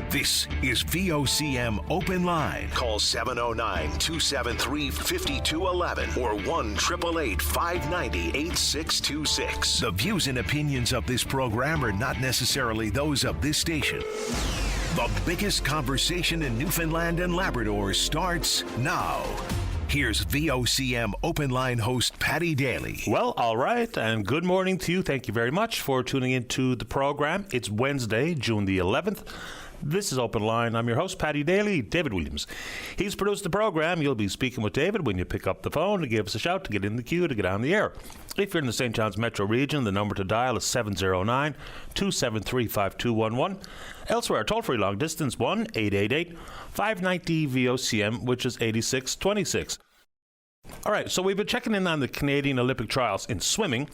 This is VOCM Open Line. Call 709-273-5211 or 1-888-590-8626. The views and opinions of this program are not necessarily those of this station. The biggest conversation in Newfoundland and Labrador starts now. Here's VOCM Open Line host Paddy Daly. Well, all right, and good morning to you. Thank you very much for tuning into the program. It's Wednesday, June the 11th. This is Open Line. I'm your host, Paddy Daly. David Williams. He's produced the program. You'll be speaking with David when you pick up the phone to give us a shout, to get in the queue, to get on the air. If you're in the St. John's metro region, the number to dial is 709-273-5211. Elsewhere, toll-free long distance, 1-888-590-VOCM, which is 8626. All right, so we've been checking in on the Canadian Olympic trials in swimming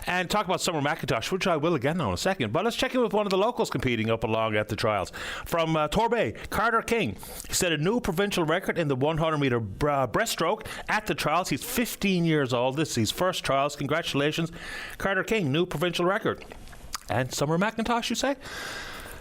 and talk about Summer McIntosh, which I will again now in a second. But let's check in with one of the locals competing up along at the trials. From Torbay, Carter King. He set a new provincial record in the 100-meter breaststroke at the trials. He's 15 years old. This is his first trials. Congratulations, Carter King, new provincial record. And Summer McIntosh, you say?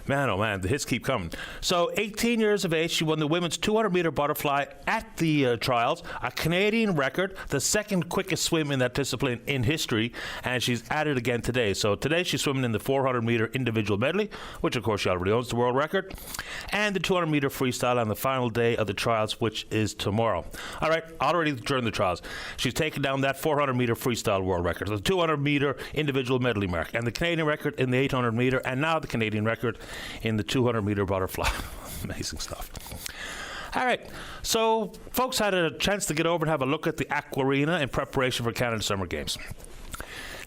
Man, oh man, the hits keep coming. So, 18 years of age, she won the women's 200-meter butterfly at the trials, a Canadian record, the second quickest swim in that discipline in history, and she's at it again today. So, today she's swimming in the 400-meter individual medley, which, of course, she already owns the world record, and the 200-meter freestyle on the final day of the trials, which is tomorrow. All right, already during the trials, she's taken down that 400-meter freestyle world record, the 200-meter individual medley mark, and the Canadian record in the 800-meter, and now the Canadian record in the 200-meter butterfly. Amazing stuff. All right, so folks had a chance to get over and have a look at the Aqua Arena in preparation for Canada Summer Games.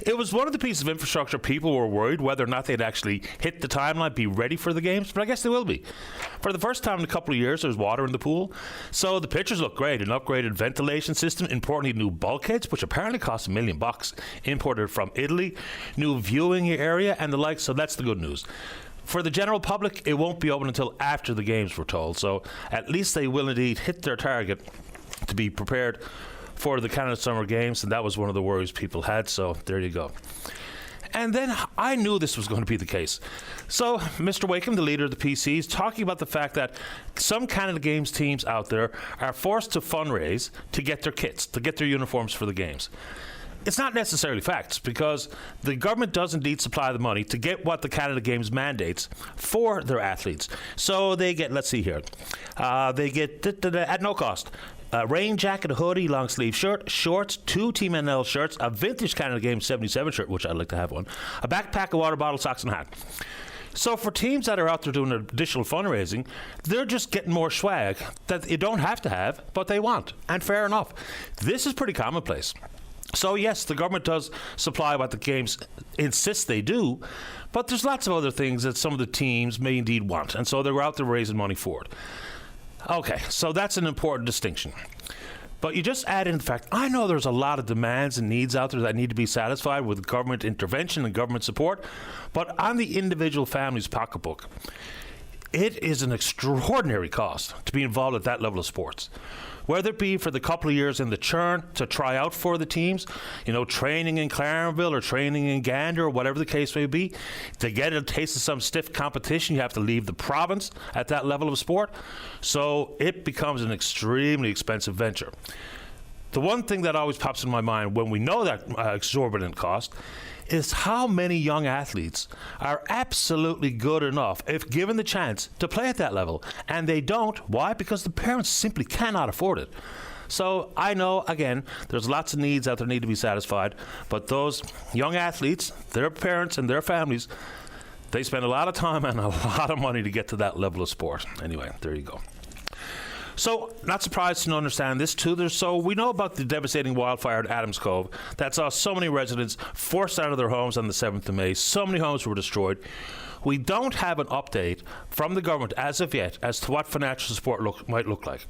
It was one of the pieces of infrastructure people were worried whether or not they'd actually hit the timeline, be ready for the games, but I guess they will be. For the first time in a couple of years, there's water in the pool, so the pitches look great. An upgraded ventilation system, importantly new bulkheads, which apparently cost $1 million, imported from Italy, new viewing area, and the like, so that's the good news. For the general public, it won't be open until after the games, we're told. So at least they will indeed hit their target to be prepared for the Canada Summer Games, and that was one of the worries people had. So there you go. And then I knew this was going to be the case. So Mr. Wakeham, the leader of the PC, is talking about the fact that some Canada Games teams out there are forced to fundraise to get their kits, to get their uniforms for the games. It's not necessarily facts, because the government does indeed supply the money to get what the Canada Games mandates for their athletes. So they get, let's see here, they get at no cost. A rain jacket, a hoodie, long sleeve shirt, shorts, 2 Team NL shirts, a vintage Canada Games 77 shirt, which I'd like to have one, a backpack, a water bottle, socks and a hat. So for teams that are out there doing additional fundraising, they're just getting more swag that you don't have to have, but they want. And fair enough. This is pretty commonplace. So yes, the government does supply what the games insist they do, but there's lots of other things that some of the teams may indeed want, and so they're out there raising money for it. Okay, so that's an important distinction. But you just add in the fact, I know there's a lot of demands and needs out there that need to be satisfied with government intervention and government support, but on the individual family's pocketbook, it is an extraordinary cost to be involved at that level of sports. Whether it be for the couple of years in the churn to try out for the teams, you know, training in Clarenville or training in Gander or whatever the case may be, to get a taste of some stiff competition, you have to leave the province at that level of sport. So it becomes an extremely expensive venture. The one thing that always pops in my mind when we know that exorbitant cost is how many young athletes are absolutely good enough, if given the chance, to play at that level. And they don't. Why? Because the parents simply cannot afford it. So I know, again, there's lots of needs out there need to be satisfied, but those young athletes, their parents and their families, they spend a lot of time and a lot of money to get to that level of sport. Anyway, there you go. So, not surprised to understand this too. So we know about the devastating wildfire at Adams Cove that saw so many residents forced out of their homes on the 7th of May. So many homes were destroyed. We don't have an update from the government as of yet as to what financial support might look like.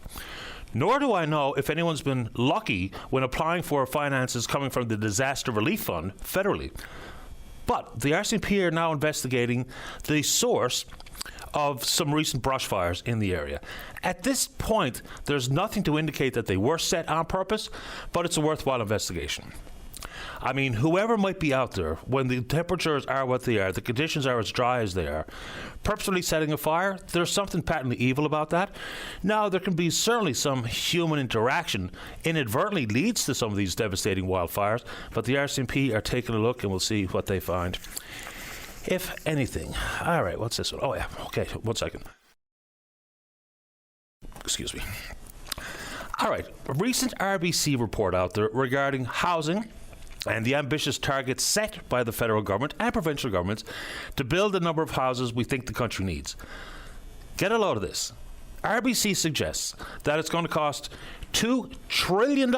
Nor do I know if anyone's been lucky when applying for finances coming from the Disaster Relief Fund federally. But the RCMP are now investigating the source of some recent brush fires in the area. At this point, there's nothing to indicate that they were set on purpose, but it's a worthwhile investigation. I mean, whoever might be out there, when the temperatures are what they are, the conditions are as dry as they are, purposely setting a fire, there's something patently evil about that. Now, there can be certainly some human interaction inadvertently leads to some of these devastating wildfires, but the RCMP are taking a look and we'll see what they find, if anything. All right, what's this one? Oh, yeah. Okay, 1 second. Excuse me. All right, a recent RBC report out there regarding housing and the ambitious targets set by the federal government and provincial governments to build the number of houses we think the country needs. Get a load of this. RBC suggests that it's going to cost $2 trillion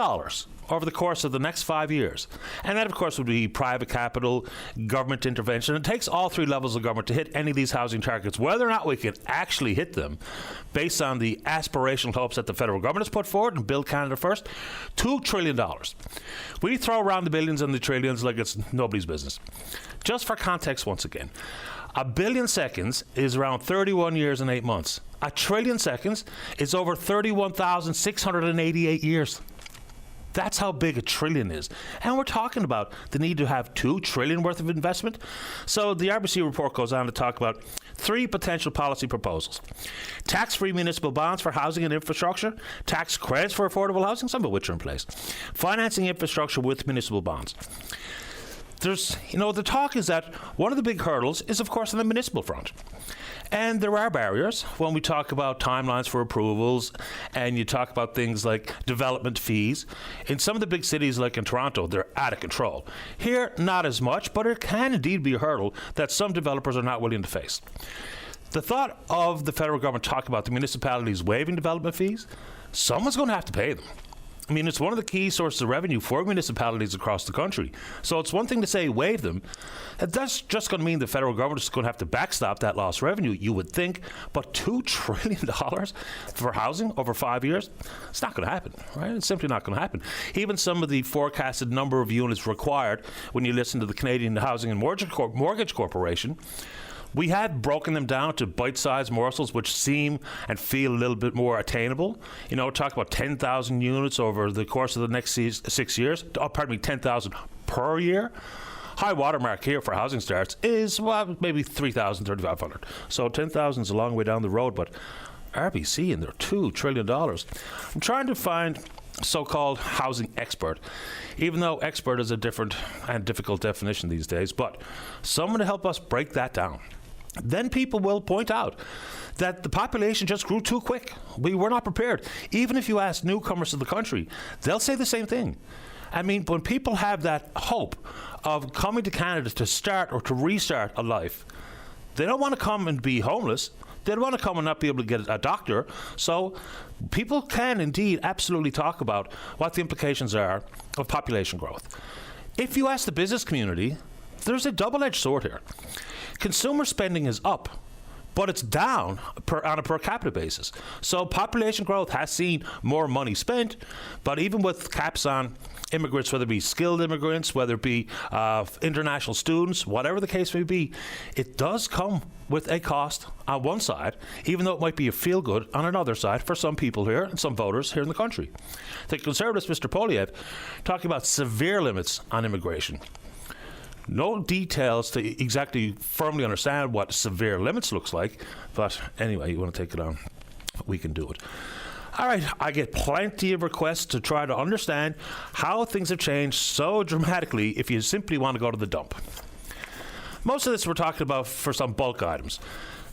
over the course of the next 5 years. And that, of course, would be private capital, government intervention. It takes all three levels of government to hit any of these housing targets, whether or not we can actually hit them, based on the aspirational hopes that the federal government has put forward and Build Canada First. $2 trillion. We throw around the billions and the trillions like it's nobody's business. Just for context, once again, a billion seconds is around 31 years and 8 months. A trillion seconds is over 31,688 years. That's how big a trillion is. And we're talking about the need to have $2 trillion worth of investment. So the RBC report goes on to talk about 3 potential policy proposals. Tax-free municipal bonds for housing and infrastructure, tax credits for affordable housing, some of which are in place, financing infrastructure with municipal bonds. The talk is that one of the big hurdles is, of course, on the municipal front. And there are barriers when we talk about timelines for approvals and you talk about things like development fees. In some of the big cities, like in Toronto, they're out of control. Here, not as much, but it can indeed be a hurdle that some developers are not willing to face. The thought of the federal government talking about the municipalities waiving development fees, someone's going to have to pay them. I mean, it's one of the key sources of revenue for municipalities across the country. So it's one thing to say waive them. That's just going to mean the federal government is going to have to backstop that lost revenue, you would think. But $2 trillion for housing over 5 years? It's not going to happen, right? It's simply not going to happen. Even some of the forecasted number of units required, when you listen to the Canadian Housing and Mortgage Corporation, we had broken them down to bite-sized morsels which seem and feel a little bit more attainable. Talk about 10,000 units over the course of the next 6 years. 10,000 per year. High watermark here for housing starts is, maybe 3,000, 3,500. So 10,000 is a long way down the road, but RBC and their $2 trillion. I'm trying to find so-called housing expert, even though expert is a different and difficult definition these days, but someone to help us break that down. Then people will point out that the population just grew too quick. We were not prepared. Even if you ask newcomers to the country, they'll say the same thing. I mean, when people have that hope of coming to Canada to start or to restart a life, they don't want to come and be homeless. They don't want to come and not be able to get a doctor. So people can indeed absolutely talk about what the implications are of population growth. If you ask the business community, there's a double-edged sword here. Consumer spending is up, but it's down on a per capita basis. So population growth has seen more money spent, but even with caps on immigrants, whether it be skilled immigrants, whether it be international students, whatever the case may be, it does come with a cost on one side, even though it might be a feel-good on another side for some people here and some voters here in the country. The Conservatives, Mr. Poilievre, talking about severe limits on immigration. No details to exactly firmly understand what severe limits looks like, but anyway, you want to take it on, we can do it. All right, I get plenty of requests to try to understand how things have changed so dramatically if you simply want to go to the dump. Most of this we're talking about for some bulk items.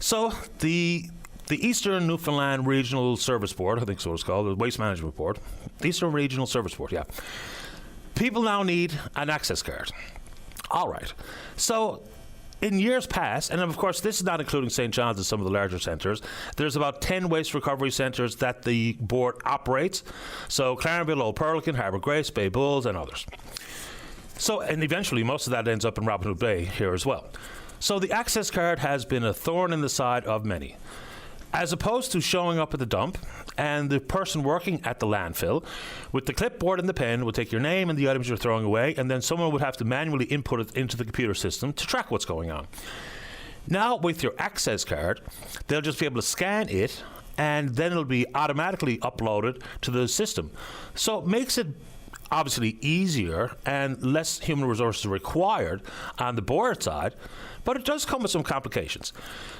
So the Eastern Newfoundland Regional Service Board, I think so it's called, the Waste Management Board, Eastern Regional Service Board, yeah. People now need an access card. All right. So in years past, and of course this is not including St. John's and some of the larger centres, there's about 10 waste recovery centres that the board operates. So Clarenville, Old Perlican, Harbour Grace, Bay Bulls and others. So, and eventually most of that ends up in Robin Hood Bay here as well. So the access card has been a thorn in the side of many. As opposed to showing up at the dump and the person working at the landfill with the clipboard and the pen would take your name and the items you're throwing away, and then someone would have to manually input it into the computer system to track what's going on. Now with your access card, they'll just be able to scan it and then it'll be automatically uploaded to the system. So it makes it obviously easier and less human resources required on the board side, but it does come with some complications.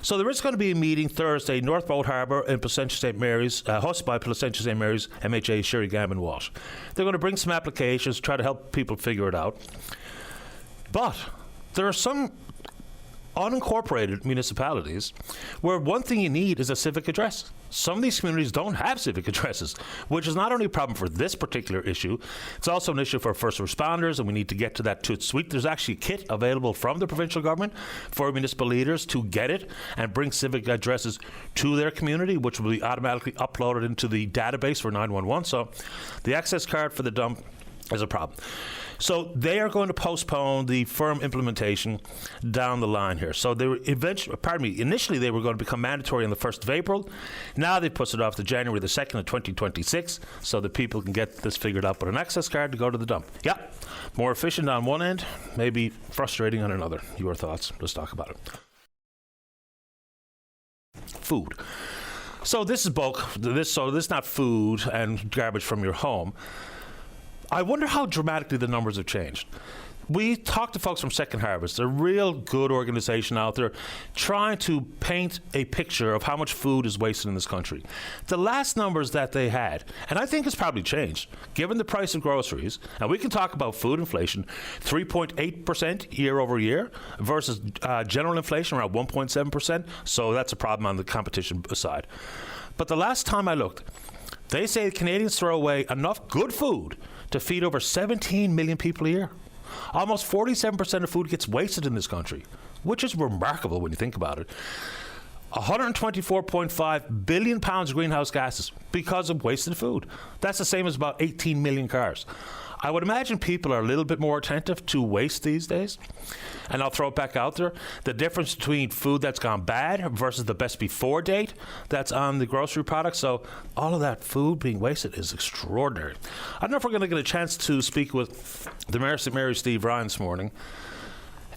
So there is going to be a meeting Thursday, North Boat Harbour in Placentia St. Mary's, hosted by Placentia St. Mary's MHA Sherry Gambin Walsh. They're going to bring some applications, try to help people figure it out. But there are some unincorporated municipalities where one thing you need is a civic address. Some of these communities don't have civic addresses, which is not only a problem for this particular issue, it's also an issue for first responders, and we need to get to that toot sweet. There's actually a kit available from the provincial government for municipal leaders to get it and bring civic addresses to their community, which will be automatically uploaded into the database for 911. So the access card for the dump is a problem. So they are going to postpone the firm implementation down the line here. So they were initially they were going to become mandatory on the 1st of April. Now they pushed it off to January the 2nd of 2026 so that people can get this figured out with an access card to go to the dump. Yeah, more efficient on one end, maybe frustrating on another. Your thoughts? Let's talk about it. Food. So this is bulk. This is not food and garbage from your home. I wonder how dramatically the numbers have changed. We talked to folks from Second Harvest. They're a real good organization out there trying to paint a picture of how much food is wasted in this country. The last numbers that they had, and I think it's probably changed, given the price of groceries, and we can talk about food inflation, 3.8% year over year versus general inflation around 1.7%, so that's a problem on the competition side. But the last time I looked, they say Canadians throw away enough good food to feed over 17 million people a year. Almost 47% of food gets wasted in this country, which is remarkable when you think about it. 124.5 billion pounds of greenhouse gases because of wasted food. That's the same as about 18 million cars. I would imagine people are a little bit more attentive to waste these days. And I'll throw it back out there. The difference between food that's gone bad versus the best before date that's on the grocery products. So all of that food being wasted is extraordinary. I don't know if we're going to get a chance to speak with the Mayor of St. Mary's, Steve Ryan, this morning.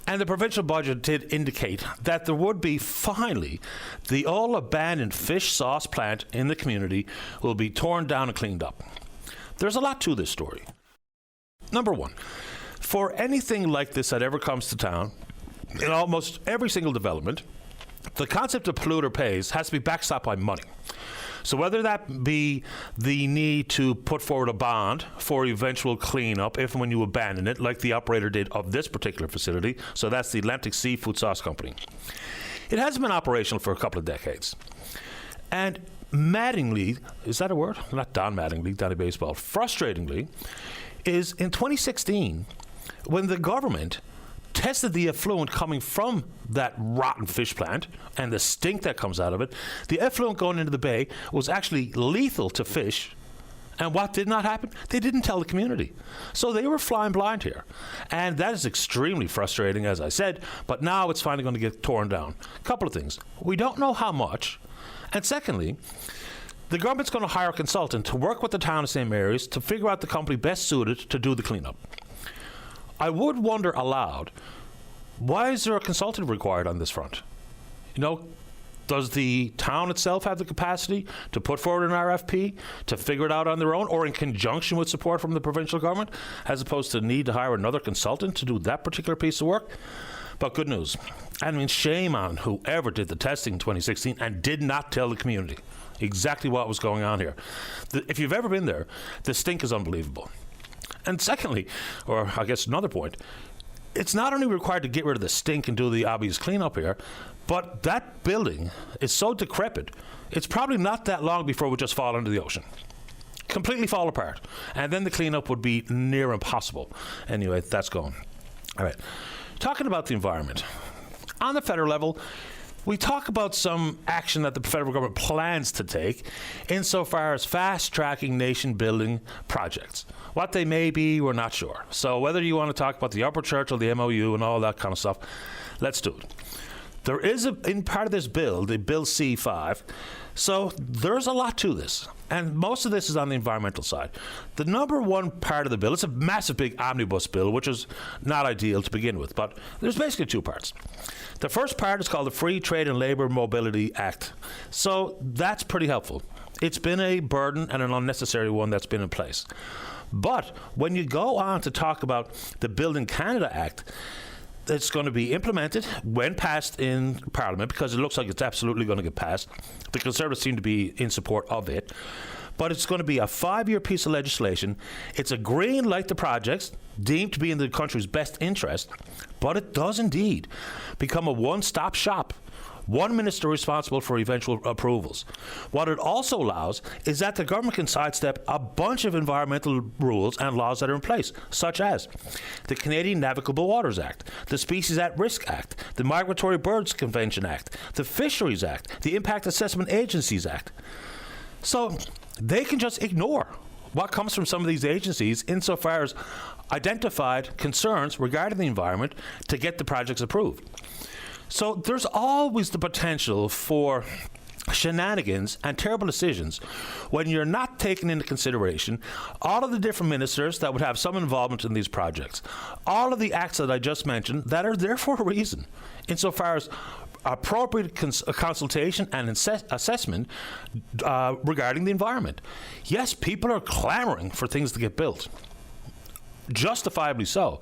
And the provincial budget did indicate that there would be finally the all-abandoned fish sauce plant in the community will be torn down and cleaned up. There's a lot to this story. Number one, for anything like this that ever comes to town, in almost every single development, the concept of polluter pays has to be backstopped by money. So whether that be the need to put forward a bond for eventual cleanup if and when you abandon it, like the operator did of this particular facility, so that's the Atlantic Seafood Sauce Company. It hasn't been operational for a couple of decades. And maddeningly, is that a word? Not Don Mattingly, Donnie Baseball. Frustratingly, is in 2016, when the government tested the effluent coming from that rotten fish plant and the stink that comes out of it, the effluent going into the bay was actually lethal to fish. And what did not happen? They didn't tell the community. So they were flying blind here. And that is extremely frustrating, as I said, but now it's finally going to get torn down. A couple of things. We don't know how much. And secondly, the government's going to hire a consultant to work with the town of St. Mary's to figure out the company best suited to do the cleanup. I would wonder aloud, why is there a consultant required on this front? You know, does the town itself have the capacity to put forward an RFP to figure it out on their own or in conjunction with support from the provincial government, as opposed to need to hire another consultant to do that particular piece of work? But good news. I mean, shame on whoever did the testing in 2016 and did not tell the community exactly what was going on here. If you've ever been there, the stink is unbelievable. And secondly, or I guess another point, it's not only required to get rid of the stink and do the obvious cleanup here, but that building is so decrepit, it's probably not that long before it would just fall into the ocean. Completely fall apart. And then the cleanup would be near impossible. Anyway, that's gone. All right. Talking about the environment. On the federal level, we talk about some action that the federal government plans to take insofar as fast-tracking nation-building projects. What they may be, we're not sure. So whether you want to talk about the Upper Church or the MOU and all that kind of stuff, let's do it. There is, in part of this bill, the Bill C5, so there's a lot to this. And most of this is on the environmental side. The number one part of the bill, it's a massive big omnibus bill, which is not ideal to begin with, but there's basically two parts. The first part is called the Free Trade and Labour Mobility Act. So that's pretty helpful. It's been a burden and an unnecessary one that's been in place. But when you go on to talk about the Building Canada Act, it's going to be implemented when passed in Parliament, because it looks like it's absolutely going to get passed. The Conservatives seem to be in support of it. But it's going to be a 5-year piece of legislation. It's a green light to projects deemed to be in the country's best interest, but it does indeed become a one-stop shop. One minister responsible for eventual approvals. What it also allows is that the government can sidestep a bunch of environmental rules and laws that are in place, such as the Canadian Navigable Waters Act, the Species at Risk Act, the Migratory Birds Convention Act, the Fisheries Act, the Impact Assessment Agencies Act. So they can just ignore what comes from some of these agencies insofar as identified concerns regarding the environment to get the projects approved. So there's always the potential for shenanigans and terrible decisions when you're not taking into consideration all of the different ministers that would have some involvement in these projects, all of the acts that I just mentioned that are there for a reason, insofar as appropriate consultation and assessment regarding the environment. Yes, people are clamoring for things to get built, justifiably so,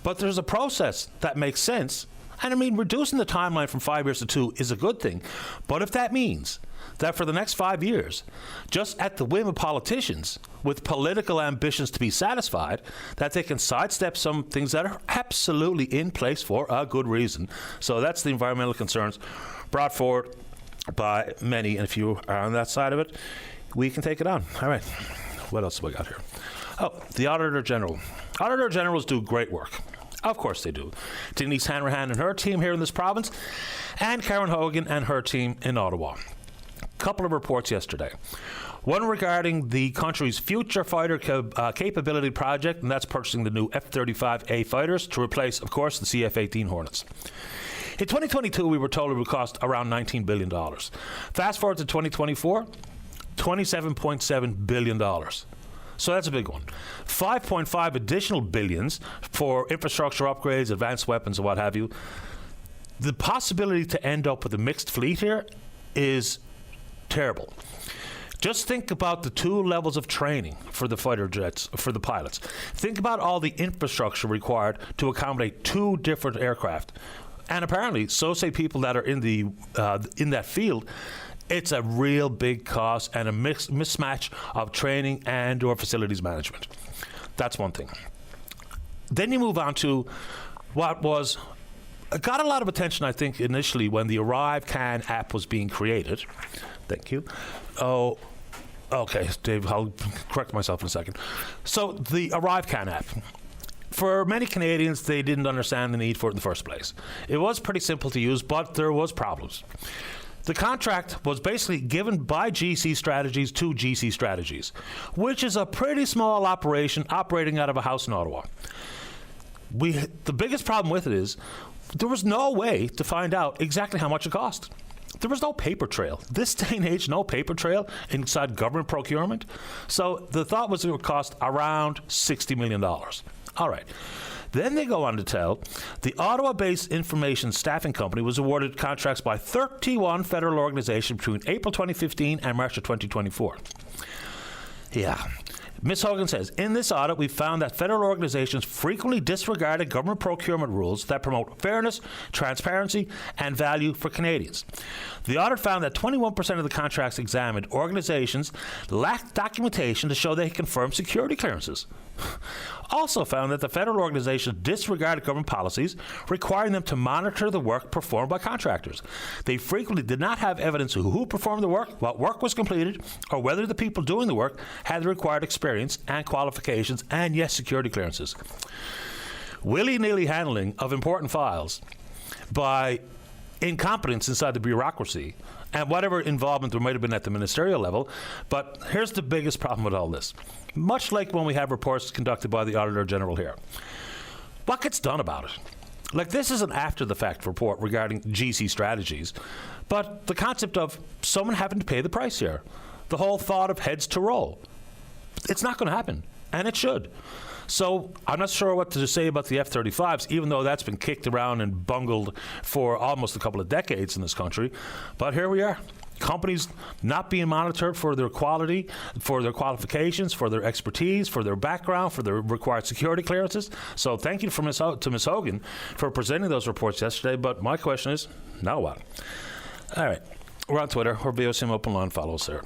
but there's a process that makes sense. And I mean, reducing the timeline from 5 years to 2 is a good thing. But if that means that for the next 5 years, just at the whim of politicians with political ambitions to be satisfied, that they can sidestep some things that are absolutely in place for a good reason. So that's the environmental concerns brought forward by many. And if you are on that side of it, we can take it on. All right. What else have we got here? Oh, the Auditor General. Auditor Generals do great work. Of course they do. Denise Hanrahan and her team here in this province, and Karen Hogan and her team in Ottawa. Couple of reports yesterday. One regarding the country's future fighter capability project, and that's purchasing the new F-35A fighters to replace, of course, the CF-18 Hornets. In 2022, we were told it would cost around $19 billion. Fast forward to 2024, $27.7 billion. So that's a big one. 5.5 additional billions for infrastructure upgrades, advanced weapons, and what have you. The possibility to end up with a mixed fleet here is terrible. Just think about the 2 levels of training for the fighter jets, for the pilots. Think about all the infrastructure required to accommodate 2 different aircraft. And apparently, so say people that are in that field, it's a real big cost and a mismatch of training and or facilities management. That's one thing. Then you move on to what got a lot of attention, I think, initially when the ArriveCAN app was being created. Thank you. Oh, okay, Dave, I'll correct myself in a second. So the ArriveCAN app. For many Canadians, they didn't understand the need for it in the first place. It was pretty simple to use, but there was problems. The contract was basically given by GC Strategies to GC Strategies, which is a pretty small operation operating out of a house in Ottawa. The biggest problem with it is there was no way to find out exactly how much it cost. There was no paper trail. This day and age, no paper trail inside government procurement. So the thought was it would cost around $60 million. All right. Then they go on to tell the Ottawa-based information staffing company was awarded contracts by 31 federal organizations between April 2015 and March of 2024. Yeah. Ms. Hogan says, in this audit, we found that federal organizations frequently disregarded government procurement rules that promote fairness, transparency, and value for Canadians. The audit found that 21% of the contracts examined organizations lacked documentation to show they confirmed security clearances. Also found that the federal organizations disregarded government policies requiring them to monitor the work performed by contractors. They frequently did not have evidence of who performed the work, what work was completed, or whether the people doing the work had the required experience and qualifications and, yes, security clearances. Willy-nilly handling of important files by incompetence inside the bureaucracy and whatever involvement there might have been at the ministerial level. But here's the biggest problem with all this. Much like when we have reports conducted by the Auditor General here. What gets done about it? Like, this is an after-the-fact report regarding GC strategies, but the concept of someone having to pay the price here, the whole thought of heads to roll, it's not going to happen, and it should. So I'm not sure what to say about the F-35s, even though that's been kicked around and bungled for almost a couple of decades in this country. But here we are. Companies not being monitored for their quality, for their qualifications, for their expertise, for their background, for their required security clearances. So thank you to Ms. Hogan for presenting those reports yesterday. But my question is, now what? All right. We're on Twitter. We're VOCM Open Line. Follow us there.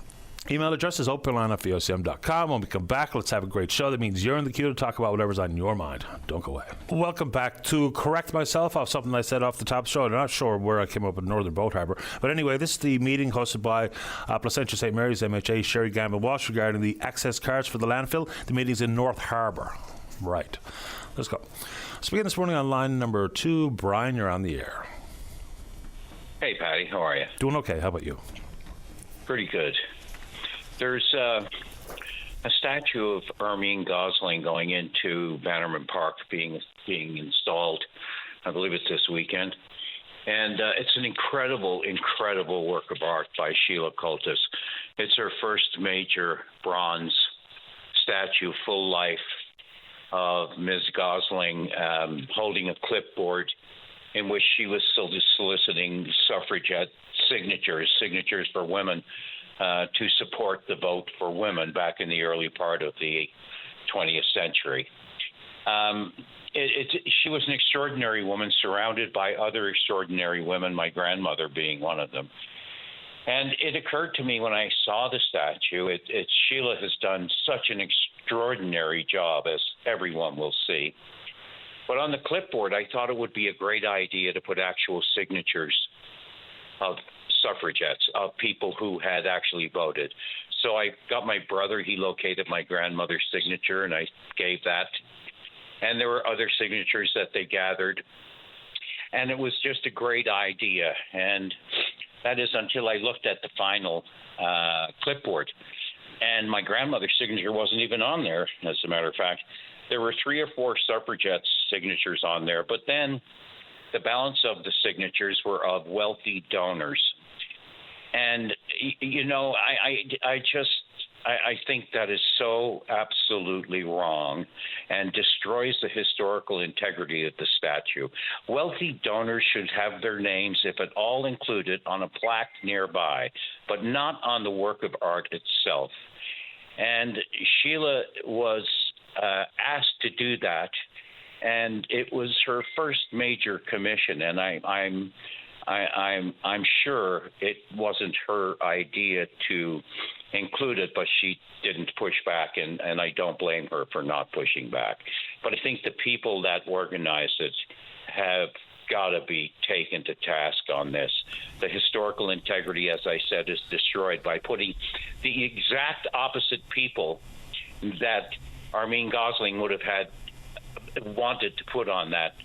Email address is openline@vocm.com. When we come back, let's have a great show. That means you're in the queue to talk about whatever's on your mind. Don't go away. Welcome back. To correct myself off something I said off the top of the show, I'm not sure where I came up with Northern Boat Harbour. But anyway, this is the meeting hosted by Placentia St. Mary's MHA, Sherry Gamble Walsh, regarding the access cards for the landfill. The meeting's in North Harbour. Right. Let's go. Let's begin this morning on line number 2. Brian, you're on the air. Hey, Patty. How are you? Doing okay. How about you? Pretty good. There's a statue of Armine Gosling going into Bannerman Park being installed. I believe it's this weekend. And it's an incredible, incredible work of art by Sheila Coltis. It's her first major bronze statue, full life, of Ms. Gosling holding a clipboard in which she was still soliciting suffragette signatures for women to support the vote for women back in the early part of the 20th century. She was an extraordinary woman surrounded by other extraordinary women, my grandmother being one of them. And it occurred to me when I saw the statue, Sheila has done such an extraordinary job, as everyone will see. But on the clipboard, I thought it would be a great idea to put actual signatures of suffragettes, of people who had actually voted. So I got my brother, he located my grandmother's signature, and I gave that. And there were other signatures that they gathered. And it was just a great idea. And that is until I looked at the final clipboard. And my grandmother's signature wasn't even on there, as a matter of fact. There were 3 or 4 suffragettes' signatures on there, but then the balance of the signatures were of wealthy donors. And, you know, I think that is so absolutely wrong and destroys the historical integrity of the statue. Wealthy donors should have their names, if at all included, on a plaque nearby, but not on the work of art itself. And Sheila was asked to do that, and it was her first major commission, and I'm sure it wasn't her idea to include it, but she didn't push back, and I don't blame her for not pushing back. But I think the people that organized it have got to be taken to task on this. The historical integrity, as I said, is destroyed by putting the exact opposite people that Armine Gosling would have wanted to put on that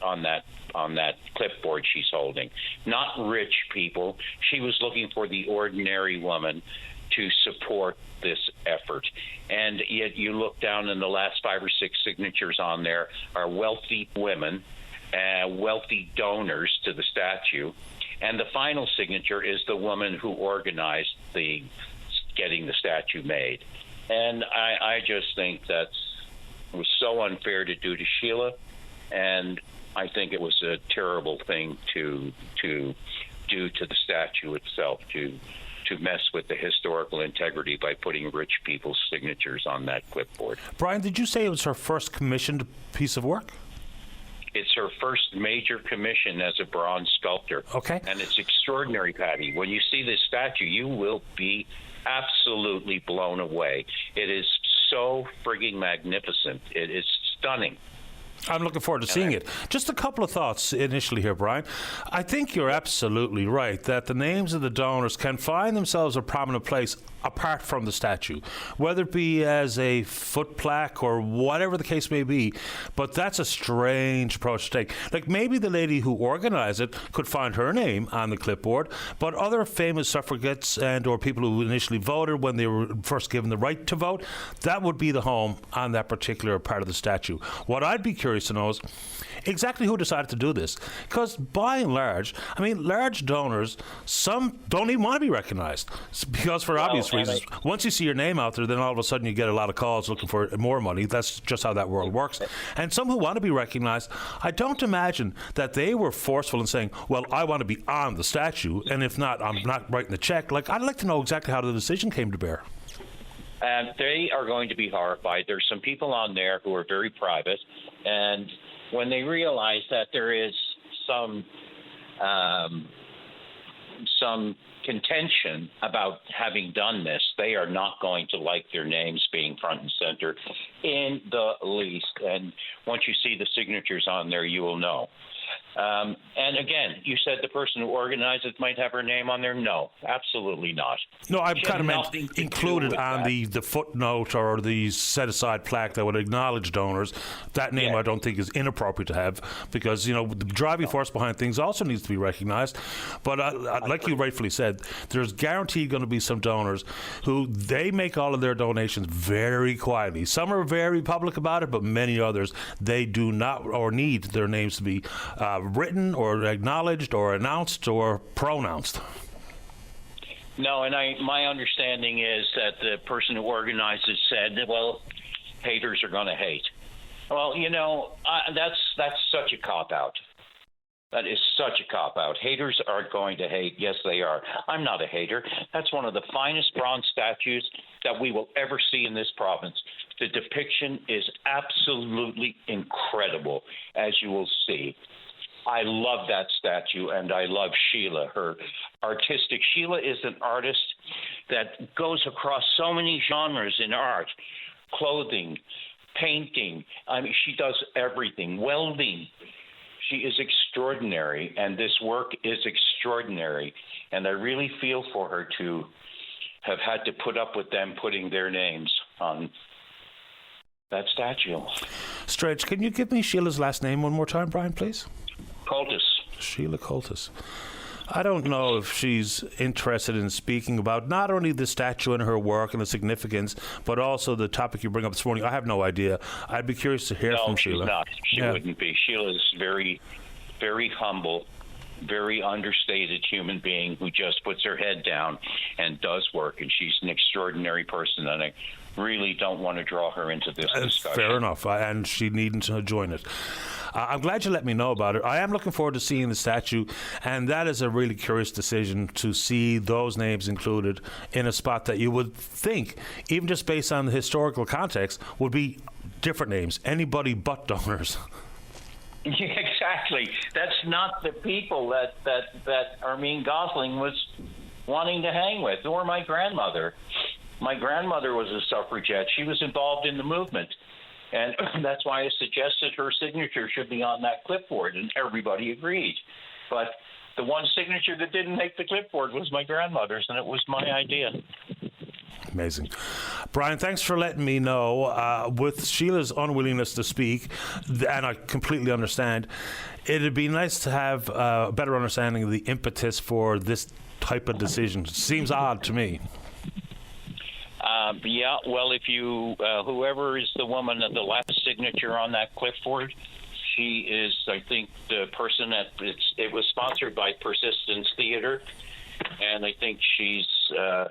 clipboard she's holding. Not rich people. She was looking for the ordinary woman to support this effort. And yet you look down, and the last 5 or 6 signatures on there are wealthy women, wealthy donors to the statue. And the final signature is the woman who organized getting the statue made. And I just think it was so unfair to do to Sheila, and I think it was a terrible thing to do to the statue itself, to mess with the historical integrity by putting rich people's signatures on that clipboard. Brian, did you say it was her first commissioned piece of work? It's her first major commission as a bronze sculptor. Okay. And it's extraordinary, Patty. When you see this statue, you will be absolutely blown away. It is so frigging magnificent. It is stunning. I'm looking forward to seeing it. Just a couple of thoughts initially here, Brian. I think you're absolutely right that the names of the donors can find themselves a prominent place apart from the statue, whether it be as a foot plaque or whatever the case may be. But that's a strange approach to take. Like, maybe the lady who organized it could find her name on the clipboard, but other famous suffragettes and or people who initially voted when they were first given the right to vote, that would be the home on that particular part of the statue. What I'd be curious curious to know is exactly who decided to do this. Because by and large, I mean, large donors, some don't even want to be recognized. Because for obvious reasons, once you see your name out there, then all of a sudden you get a lot of calls looking for more money. That's just how that world works. And some who want to be recognized, I don't imagine that they were forceful in saying, well, I want to be on the statue, and if not, I'm not writing the check. Like, I'd like to know exactly how the decision came to bear. And they are going to be horrified. There's some people on there who are very private, and when they realize that there is some contention about having done this, they are not going to like their names being front and center in the least. And once you see the signatures on there, you will know. And again, you said the person who organized it might have her name on there. No, absolutely not. No, I kind of meant included on the footnote or the set-aside plaque that would acknowledge donors. That name I don't think is inappropriate to have because, you know, the driving force behind things also needs to be recognized. But like you rightfully said, there's guaranteed going to be some donors who they make all of their donations very quietly. Some are very public about it, but many others, they do not or need their names to be written or acknowledged or announced or pronounced. No, and my understanding is that the person who organized it said, well, haters are going to hate. Well, you know, that's such a cop-out. That is such a cop-out. Haters are going to hate. Yes, they are. I'm not a hater. That's one of the finest bronze statues that we will ever see in this province. The depiction is absolutely incredible, as you will see. I love that statue, and I love Sheila, her artistic. Sheila is an artist that goes across so many genres in art, clothing, painting. I mean, she does everything. Welding. She is extraordinary, and this work is extraordinary. And I really feel for her to have had to put up with them putting their names on that statue. Strange. Can you give me Sheila's last name one more time, Brian, please? Cultus. Sheila Cultus. I don't know if she's interested in speaking about not only the statue and her work and the significance, but also the topic you bring up this morning. I have no idea. I'd be curious to hear from Sheila. No, she's not. She wouldn't be. Sheila is very, very humble, very understated human being who just puts her head down and does work. And she's an extraordinary person, and I really don't want to draw her into this discussion. Fair enough, and she needn't join it. I'm glad you let me know about it. I am looking forward to seeing the statue, and that is a really curious decision to see those names included in a spot that you would think, even just based on the historical context, would be different names, anybody but donors. Exactly. That's not the people that Armine Gosling was wanting to hang with, or my grandmother. My grandmother was a suffragette. She was involved in the movement. And that's why I suggested her signature should be on that clipboard, and everybody agreed. But the one signature that didn't make the clipboard was my grandmother's, and it was my idea. Amazing. Brian, thanks for letting me know. With Sheila's unwillingness to speak, and I completely understand, it'd be nice to have a better understanding of the impetus for this type of decision. It seems odd to me. Yeah, well, if you, whoever is the woman at the last signature on that clipboard, she is, I think, the person it was sponsored by Persistence Theater, and I think she's the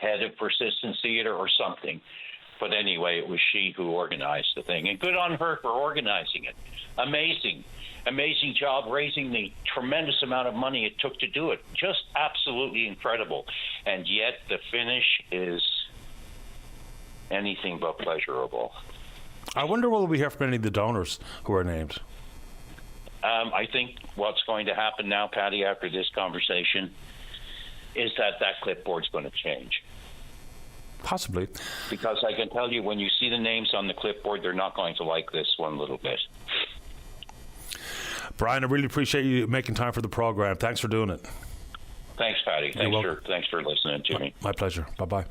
head of Persistence Theater or something. But anyway, it was she who organized the thing, and good on her for organizing it. Amazing job raising the tremendous amount of money it took to do it. Just absolutely incredible. And yet the finish is anything but pleasurable. I wonder will we hear from any of the donors who are named? I think what's going to happen now, Patty, after this conversation, is that clipboard's going to change. Possibly. Because I can tell you, when you see the names on the clipboard, they're not going to like this one little bit. Brian, I really appreciate you making time for the program. Thanks for doing it. Thanks, Patty. Thanks for listening to me. My pleasure. Bye-bye.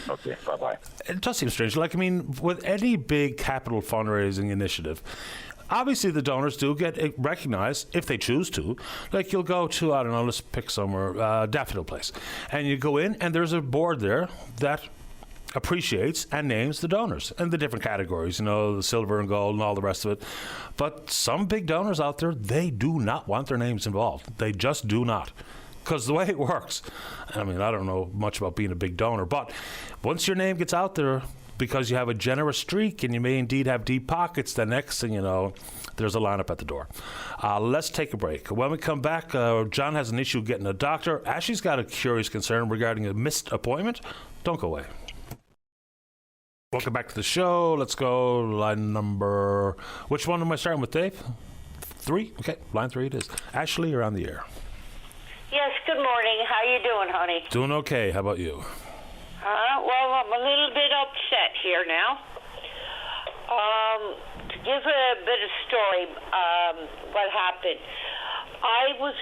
Okay, bye-bye. It does seem strange. Like, I mean, with any big capital fundraising initiative, obviously the donors do get recognized if they choose to. Like, you'll go to, I don't know, let's pick somewhere, Daffodil Place. And you go in, and there's a board there that appreciates and names the donors and the different categories, the silver and gold and all the rest of it. But some big donors out there, they do not want their names involved. They just do not. Because the way it works, I mean, I don't know much about being a big donor, but once your name gets out there, because you have a generous streak and you may indeed have deep pockets, the next thing you know, there's a lineup at the door. Let's take a break. When we come back, John has an issue getting a doctor. Ashley's got a curious concern regarding a missed appointment. Don't go away. Welcome back to the show. Let's go line number... Which one am I starting with, Dave? 3? Okay, line 3 it is. Ashley, you're on the air. Yes, good morning. How you doing, honey? Doing okay. How about you? Well, I'm a little bit upset here now. To give a bit of story, what happened. I went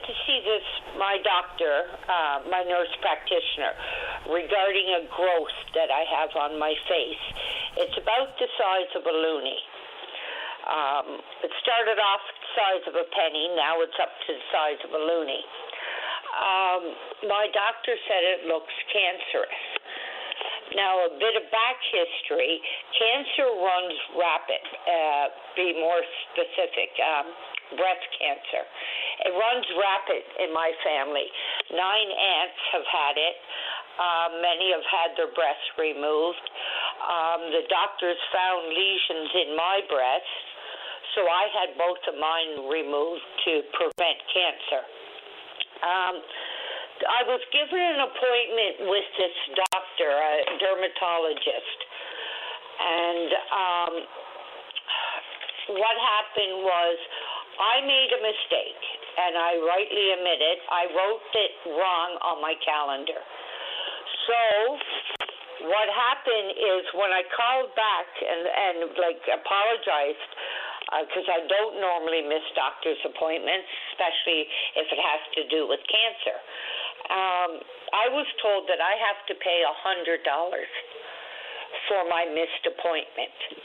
to see my doctor, my nurse practitioner, regarding a growth that I have on my face. It's about the size of a loonie. It started off the size of a penny. Now it's up to the size of a loonie. My doctor said it looks cancerous. Now, a bit of back history. Cancer runs rapid. Be more specific. Breast cancer. It runs rapid in my family. 9 aunts have had it. Many have had their breasts removed. The doctors found lesions in my breast, so I had both of mine removed to prevent cancer. I was given an appointment with this doctor, a dermatologist, and what happened was I made a mistake, and I rightly admit it. I wrote it wrong on my calendar. So what happened is when I called back and apologized, because I don't normally miss doctor's appointments, especially if it has to do with cancer. I was told that I have to pay $100 for my missed appointment.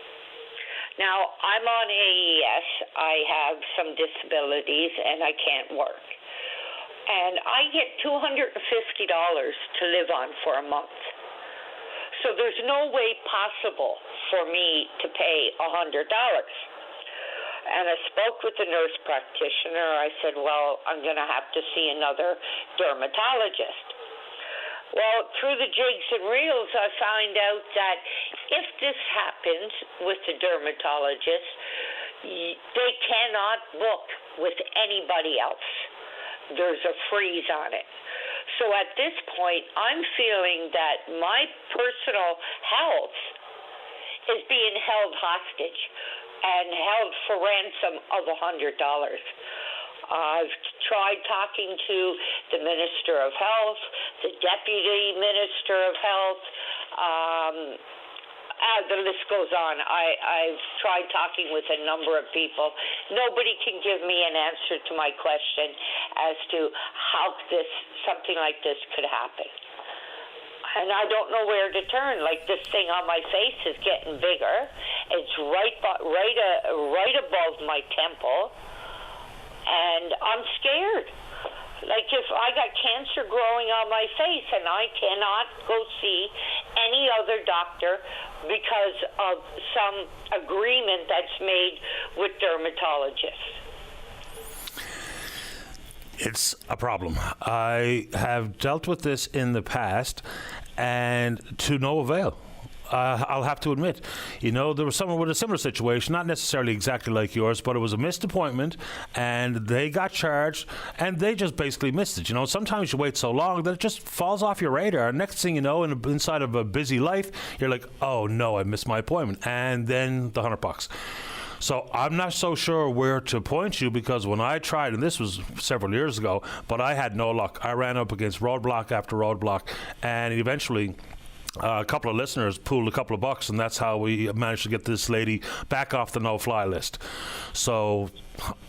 Now, I'm on AES. I have some disabilities, and I can't work. And I get $250 to live on for a month. So there's no way possible for me to pay $100. And I spoke with the nurse practitioner. I said, well, I'm going to have to see another dermatologist. Well, through the jigs and reels, I find out that if this happens with the dermatologist, they cannot book with anybody else. There's a freeze on it. So at this point, I'm feeling that my personal health is being held hostage and held for ransom of $100. I've tried talking to the Minister of Health, the Deputy Minister of Health. The list goes on. I've tried talking with a number of people. Nobody can give me an answer to my question as to how something like this could happen. And I don't know where to turn. Like, this thing on my face is getting bigger. It's right above my temple, and I'm scared. Like, if I got cancer growing on my face and I cannot go see any other doctor because of some agreement that's made with dermatologists. It's a problem. I have dealt with this in the past, and to no avail. I'll have to admit, there was someone with a similar situation, not necessarily exactly like yours, but it was a missed appointment, and they got charged, and they just basically missed it. Sometimes you wait so long that it just falls off your radar. Next thing you know, inside of a busy life, you're like, oh no, I missed my appointment, and then the $100. So I'm not so sure where to point you, because when I tried, and this was several years ago, but I had no luck. I ran up against roadblock after roadblock, and eventually a couple of listeners pooled a couple of bucks, and that's how we managed to get this lady back off the no-fly list. So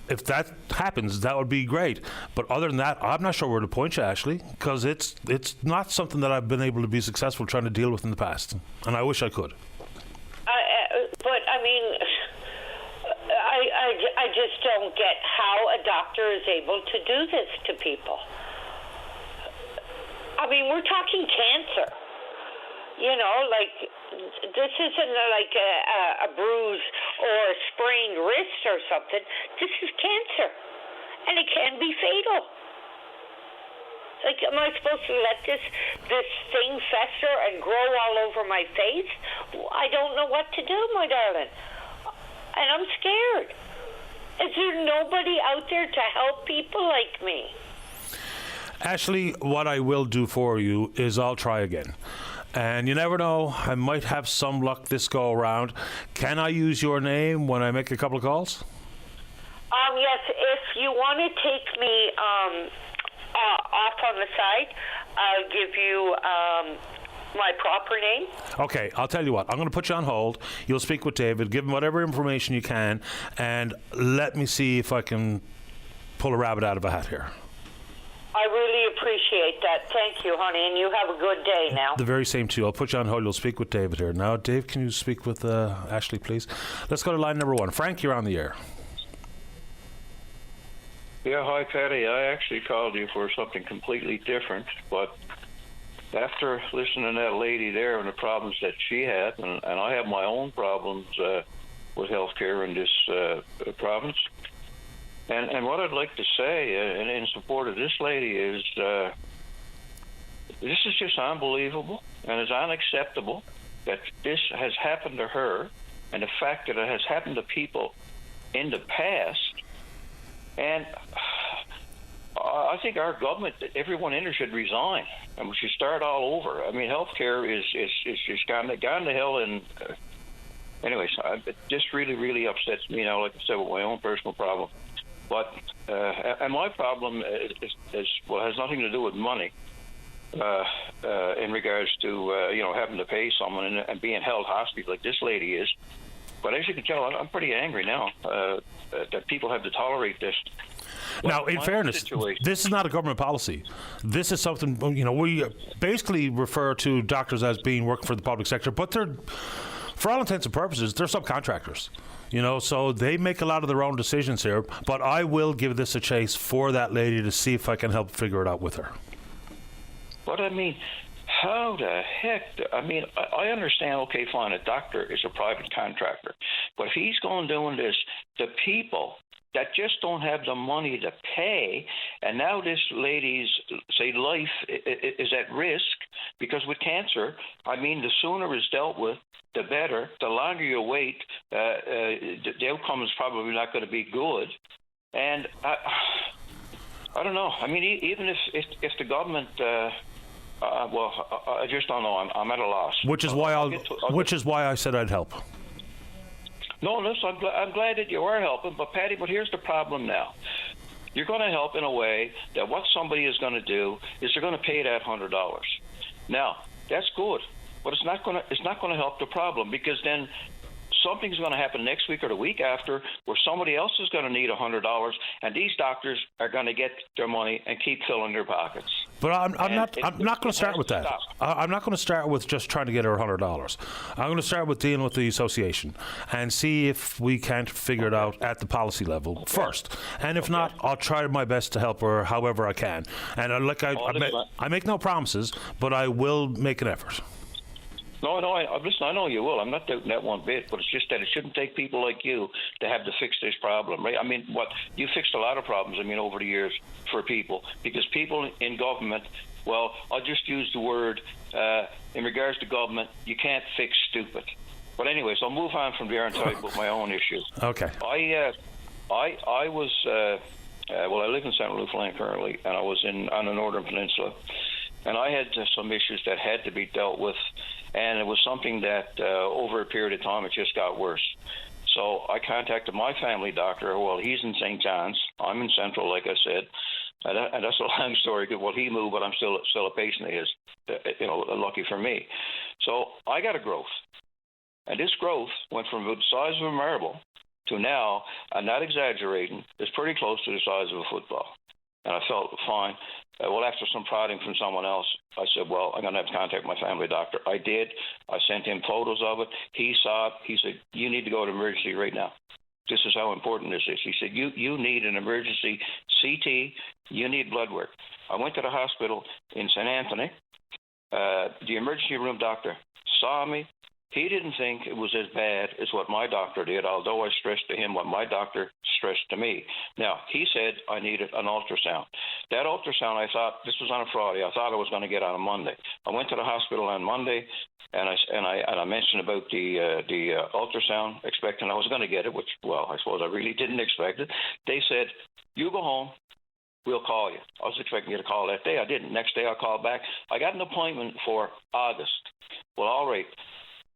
if that happens, that would be great. But other than that, I'm not sure where to point you, Ashley, because it's not something that I've been able to be successful trying to deal with in the past, and I wish I could. But I mean, I just don't get how a doctor is able to do this to people. I mean, we're talking cancer. You know, like, this isn't like a bruise or a sprained wrist or something. This is cancer, and it can be fatal. Like, am I supposed to let this thing fester and grow all over my face? I don't know what to do, my darling. And I'm scared. Is there nobody out there to help people like me? Ashley, what I will do for you is I'll try again. And you never know, I might have some luck this go around. Can I use your name when I make a couple of calls? Yes, if you want to take me off on the side, I'll give you my proper name. Okay, I'll tell you what. I'm going to put you on hold. You'll speak with David, give him whatever information you can, and let me see if I can pull a rabbit out of a hat here. I really appreciate that. Thank you, honey, and you have a good day now. The very same to you. I'll put you on hold. You'll speak with David here. Now, Dave, can you speak with Ashley, please? Let's go to line number 1. Frank, you're on the air. Yeah, hi, Patty. I actually called you for something completely different, but after listening to that lady there and the problems that she had, and I have my own problems with healthcare in this province, and what I'd like to say in support of this lady is this is just unbelievable and it's unacceptable that this has happened to her, and the fact that it has happened to people in the past. And I think our government, everyone in there should resign, and we should start all over. I mean, healthcare is just gone to hell. And anyways, it just really upsets me now. Like I said, with my own personal problem. But and my problem is well, has nothing to do with money. In regards to having to pay someone and being held hostage like this lady is. But as you can tell, I'm pretty angry now that people have to tolerate this. Now, in fairness, this is not a government policy. This is something, we basically refer to doctors as being working for the public sector, but they're, for all intents and purposes, they're subcontractors. So they make a lot of their own decisions here. But I will give this a chase for that lady to see if I can help figure it out with her. But I mean, how the heck? I understand, okay, fine, a doctor is a private contractor. But if he's going doing this, the people that just don't have the money to pay, and now this lady's, say, life is at risk, because with cancer, the sooner it's dealt with, the better. The longer you wait, the outcome is probably not going to be good. And I don't know. Even if the government... I just don't know. I'm at a loss. Which is why I said I'd help. No, listen, I'm glad that you are helping, but Patty, here's the problem now. You're going to help in a way that what somebody is going to do is they're going to pay that $100. Now, that's good, but it's not going to help the problem, because then something's going to happen next week or the week after where somebody else is going to need $100, and these doctors are going to get their money and keep filling their pockets. But I'm not going to start with that. I'm not going to start with just trying to get her $100. I'm going to start with dealing with the association and see if we can't figure it out at the policy level first. And if not, I'll try my best to help her however I can. And I make no promises, but I will make an effort. No, listen, I know you will. I'm not doubting that one bit, but it's just that it shouldn't take people like you to have to fix this problem, right? You fixed a lot of problems, over the years for people, because people in government, well, I'll just use the word, in regards to government, you can't fix stupid. But anyways, I'll move on from there and tell you about my own issue. Okay. I was, I live in St. Newfoundland currently, and I was on the Northern Peninsula, and I had some issues that had to be dealt with. And it was something that over a period of time, it just got worse. So I contacted my family doctor. Well, he's in St. John's. I'm in Central, like I said. And that's a long story. Well, he moved, but I'm still a patient of his, lucky for me. So I got a growth. And this growth went from the size of a marble to now, I'm not exaggerating, it's pretty close to the size of a football. And I felt fine. After some prodding from someone else, I said, I'm going to have to contact my family doctor. I did. I sent him photos of it. He saw it. He said, you need to go to emergency right now. This is how important this is. He said, you need an emergency CT. You need blood work. I went to the hospital in St. Anthony, The emergency room doctor saw me. He didn't think it was as bad as what my doctor did, although I stressed to him what my doctor stressed to me. Now, he said I needed an ultrasound. That ultrasound, I thought, this was on a Friday, I thought I was going to get on a Monday. I went to the hospital on Monday, and I mentioned about the ultrasound, expecting I was going to get it, which, well, I suppose I really didn't expect it. They said, you go home, we'll call you. I was expecting you to call that day. I didn't. Next day I called back. I got an appointment for August. Well, all right.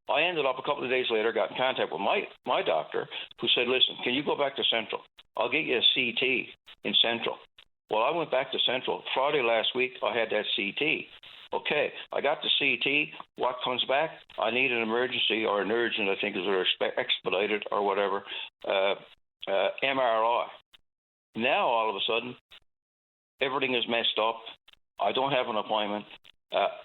I ended up a couple of days later, got in contact with my doctor, who said, listen, can you go back to Central? I'll get you a CT in Central. Well, I went back to Central. Friday last week, I had that CT. Okay, I got the CT. What comes back? I need an emergency or an urgent, I think is expedited or whatever, MRI. Now, all of a sudden, everything is messed up. I don't have an appointment.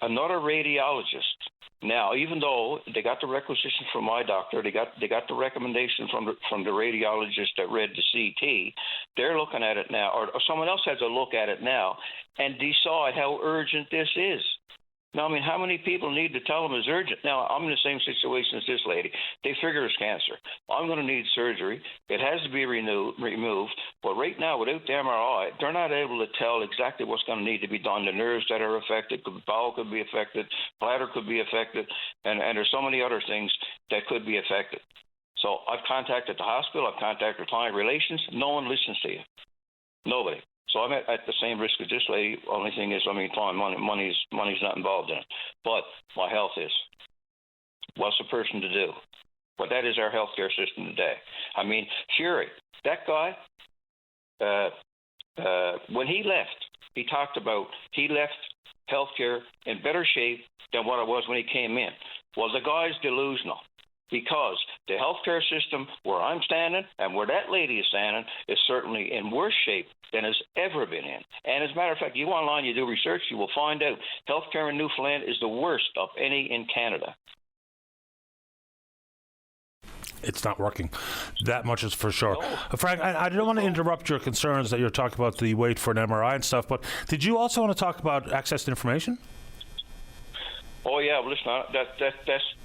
Another radiologist. Now, even though they got the requisition from my doctor, they got the recommendation from the radiologist that read the CT, they're looking at it now, or someone else has a look at it now, and decide how urgent this is. Now, I mean, how many people need to tell them it's urgent? Now, I'm in the same situation as this lady. They figure it's cancer. I'm going to need surgery. It has to be removed. But right now, without the MRI, they're not able to tell exactly what's going to need to be done. The nerves that are affected, the bowel could be affected, bladder could be affected, and there's so many other things that could be affected. So I've contacted the hospital. I've contacted client relations. No one listens to you. Nobody. So I'm at the same risk as this lady. Only thing is, I mean, fine, money's not involved in it. But my health is. What's a person to do? But that is our healthcare system today. I mean, Fury, that guy, when he left, he talked about he left healthcare in better shape than what it was when he came in. Well, the guy's delusional. Because the healthcare system where I'm standing and where that lady is standing is certainly in worse shape than it's ever been in. And as a matter of fact, you online, you do research, you will find out healthcare in Newfoundland is the worst of any in Canada. It's not working. That much is for sure. No. Frank, I don't want to interrupt your concerns that you're talking about the wait for an MRI and stuff, but did you also want to talk about access to information? Oh yeah, well, listen,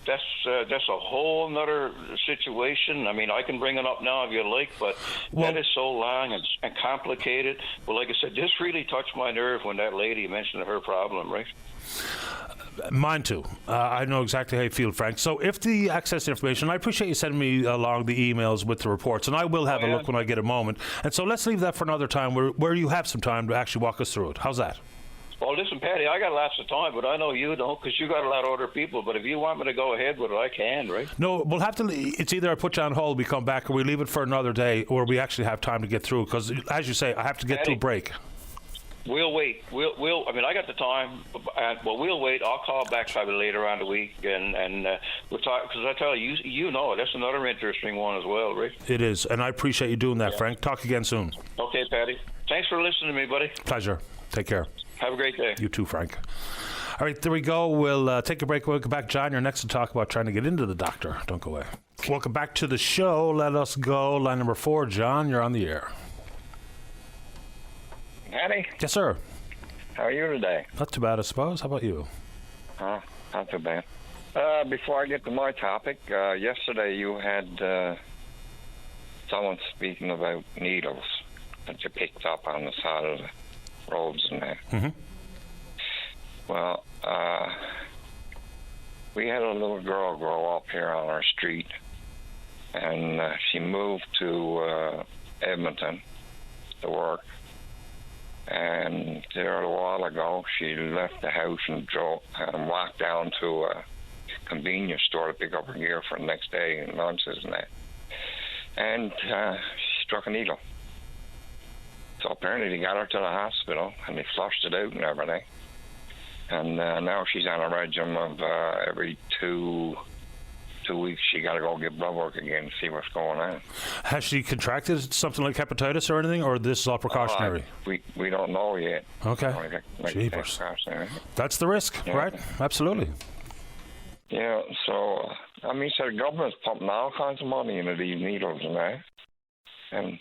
that's a whole nother situation. I mean, I can bring it up now if you like, but that is so long and complicated. Well, like I said, this really touched my nerve when that lady mentioned her problem, right? Mine too. I know exactly how you feel, Frank. So if the access information, I appreciate you sending me along the emails with the reports, and I will have a look when I get a moment. And so let's leave that for another time where you have some time to actually walk us through it. How's that? Well, listen, Patty, I got lots of time, but I know you don't because you got a lot of other people. But if you want me to go ahead with it, I can, right? No, we'll have to. It's either I put you on hold, we come back, or we leave it for another day, or we actually have time to get through. Because, as you say, I have to get to a break. We'll wait. We'll. I mean, I got the time, but we'll wait. I'll call back probably later on the week, and we'll talk. Because I tell you, you know, that's another interesting one as well, right? It is, and I appreciate you doing that, Frank. Talk again soon. Okay, Patty. Thanks for listening to me, buddy. Pleasure. Take care. Have a great day. You too, Frank. All right, there we go. We'll take a break. We'll come back. John, you're next to talk about trying to get into the doctor. Don't go away. Welcome back to the show. Let us go. Line number 4. John, you're on the air. Patty? Yes, sir. How are you today? Not too bad, I suppose. How about you? Not too bad. Before I get to my topic, yesterday you had someone speaking about needles that you picked up on the side of the roads and that. Mm-hmm. Well, we had a little girl grow up here on our street, and she moved to Edmonton to work. And there a while ago, she left the house and walked down to a convenience store to pick up her gear for the next day and lunches and that. And she struck a needle. So apparently they got her to the hospital and they flushed it out and everything. And now she's on a regimen of every 2 weeks she got to go get blood work again to see what's going on. Has she contracted something like hepatitis or anything, or this is all precautionary? We don't know yet. Okay. Jeepers. That's the risk, right? Absolutely. Yeah, so, I mean, so the government's pumping all kinds of money into these needles and that. And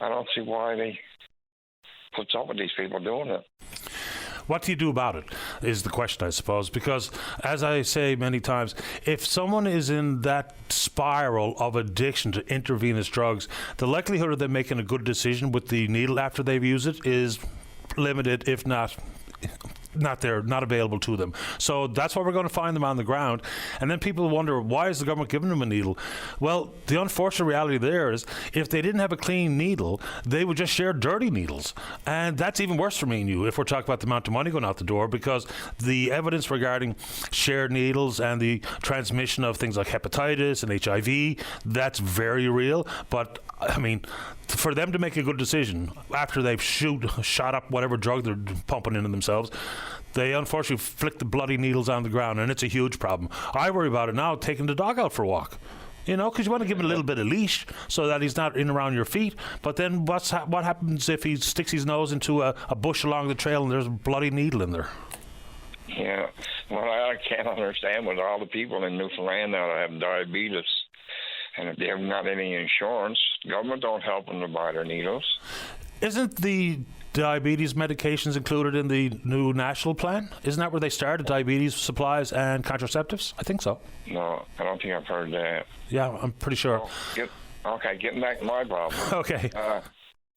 I don't see why they puts up with these people doing it. What do you do about it is the question, I suppose, because as I say many times, if someone is in that spiral of addiction to intravenous drugs, the likelihood of them making a good decision with the needle after they've used it is limited, if not there, not available to them. So that's why we're going to find them on the ground. And then people wonder, why is the government giving them a needle? Well, the unfortunate reality there is, if they didn't have a clean needle, they would just share dirty needles. And that's even worse for me and you, if we're talking about the amount of money going out the door, because the evidence regarding shared needles and the transmission of things like hepatitis and HIV, that's very real. But I mean, for them to make a good decision after they've shot up whatever drug they're pumping into themselves, they unfortunately flick the bloody needles on the ground, and it's a huge problem. I worry about it now, taking the dog out for a walk. You know, because you want to give him a little bit of leash so that he's not in around your feet. But then what happens if he sticks his nose into a bush along the trail and there's a bloody needle in there? Yeah, well, I can't understand with all the people in Newfoundland now that have diabetes, and if they haven't got any insurance, government don't help them to buy their needles. Isn't the diabetes medications included in the new national plan? Isn't that where they started, diabetes supplies and contraceptives? I think so. No, I don't think I've heard that. Yeah, I'm pretty sure. Getting back to my problem. Okay.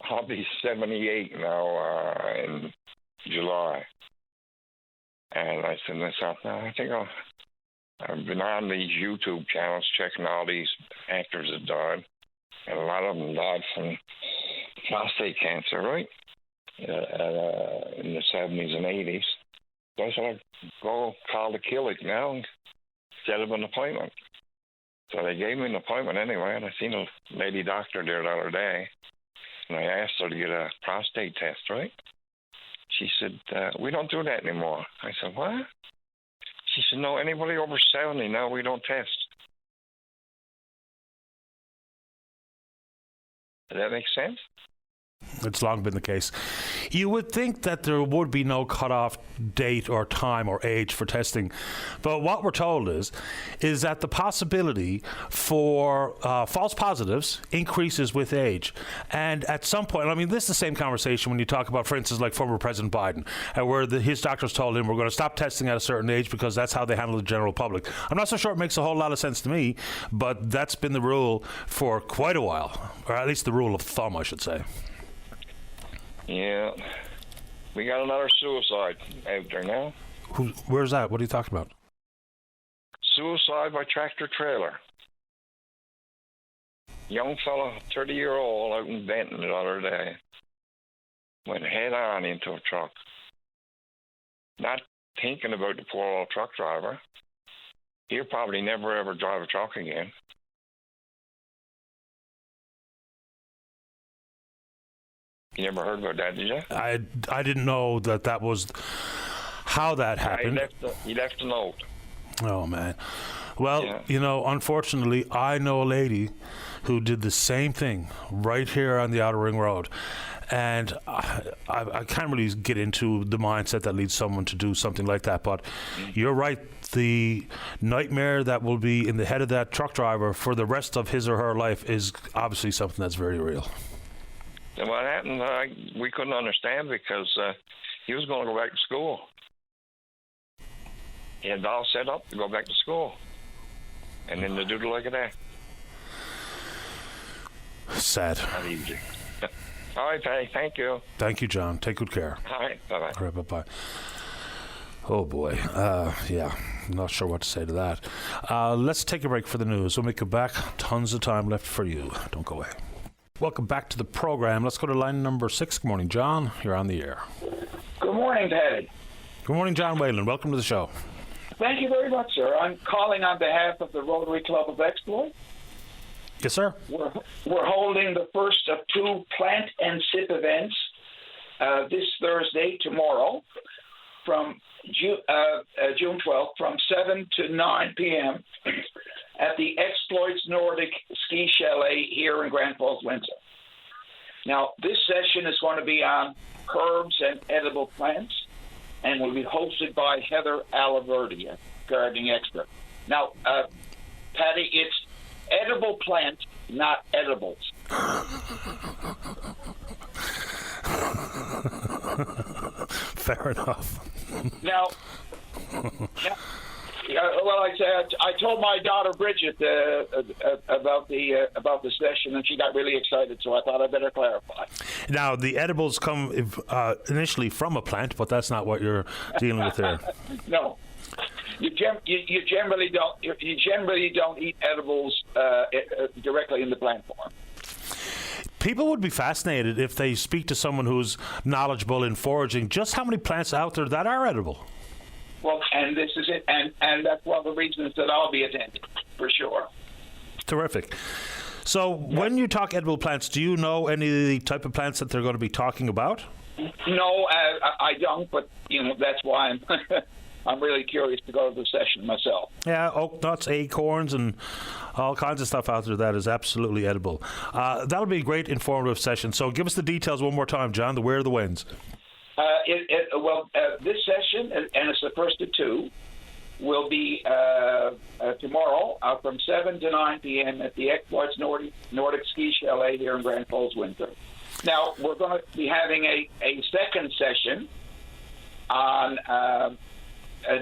I'll be 78 now in July. And I said to myself, no, I think I've been on these YouTube channels checking all these actors that died. And a lot of them died from prostate cancer, right? In the 70s and 80s. So I said, I'd go call the clinic now and set up an appointment. So they gave me an appointment anyway, and I seen a lady doctor there the other day, and I asked her to get a prostate test, right? She said, we don't do that anymore. I said, what? She said, no, anybody over 70 now, we don't test. Does that make sense? It's long been the case. You would think that there would be no cutoff date or time or age for testing, but what we're told is that the possibility for false positives increases with age. And at some point, I mean, this is the same conversation when you talk about, for instance, like former President Biden, where his doctors told him we're going to stop testing at a certain age because that's how they handle the general public. I'm not so sure it makes a whole lot of sense to me, but that's been the rule for quite a while, or at least the rule of thumb, I should say. Yeah. We got another suicide out there now. Where's that? What are you talking about? Suicide by tractor trailer. Young fella, 30-year-old, out in Benton the other day. Went head on into a truck. Not thinking about the poor old truck driver. He'll probably never ever drive a truck again. You never heard about that, did you? I didn't know that was how that happened. He left a note. Oh, man. Well, yeah. You know, unfortunately, I know a lady who did the same thing right here on the Outer Ring Road. And I can't really get into the mindset that leads someone to do something like that. But you're right. The nightmare that will be in the head of that truck driver for the rest of his or her life is obviously something that's very real. And what happened, we couldn't understand because he was going to go back to school. He had it all set up to go back to school. And then to do it like that. Sad. Not easy. All right, Patty. Thank you. Thank you, John. Take good care. All right. Bye-bye. All right, bye-bye. Oh, boy. Yeah, I'm not sure what to say to that. Let's take a break for the news. When we come back, tons of time left for you. Don't go away. Welcome back to the program. Let's go to line number 6. Good morning, John. You're on the air. Good morning, Patty. Good morning, John Whalen. Welcome to the show. Thank you very much, sir. I'm calling on behalf of the Rotary Club of Exploit. Yes, sir. We're holding the first of 2 plant and sip events this Thursday, tomorrow, from June 12th, from 7 to 9 p.m. at the Exploits Nordic Ski Chalet here in Grand Falls, Windsor. Now, this session is going to be on herbs and edible plants, and will be hosted by Heather Alaverdi, a gardening expert. Now, Patty, it's edible plant, not edibles. Fair enough. Now, well, I told my daughter Bridget about the session, and she got really excited. So I thought I'd better clarify. Now, the edibles come initially from a plant, but that's not what you're dealing with there. No, you generally don't eat edibles directly in the plant form. People would be fascinated if they speak to someone who's knowledgeable in foraging. Just how many plants out there that are edible? Well, and this is it, and that's one of the reasons that I'll be attending, for sure. Terrific. So when you talk edible plants, do you know any of the type of plants that they're going to be talking about? No, I don't, but that's why I'm I'm really curious to go to the session myself. Yeah, oak nuts, acorns, and all kinds of stuff out there that is absolutely edible. That'll be a great informative session. So give us the details one more time, John, the where, the whens. This session, and it's the first of two, will be tomorrow from 7 to 9 p.m. at the Exploits Nordic Ski Chalet here in Grand Falls, Windsor. Now, we're going to be having a second session on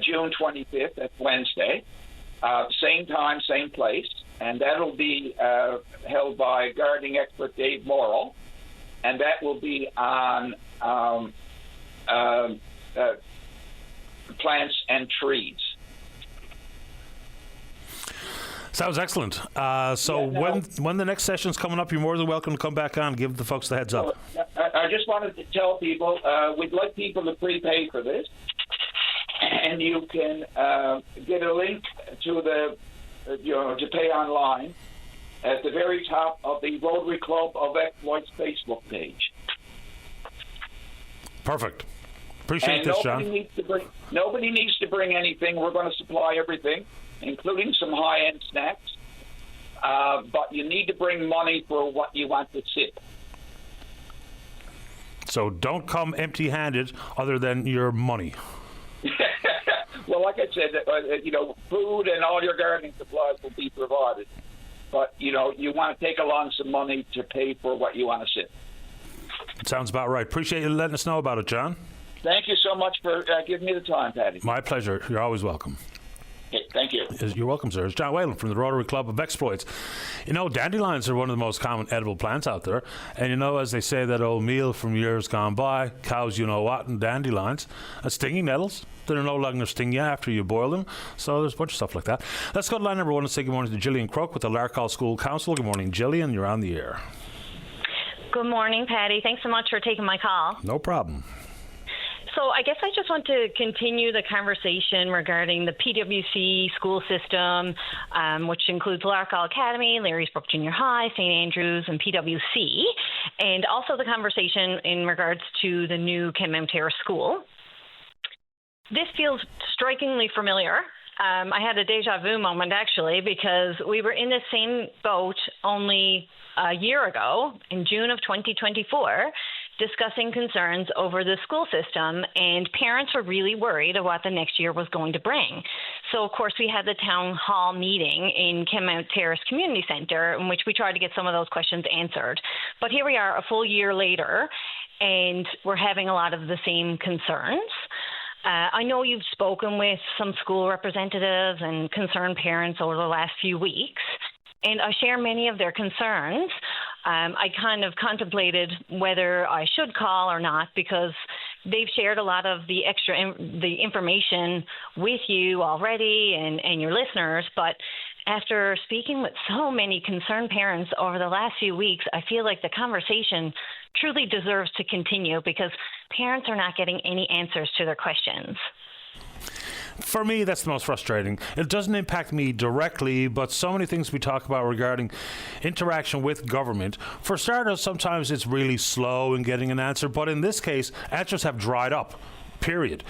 June 25th, that's Wednesday, same time, same place, and that'll be held by gardening expert Dave Morrill, and that will be on plants and trees. Sounds excellent. When the next session's coming up, you're more than welcome to come back on and give the folks the heads up. I just wanted to tell people we'd like people to prepay for this, and you can get a link to to pay online at the very top of the Rotary Club of Exploits Facebook page. Perfect. Appreciate this, John. Nobody needs to bring anything. We're going to supply everything, including some high-end snacks. But you need to bring money for what you want to sip. So don't come empty-handed other than your money. Well, like I said, food and all your gardening supplies will be provided. But, you want to take along some money to pay for what you want to sip. Sounds about right. Appreciate you letting us know about it, John. Thank you so much for giving me the time, Patty. My pleasure. You're always welcome. Okay, thank you. You're welcome, sir. It's John Whalen from the Rotary Club of Exploits. Dandelions are one of the most common edible plants out there. And as they say that old meal from years gone by, cows you know what and dandelions, stinging nettles that are no longer sting you after you boil them. So there's a bunch of stuff like that. Let's go to line number one and say good morning to Gillian Crook with the Larkhall School Council. Good morning, Gillian. You're on the air. Good morning, Patty. Thanks so much for taking my call. No problem. So I guess I just want to continue the conversation regarding the PWC school system, which includes Larkhall Academy, Larry's Brook Junior High, St. Andrews, and PWC, and also the conversation in regards to the new Kenmount Terrace School. This feels strikingly familiar. I had a deja vu moment, actually, because we were in the same boat only a year ago, in June of 2024, discussing concerns over the school system, and parents were really worried of what the next year was going to bring. So, of course, we had the town hall meeting in Kenmount Terrace Community Centre, in which we tried to get some of those questions answered. But here we are a full year later, and we're having a lot of the same concerns. I know you've spoken with some school representatives and concerned parents over the last few weeks, and I share many of their concerns. I kind of contemplated whether I should call or not, because they've shared a lot of the the information with you already and your listeners. But after speaking with so many concerned parents over the last few weeks, I feel like the conversation truly deserves to continue, because parents are not getting any answers to their questions. For me, that's the most frustrating. It doesn't impact me directly, but so many things we talk about regarding interaction with government. For starters, sometimes it's really slow in getting an answer, but in this case, answers have dried up, period.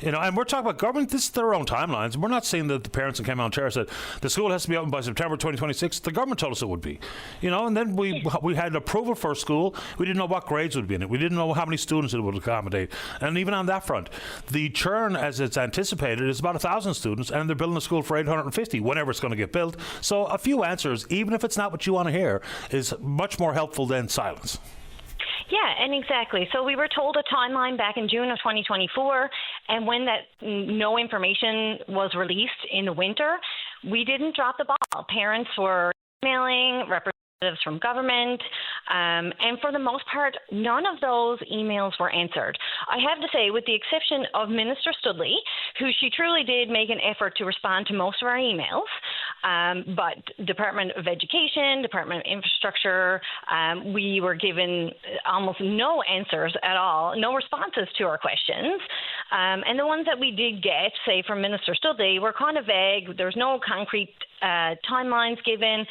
And we're talking about government. This is their own timelines. We're not saying that the parents in Kenmount Terrace said the school has to be open by September 2026. The government told us it would be. And then we had approval for a school. We didn't know what grades would be in it. We didn't know how many students it would accommodate. And even on that front, the churn, as it's anticipated, is about 1,000 students, and they're building a school for 850 whenever it's going to get built. So a few answers, even if it's not what you want to hear, is much more helpful than silence. Yeah, and exactly. So we were told a timeline back in June of 2024, and when that no information was released in the winter, we didn't drop the ball. Parents were emailing representatives from government, and for the most part, none of those emails were answered. I have to say, with the exception of Minister Studley, who she truly did make an effort to respond to most of our emails, but Department of Education, Department of Infrastructure, we were given almost no answers at all, no responses to our questions, and the ones that we did get, say from Minister Studley, were kind of vague. There's no concrete timelines given.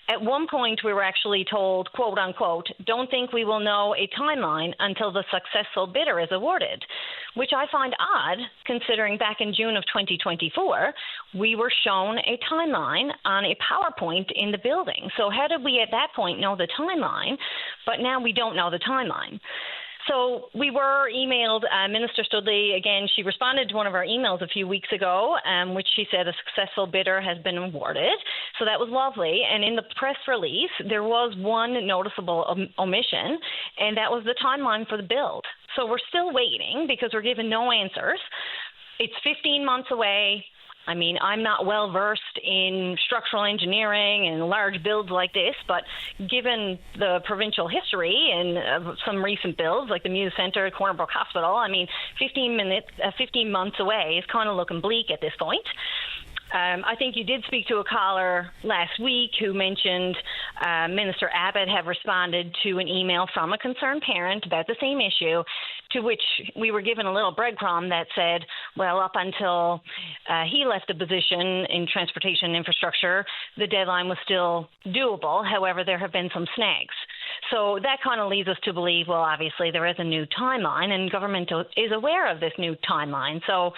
At one point, we were actually told, quote unquote, don't think we will know a timeline until the successful bidder is awarded, which I find odd considering back in June of 2024, we were shown a timeline on a PowerPoint in the building. So how did we at that point know the timeline, but now we don't know the timeline? So we were emailed Minister Studley. Again, she responded to one of our emails a few weeks ago, which she said a successful bidder has been awarded. So that was lovely. And in the press release, there was one noticeable omission, and that was the timeline for the build. So we're still waiting because we're given no answers. It's 15 months away. I mean, I'm not well versed in structural engineering and large builds like this, but given the provincial history and some recent builds like the Muse Centre, Cornerbrook Hospital, I mean, 15 months away is kind of looking bleak at this point. I think you did speak to a caller last week who mentioned Minister Abbott have responded to an email from a concerned parent about the same issue, to which we were given a little breadcrumb that said, well, up until he left the position in transportation infrastructure, the deadline was still doable. However, there have been some snags. So that kind of leads us to believe, well, obviously there is a new timeline and government is aware of this new timeline. So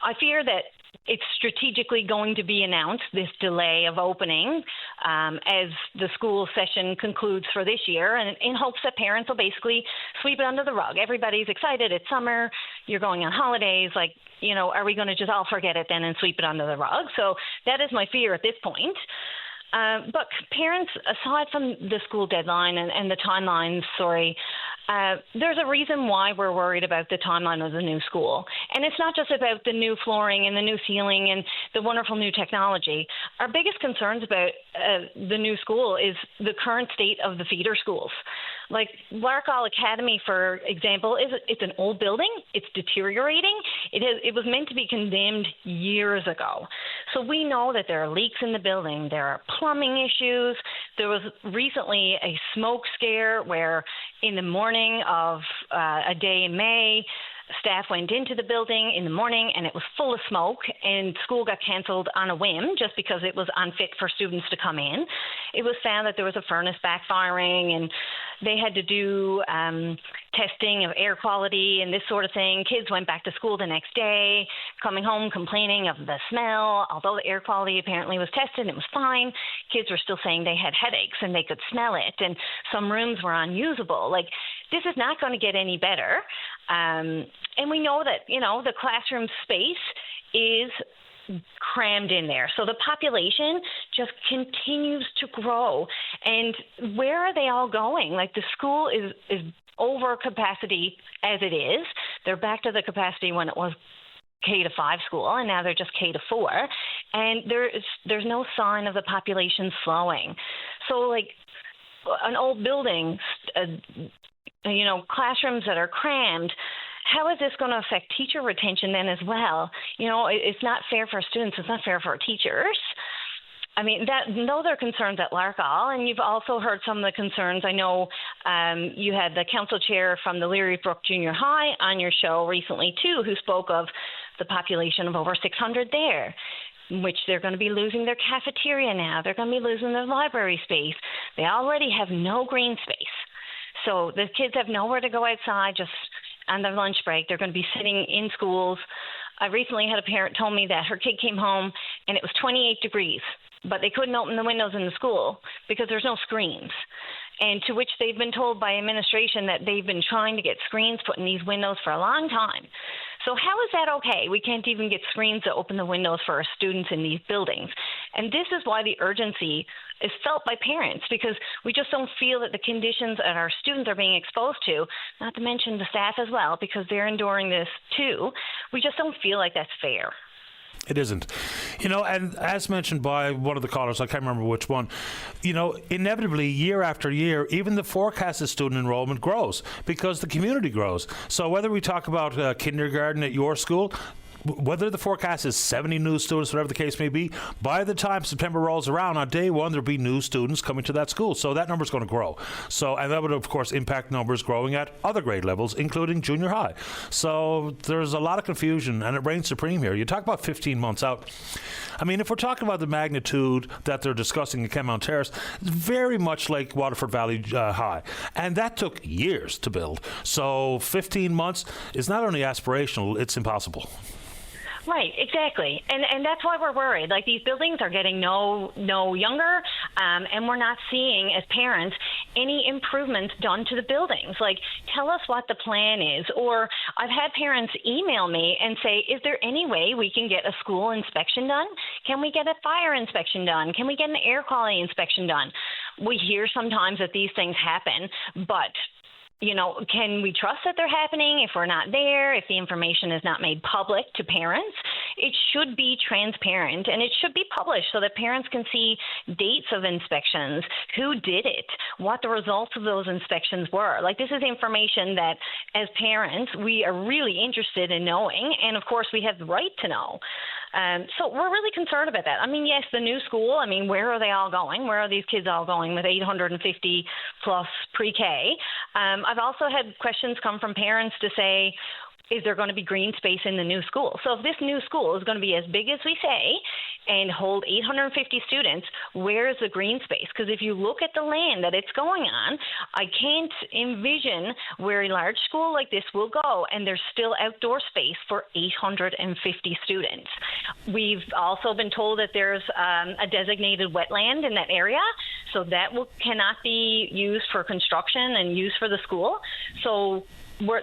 I fear that it's strategically going to be announced, this delay of opening, as the school session concludes for this year, and in hopes that parents will basically sweep it under the rug. Everybody's excited. It's summer. You're going on holidays. Like, you know, are we going to just all forget it then and sweep it under the rug? So that is my fear at this point. But parents, aside from the school deadline and the timelines, there's a reason why we're worried about the timeline of the new school. And it's not just about the new flooring and the new ceiling and the wonderful new technology. Our biggest concerns about the new school is the current state of the feeder schools. Like Larkall Academy, for example, it's an old building. It's deteriorating. It was meant to be condemned years ago. So we know that there are leaks in the building. There are plumbing issues. There was recently a smoke scare where in the morning of a day in May, staff went into the building in the morning and it was full of smoke, and school got canceled on a whim just because it was unfit for students to come in. It was found that there was a furnace backfiring, and they had to do testing of air quality and this sort of thing. Kids went back to school the next day, coming home complaining of the smell. Although the air quality apparently was tested, it was fine. Kids were still saying they had headaches and they could smell it, and some rooms were unusable. Like, this is not going to get any better. And we know that, you know, the classroom space is crammed in there. So the population just continues to grow. And where are they all going? Like, the school is over capacity as it is. They're back to the capacity when it was K-5 school, and now they're just K-4. And there's no sign of the population slowing. So, like, an old building, you know, classrooms that are crammed, how is this going to affect teacher retention then as well? You know, it's not fair for students. It's not fair for teachers. I mean, those are concerns at Larkall, and you've also heard some of the concerns. I know you had the council chair from the Leary Brook Junior High on your show recently too, who spoke of the population of over 600 there, which they're going to be losing their cafeteria now. They're going to be losing their library space. They already have no green space. So the kids have nowhere to go outside just on their lunch break. They're going to be sitting in schools. I recently had a parent tell me that her kid came home and it was 28 degrees, but they couldn't open the windows in the school because there's no screens. And to which they've been told by administration that they've been trying to get screens put in these windows for a long time. So how is that okay? We can't even get screens to open the windows for our students in these buildings. And this is why the urgency is felt by parents, because we just don't feel that the conditions that our students are being exposed to, not to mention the staff as well, because they're enduring this too, we just don't feel like that's fair. It isn't. And as mentioned by one of the callers, I can't remember which one, inevitably, year after year, even the forecasted student enrollment grows because the community grows. So whether we talk about kindergarten at your school, whether the forecast is 70 new students, whatever the case may be, by the time September rolls around, on day one, there'll be new students coming to that school. So that number's going to grow. So, and that would, of course, impact numbers growing at other grade levels, including junior high. So there's a lot of confusion, and it reigns supreme here. You talk about 15 months out. I mean, if we're talking about the magnitude that they're discussing in Kenmount Terrace, it's very much like Waterford Valley High. And that took years to build. So 15 months is not only aspirational, it's impossible. Right, exactly. And that's why we're worried. Like, these buildings are getting no younger, and we're not seeing, as parents, any improvements done to the buildings. Like, tell us what the plan is. Or I've had parents email me and say, is there any way we can get a school inspection done? Can we get a fire inspection done? Can we get an air quality inspection done? We hear sometimes that these things happen, but can we trust that they're happening if we're not there, if the information is not made public to parents? It should be transparent, and it should be published so that parents can see dates of inspections, who did it, what the results of those inspections were. Like, this is information that, as parents, we are really interested in knowing, and of course we have the right to know. So we're really concerned about that. I mean, yes, the new school, where are they all going? Where are these kids all going with 850 plus pre-K? I've also had questions come from parents to say, is there going to be green space in the new school? So if this new school is going to be as big as we say and hold 850 students, where is the green space? Because if you look at the land that it's going on, I can't envision where a large school like this will go, and there's still outdoor space for 850 students. We've also been told that there's a designated wetland in that area, so that cannot be used for construction and used for the school. So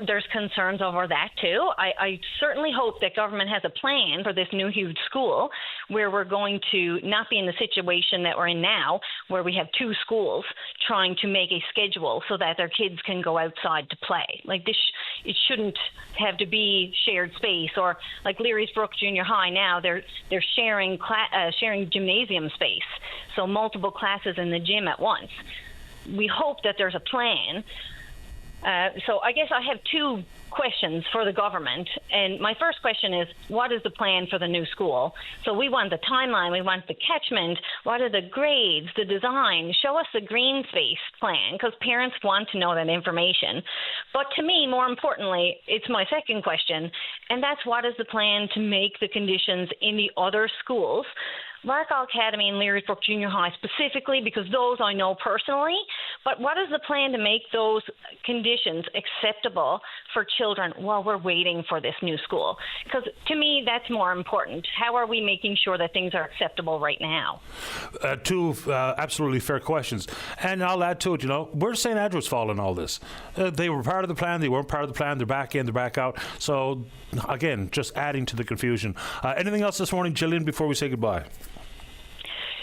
there's concerns over that too. I certainly hope that government has a plan for this new huge school where we're going to not be in the situation that we're in now, where we have two schools trying to make a schedule so that their kids can go outside to play. Like, this, it shouldn't have to be shared space. Or like Leary's Brook Junior High now, they're sharing gymnasium space, so multiple classes in the gym at once. We hope that there's a plan. So I guess I have two questions for the government. And my first question is, what is the plan for the new school? So we want the timeline, we want the catchment, what are the grades, the design, show us the green space plan, because parents want to know that information. But to me, more importantly, it's my second question, and that's, what is the plan to make the conditions in the other schools, Larkall Academy and Leary's Brook Junior High specifically, because those I know personally, but what is the plan to make those conditions acceptable for children while we're waiting for this new school? Because to me, that's more important. How are we making sure that things are acceptable right now? Two absolutely fair questions. And I'll add to it, where's St. Andrew's fall in all this? They were part of the plan, they weren't part of the plan, they're back in, they're back out. So, again, just adding to the confusion. Anything else this morning, Gillian, before we say goodbye?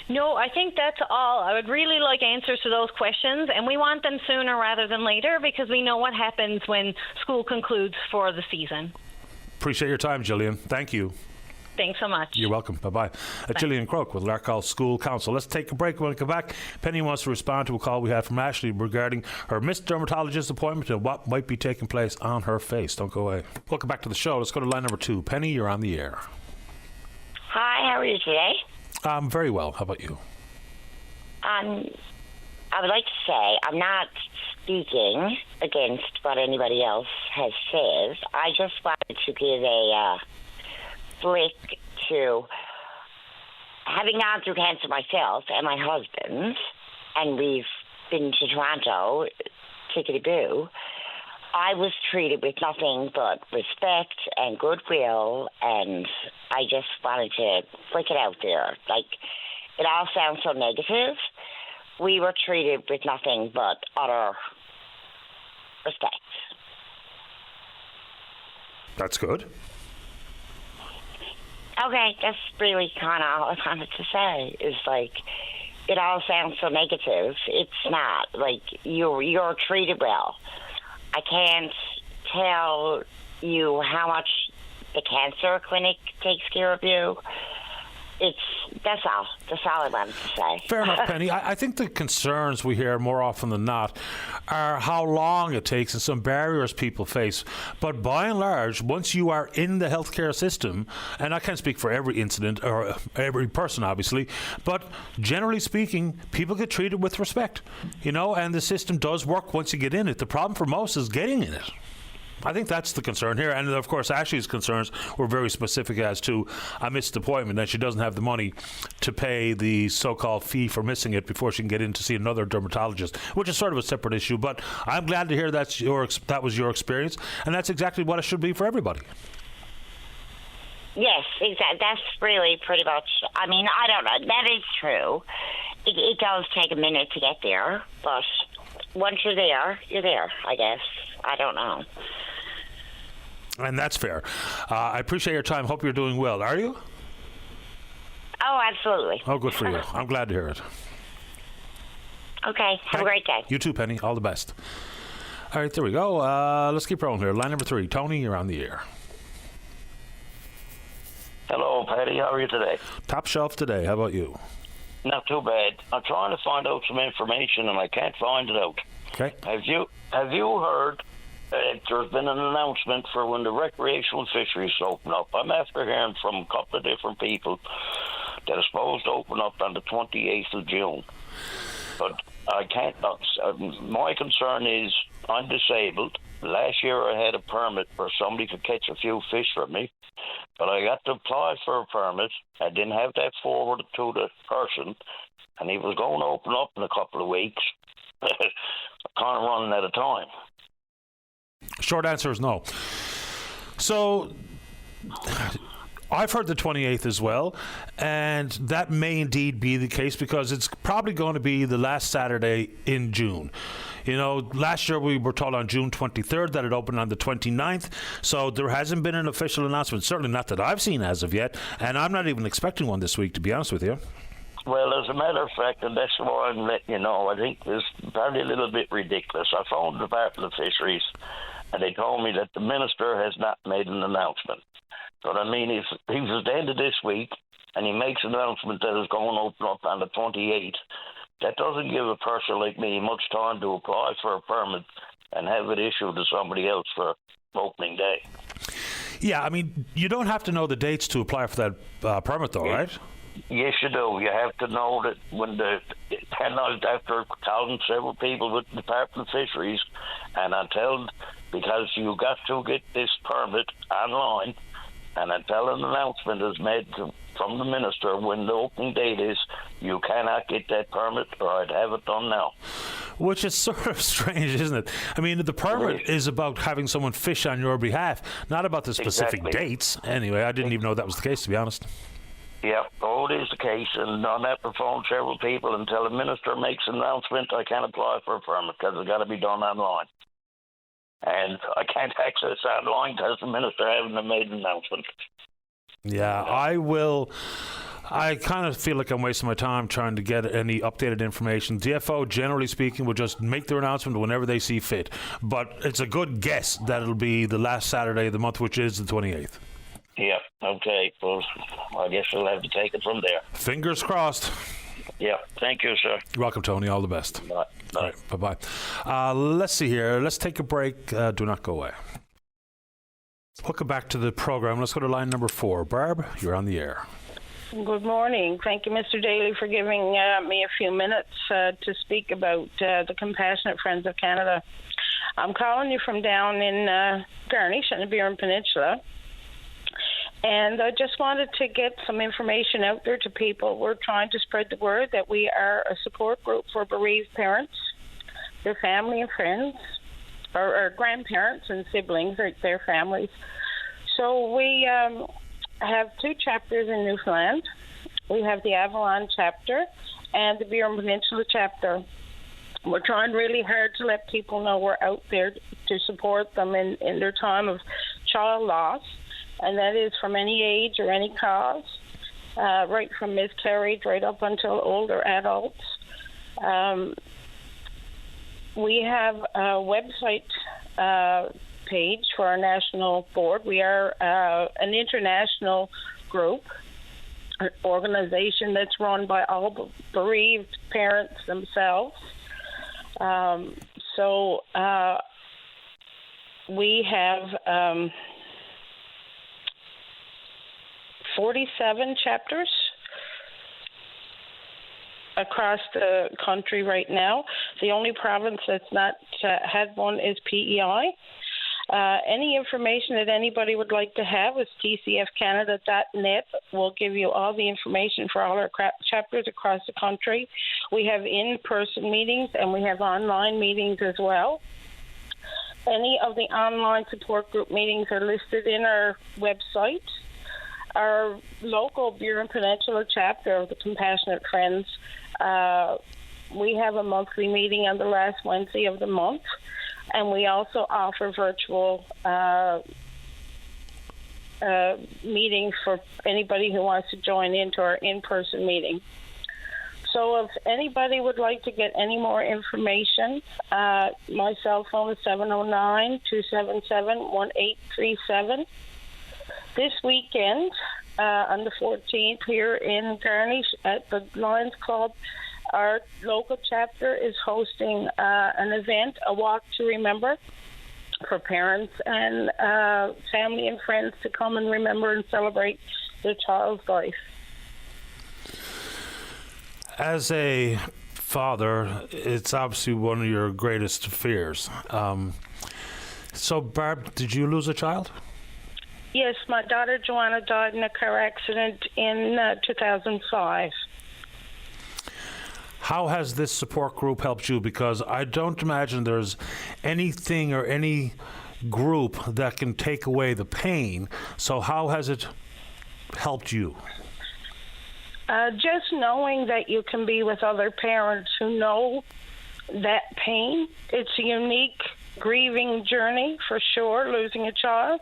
No, I think that's all. I would really like answers to those questions, and we want them sooner rather than later, because we know what happens when school concludes for the season. Appreciate your time, Gillian. Thank you. Thanks so much. You're welcome. Bye-bye. Gillian Croak with Larkall School Council. Let's take a break. When we come back, Penny wants to respond to a call we had from Ashley regarding her missed dermatologist appointment and what might be taking place on her face. Don't go away. Welcome back to the show. Let's go to line number 2. Penny, you're on the air. Hi, how are you today? I'm very well. How about you? I would like to say I'm not speaking against what anybody else has said. I just wanted to give a flick to having gone through cancer myself and my husband, and we've been to Toronto, tickety-boo. I was treated with nothing but respect and goodwill, and I just wanted to flick it out there. Like, it all sounds so negative. We were treated with nothing but utter respect. That's good. Okay, that's really kind of all I wanted to say. Is like, it all sounds so negative. It's not. Like, you're treated well. I can't tell you how much the cancer clinic takes care of you. That's all I wanted to say. Fair enough, Penny. I think the concerns we hear more often than not are how long it takes and some barriers people face. But by and large, once you are in the healthcare system, and I can't speak for every incident or every person, obviously, but generally speaking, people get treated with respect, and the system does work once you get in it. The problem for most is getting in it. I think that's the concern here. And, of course, Ashley's concerns were very specific as to a missed appointment, that she doesn't have the money to pay the so-called fee for missing it before she can get in to see another dermatologist, which is sort of a separate issue. But I'm glad to hear that was your experience, and that's exactly what it should be for everybody. Yes, exactly. That's really pretty much, I mean, I don't know. That is true. It does take a minute to get there, but once you're there, I guess. I don't know. And that's fair. I appreciate your time. Hope you're doing well. Are you? Oh, absolutely. Oh, good for you. I'm glad to hear it. Okay. Have a great day. You too, Penny. All the best. All right, there we go. Let's keep rolling here. Line number 3. Tony, you're on the air. Hello, Patty. How are you today? Top shelf today. How about you? Not too bad. I'm trying to find out some information, and I can't find it out. Okay. Have you heard there's been an announcement for when the recreational fisheries open up? I'm after hearing from a couple of different people that are supposed to open up on the 28th of June. But I can't. My concern is I'm disabled. Last year I had a permit where somebody could catch a few fish for me, but I got to apply for a permit. I didn't have that forwarded to the person, and he was going to open up in a couple of weeks. Kind of running out of time. Short answer is no. So I've heard the 28th as well, and that may indeed be the case because it's probably going to be the last Saturday in June. Last year we were told on June 23rd that it opened on the 29th, so there hasn't been an official announcement, certainly not that I've seen as of yet, and I'm not even expecting one this week, to be honest with you. Well, as a matter of fact, and that's why I'm letting you know, I think it's probably a little bit ridiculous. I phoned the Department of Fisheries, and they told me that the minister has not made an announcement. But I mean, if he was at the end of this week, and he makes an announcement that it's going to open up on the 28th, that doesn't give a person like me much time to apply for a permit and have it issued to somebody else for opening day. Yeah, I mean, you don't have to know the dates to apply for that permit, though, right? Yes, you do. You have to know that after telling several people with the Department of Fisheries, and because you got to get this permit online, and until an announcement is made from the minister when the opening date is, you cannot get that permit, or I'd have it done now. Which is sort of strange, isn't it? I mean, the permit is about having someone fish on your behalf, not about the specific dates. Anyway, I didn't even know that was the case, to be honest. Yeah, it is the case, and on that I phoned several people. Until the minister makes an announcement, I can't apply for a permit because it's got to be done online. And I can't access online because the minister hasn't made an announcement. Yeah, I kind of feel like I'm wasting my time trying to get any updated information. DFO, generally speaking, will just make their announcement whenever they see fit. But it's a good guess that it'll be the last Saturday of the month, which is the 28th. Yeah, okay. Well, I guess we'll have to take it from there. Fingers crossed. Yeah, thank you, sir. You're welcome, Tony. All the best. Bye. All right, bye-bye. Let's see here. Let's take a break. Do not go away. Welcome back to the program. Let's go to line number 4. Barb, you're on the air. Good morning. Thank you, Mr. Daly, for giving me a few minutes to speak about the Compassionate Friends of Canada. I'm calling you from down in Garnish on the Burin Peninsula. And I just wanted to get some information out there to people. We're trying to spread the word that we are a support group for bereaved parents, their family and friends, or grandparents and siblings, or their families. So we have 2 chapters in Newfoundland. We have the Avalon chapter and the Burin Peninsula chapter. We're trying really hard to let people know we're out there to support them in their time of child loss. and that is from any age or any cause, right from miscarriage right up until older adults. We have a website page for our national board. We are an international group, an organization that's run by all bereaved parents themselves. So we have 47 chapters across the country right now. The only province that's not had one is PEI. Any information that anybody would like to have is tcfcanada.net. We'll give you all the information for all our chapters across the country. We have in-person meetings and we have online meetings as well. Any of the online support group meetings are listed in our website. Our local Burin Peninsula chapter of the Compassionate Friends, we have a monthly meeting on the last Wednesday of the month, and we also offer virtual meetings for anybody who wants to join into our in-person meeting. So if anybody would like to get any more information, my cell phone is 709-277-1837. This weekend, on the 14th, here in Garnish at the Lions Club, our local chapter is hosting an event, a walk to remember, for parents and family and friends to come and remember and celebrate their child's life. As a father, it's obviously one of your greatest fears. So, Barb, did you lose a child? Yes, my daughter Joanna died in a car accident in 2005. How has this support group helped you? Because I don't imagine there's anything or any group that can take away the pain. So how has it helped you? Just knowing that you can be with other parents who know that pain. It's a unique grieving journey, for sure, losing a child.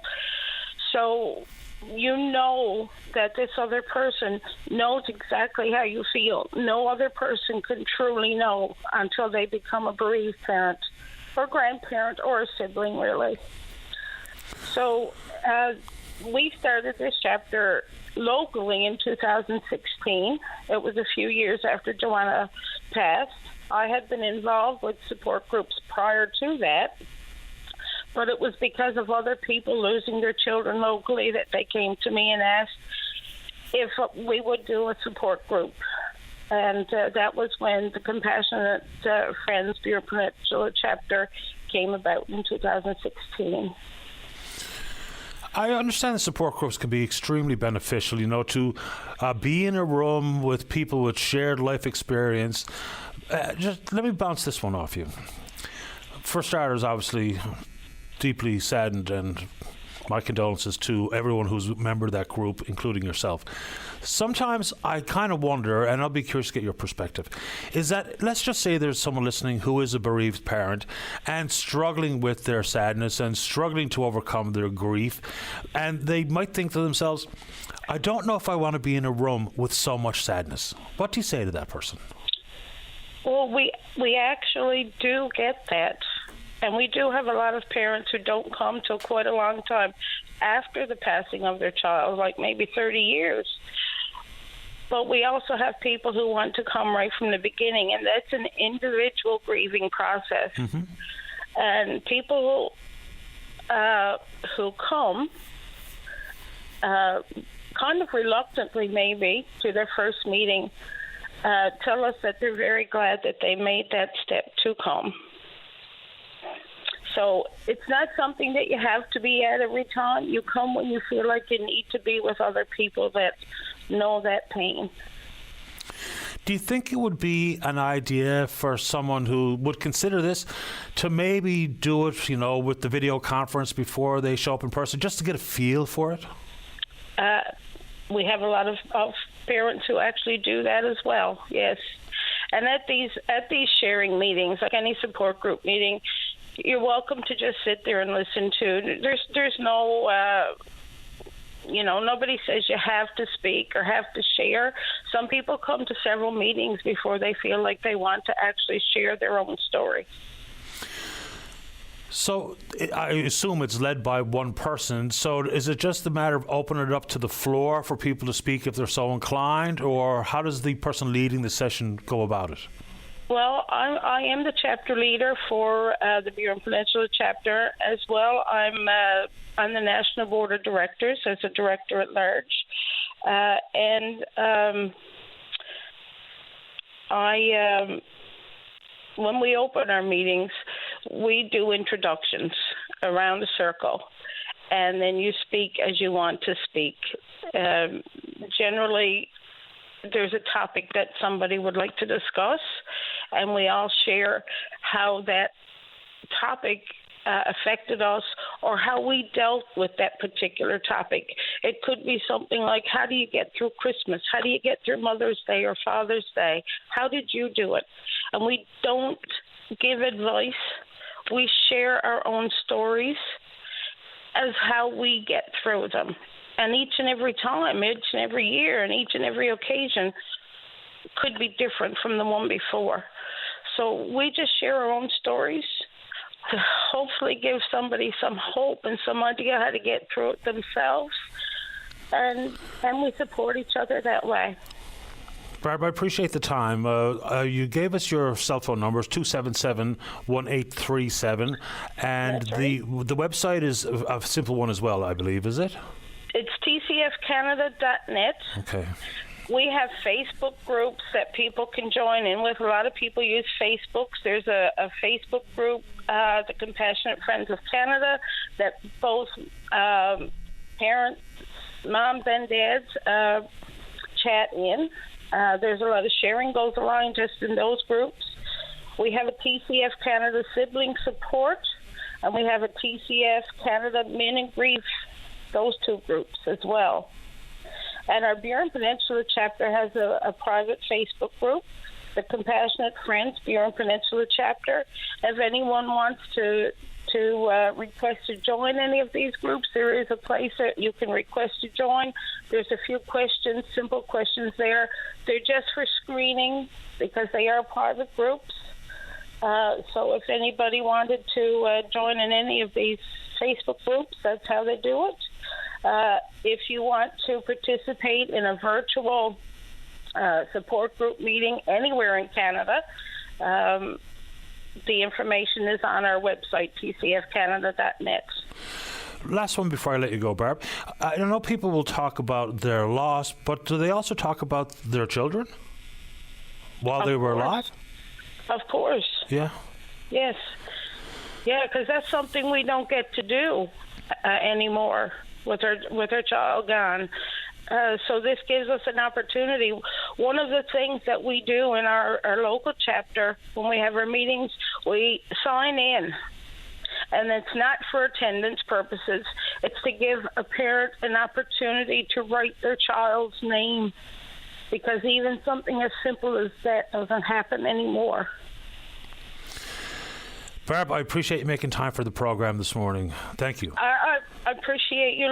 So you know that this other person knows exactly how you feel. No other person can truly know until they become a bereaved parent or grandparent or a sibling, really. So we started this chapter locally in 2016. It was a few years after Joanna passed. I had been involved with support groups prior to that, but it was because of other people losing their children locally that they came to me and asked if we would do a support group. And that was when the Compassionate Friends Burin Peninsula chapter came about in 2016. I understand the support groups can be extremely beneficial, to be in a room with people with shared life experience. Just let me bounce this one off you. For starters, obviously, deeply saddened, and my condolences to everyone who's a member of that group, including yourself. Sometimes I kind of wonder, and I'll be curious to get your perspective, is that, let's just say there's someone listening who is a bereaved parent and struggling with their sadness and struggling to overcome their grief, and they might think to themselves, I don't know if I want to be in a room with so much sadness. What do you say to that person? Well, we actually do get that. And we do have a lot of parents who don't come till quite a long time after the passing of their child, like maybe 30 years. But we also have people who want to come right from the beginning, and that's an individual grieving process. Mm-hmm. And people who come kind of reluctantly maybe to their first meeting tell us that they're very glad that they made that step to come. So it's not something that you have to be at every time. You come when you feel like you need to be with other people that know that pain. Do you think it would be an idea for someone who would consider this to maybe do it, with the video conference before they show up in person, just to get a feel for it? We have a lot of parents who actually do that as well, yes. And at these sharing meetings, like any support group meeting, you're welcome to just sit there and listen to. There's no nobody says you have to speak or have to share. Some people come to several meetings before they feel like they want to actually share their own story. So I assume it's led by one person. So is it just a matter of opening it up to the floor for people to speak if they're so inclined, or how does the person leading the session go about it? Well, I am the chapter leader for the Burin Peninsula chapter as well. I'm on the National Board of Directors as a director at large. When we open our meetings, we do introductions around a circle, and then you speak as you want to speak. Generally, there's a topic that somebody would like to discuss, and we all share how that topic affected us or how we dealt with that particular topic. It could be something like, how do you get through Christmas? How do you get through Mother's Day or Father's Day? How did you do it? And we don't give advice. We share our own stories as how we get through them. And each and every time, each and every year, and each and every occasion could be different from the one before. So we just share our own stories to hopefully give somebody some hope and some idea how to get through it themselves. And we support each other that way. Barb, I appreciate the time. You gave us your cell phone numbers, 277-1837, and the website is a simple one as well, I believe, is it? It's tcfcanada.net. Okay. We have Facebook groups that people can join in with. A lot of people use Facebook. There's a Facebook group, the Compassionate Friends of Canada, that both parents, moms and dads chat in. There's a lot of sharing goes around just in those groups. We have a TCF Canada sibling support, and we have a TCF Canada Men in Grief, those two groups as well. And our Burin Peninsula chapter has a private Facebook group, the Compassionate Friends Burin Peninsula chapter. If anyone wants to request to join any of these groups, there is a place that you can request to join. There's a few questions, simple questions there. They're just for screening because they are private groups. So if anybody wanted to join in any of these Facebook groups, that's how they do it. If you want to participate in a virtual support group meeting anywhere in Canada, the information is on our website, tcfcanada.net. Last one before I let you go, Barb. I know people will talk about their loss, but do they also talk about their children while they were alive? Of course. Yeah. Yes. Yeah, because that's something we don't get to do anymore with our child gone. So this gives us an opportunity. One of the things that we do in our local chapter, when we have our meetings, we sign in. And it's not for attendance purposes. It's to give a parent an opportunity to write their child's name, because even something as simple as that doesn't happen anymore. Barb, I appreciate you making time for the program this morning. Thank you. I appreciate you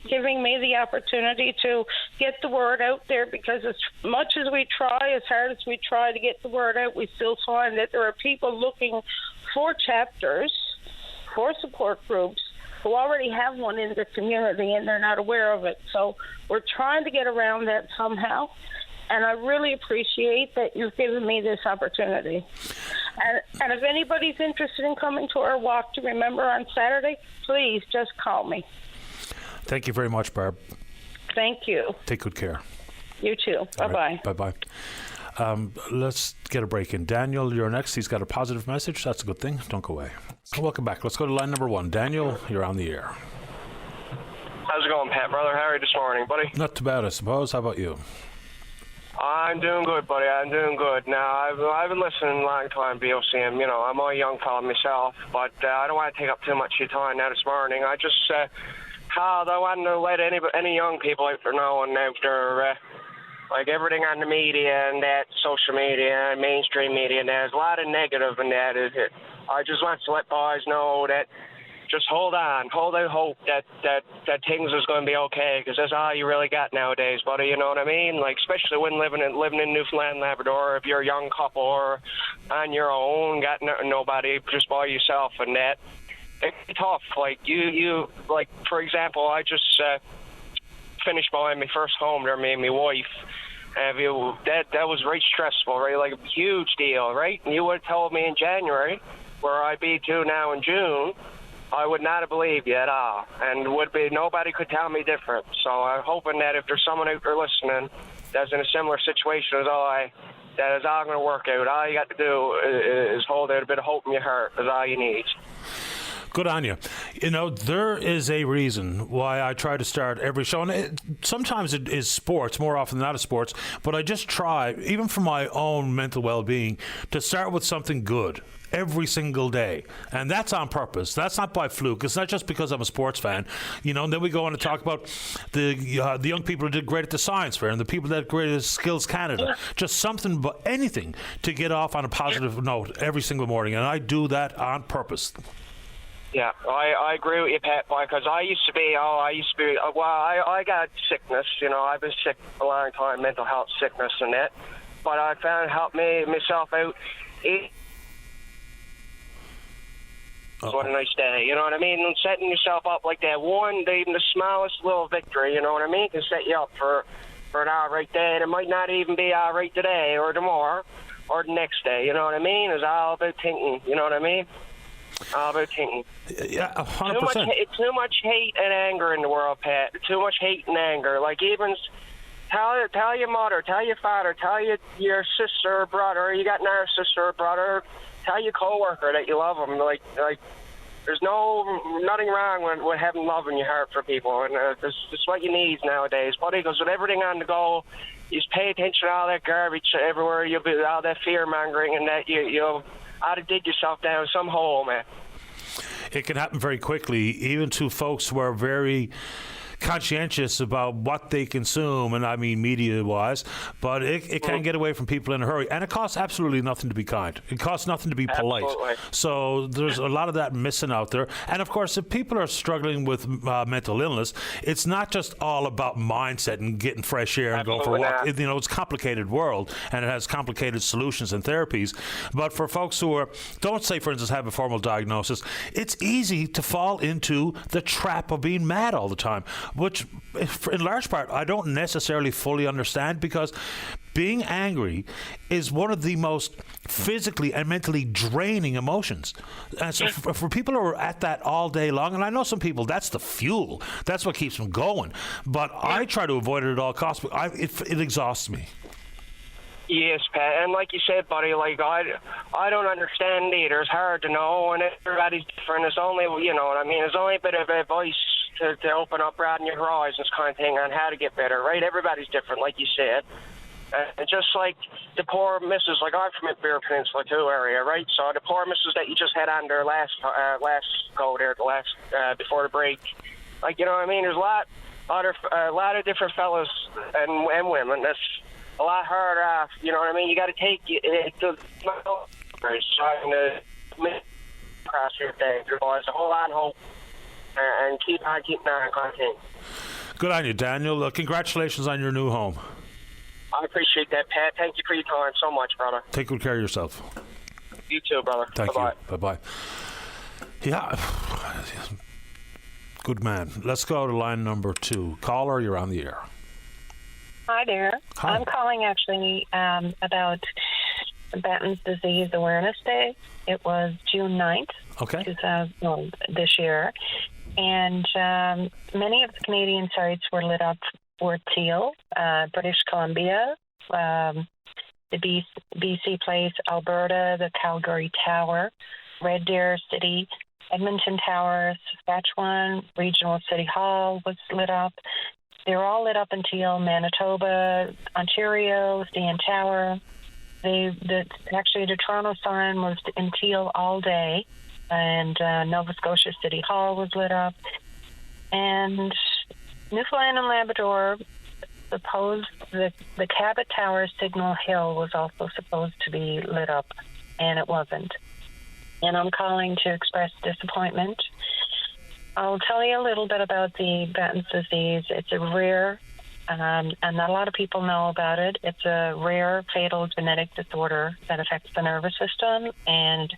giving me the opportunity to get the word out there, because as much as we try, as hard as we try to get the word out, we still find that there are people looking for chapters, for support groups, who already have one in the community and they're not aware of it. So we're trying to get around that somehow. And I really appreciate that you've given me this opportunity. And if anybody's interested in coming to our Walk to Remember on Saturday, please just call me. Thank you very much, Barb. Thank you. Take good care. You too. Bye-bye. Right. Bye-bye. Let's get a break in. Daniel, you're next. He's got a positive message. That's a good thing. Don't go away. Welcome back. Let's go to line number 1. Daniel, you're on the air. How's it going, Pat, brother? How are you this morning, buddy? Not too bad, I suppose. How about you? I'm doing good, buddy. I'm doing good. Now, I've been listening a long time, BOCM. You know, I'm a young fella myself, but I don't want to take up too much of your time now this morning. I just I wanted to let any young people out there know, and after like everything on the media and that social media and mainstream media, and there's a lot of negative in that. I just want to let boys know that just hold on, hold out hope that things is going to be okay, because that's all you really got nowadays, buddy. You know what I mean? Like, especially when living in Newfoundland, Labrador, if you're a young couple or on your own, got nobody, just by yourself, and that it's tough. Like you like, for example, I just finished buying my first home there, me and my wife. That was very stressful, right? Like a huge deal, right? And you would have told me in January where I'd be to now in June, I would not have believed you at all, and nobody could tell me different. So I'm hoping that if there's someone out there listening that's in a similar situation as I, that is all going to work out. All you got to do is hold out a bit of hope in your heart. Is all you need. Good on you. You know, there is a reason why I try to start every show. And sometimes it is sports, more often than not is sports. But I just try, even for my own mental well-being, to start with something good every single day. And that's on purpose. That's not by fluke. It's not just because I'm a sports fan. You know, and then we go on to talk about the young people who did great at the science fair and the people that did great at Skills Canada. Just something, but anything to get off on a positive note every single morning. And I do that on purpose. Yeah, I agree with you, Pat, because I got sickness, you know, I've been sick a long time, mental health sickness and that, but I found it helped myself out. What a nice day, you know what I mean? And setting yourself up like that, even the smallest little victory, you know what I mean, can set you up for an all right day, and it might not even be all right today or tomorrow or the next day, you know what I mean? It's all about thinking, you know what I mean? All about thinking. Yeah, 100%. Too much hate and anger in the world, Pat. Too much hate and anger. Like, even tell your mother, tell your father, tell your sister or brother, you got another sister or brother, tell your coworker that you love them. Like there's nothing wrong with having love in your heart for people, and this is what you need nowadays, buddy. Because with everything on the go, you just pay attention to all that garbage everywhere. You'll be all that fear mongering, and that you'll ought to dig yourself down some hole, man. It can happen very quickly, even to folks who are very conscientious about what they consume, and I mean media-wise, but it can get away from people in a hurry, and it costs absolutely nothing to be kind. It costs nothing to be polite. Absolutely. So there's a lot of that missing out there. And of course, if people are struggling with mental illness, it's not just all about mindset and getting fresh air and going for a walk. You know, it's a complicated world, and it has complicated solutions and therapies. But for folks who don't say, for instance, have a formal diagnosis, it's easy to fall into the trap of being mad all the time, which in large part I don't necessarily fully understand, because being angry is one of the most physically and mentally draining emotions. And so for people who are at that all day long, and I know some people, that's the fuel, that's what keeps them going, but I try to avoid it at all costs. It exhausts me. Yes, Pat, and like you said, buddy, like I don't understand either. It's hard to know, and everybody's different. It's only, you know what I mean, it's only a bit of advice to open up, broaden your horizons kind of thing on how to get better, right? Everybody's different, like you said. And just like the poor missus, like I'm from Imperial Peninsula too area, right? So the poor missus that you just had on there last go there, before the break, like, you know what I mean? There's a lot of different fellas and women that's a lot harder off, you know what I mean? You got to take it to trying to cross your day. There's a whole lot of hope, and keep on keeping on kind of thing. Good on you, Daniel. Congratulations on your new home. I appreciate that, Pat. Thank you for your time so much, brother. Take good care of yourself. You too, brother. Thank Bye-bye. you. Bye-bye. Yeah. Good man. Let's go to line number 2. Caller, you're on the air. Hi there. Hi. I'm calling actually about Batten's Disease Awareness Day. It was June 9th, this year. And many of the Canadian sites were lit up for teal. British Columbia, the BC Place, Alberta, the Calgary Tower, Red Deer City, Edmonton Tower, Saskatchewan Regional City Hall was lit up. They were all lit up in teal. Manitoba, Ontario, CN Tower. Actually, the Toronto Sun was in teal all day, and Nova Scotia City Hall was lit up. And Newfoundland and Labrador, the Cabot Tower, Signal Hill was also supposed to be lit up, and it wasn't. And I'm calling to express disappointment. I'll tell you a little bit about the Batten's disease. It's a rare, and not a lot of people know about it. It's a rare, fatal genetic disorder that affects the nervous system, and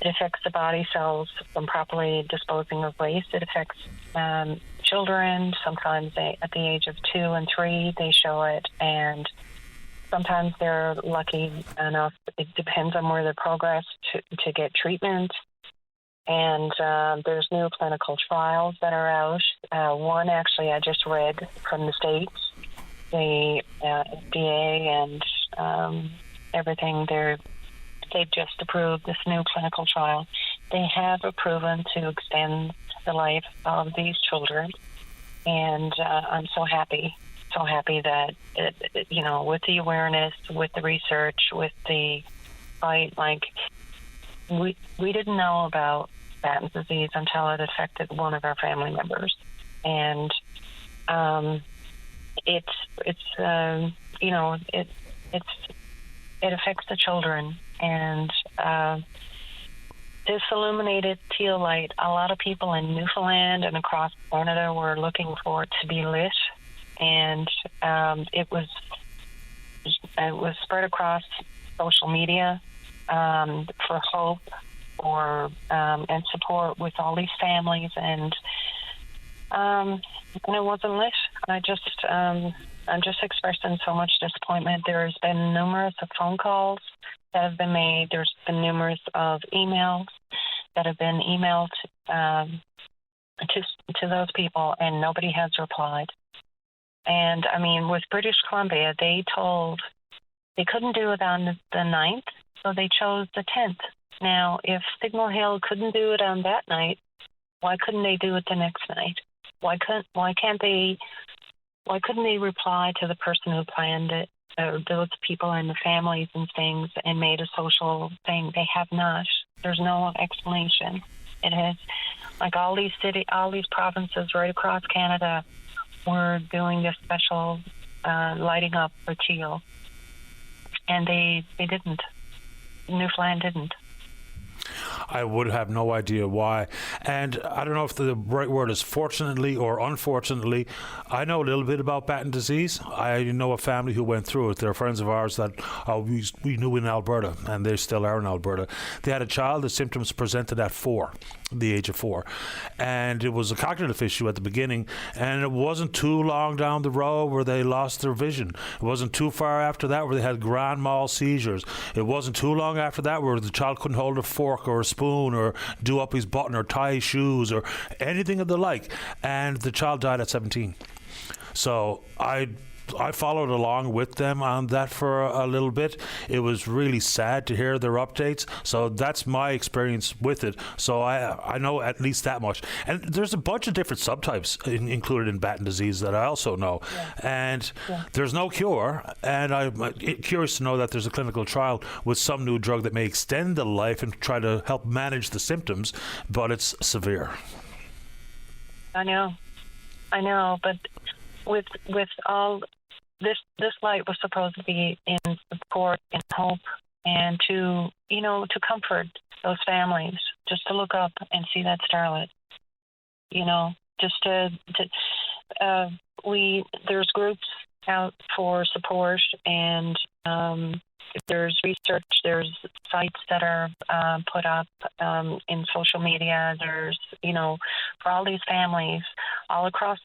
it affects the body cells from properly disposing of waste. It affects children. Sometimes at the age of 2 and 3, they show it, and sometimes they're lucky enough. It depends on where they progress to get treatment. And there's new clinical trials that are out. One actually I just read from the States, the FDA and everything. They've just approved this new clinical trial. They have proven to extend the life of these children, and I'm so happy that with the awareness, with the research, with the fight, we didn't know about Batten's disease until it affected one of our family members, and it affects the children. And this illuminated teal light, a lot of people in Newfoundland and across Canada were looking for it to be lit, and it was spread across social media for hope and support with all these families, and it wasn't lit. I'm just expressing so much disappointment. There's been numerous of phone calls that have been made. There's been numerous of emails that have been emailed to those people, and nobody has replied. And I mean, with British Columbia, they told they couldn't do it on the 9th, so they chose the 10th. Now, if Signal Hill couldn't do it on that night, why couldn't they do it the next night? Why couldn't they reply to the person who planned it, those people and the families and things, and made a social thing? They have not. There's no explanation. It has, all these provinces right across Canada were doing this special lighting up for teal, and they didn't. Newfoundland didn't. I would have no idea why. And I don't know if the right word is fortunately or unfortunately. I know a little bit about Batten disease. I know a family who went through it. They're friends of ours that we knew in Alberta, and they still are in Alberta. They had a child. The symptoms presented at the age of 4. And it was a cognitive issue at the beginning, and it wasn't too long down the road where they lost their vision. It wasn't too far after that where they had grand mal seizures. It wasn't too long after that where the child couldn't hold a fork or a spoon or do up his button or tie his shoes or anything of the like, and the child died at 17. So I followed along with them on that for a little bit. It was really sad to hear their updates. So that's my experience with it. So I know at least that much. And there's a bunch of different subtypes included in Batten disease that I also know. Yeah. And there's no cure. And I'm curious to know that there's a clinical trial with some new drug that may extend the life and try to help manage the symptoms, but it's severe. I know, but with all this light was supposed to be in support and hope, and to comfort those families, just to look up and see that starlight, just there's groups out for support, and there's research, there's sites that are put up in social media. There's, for all these families all across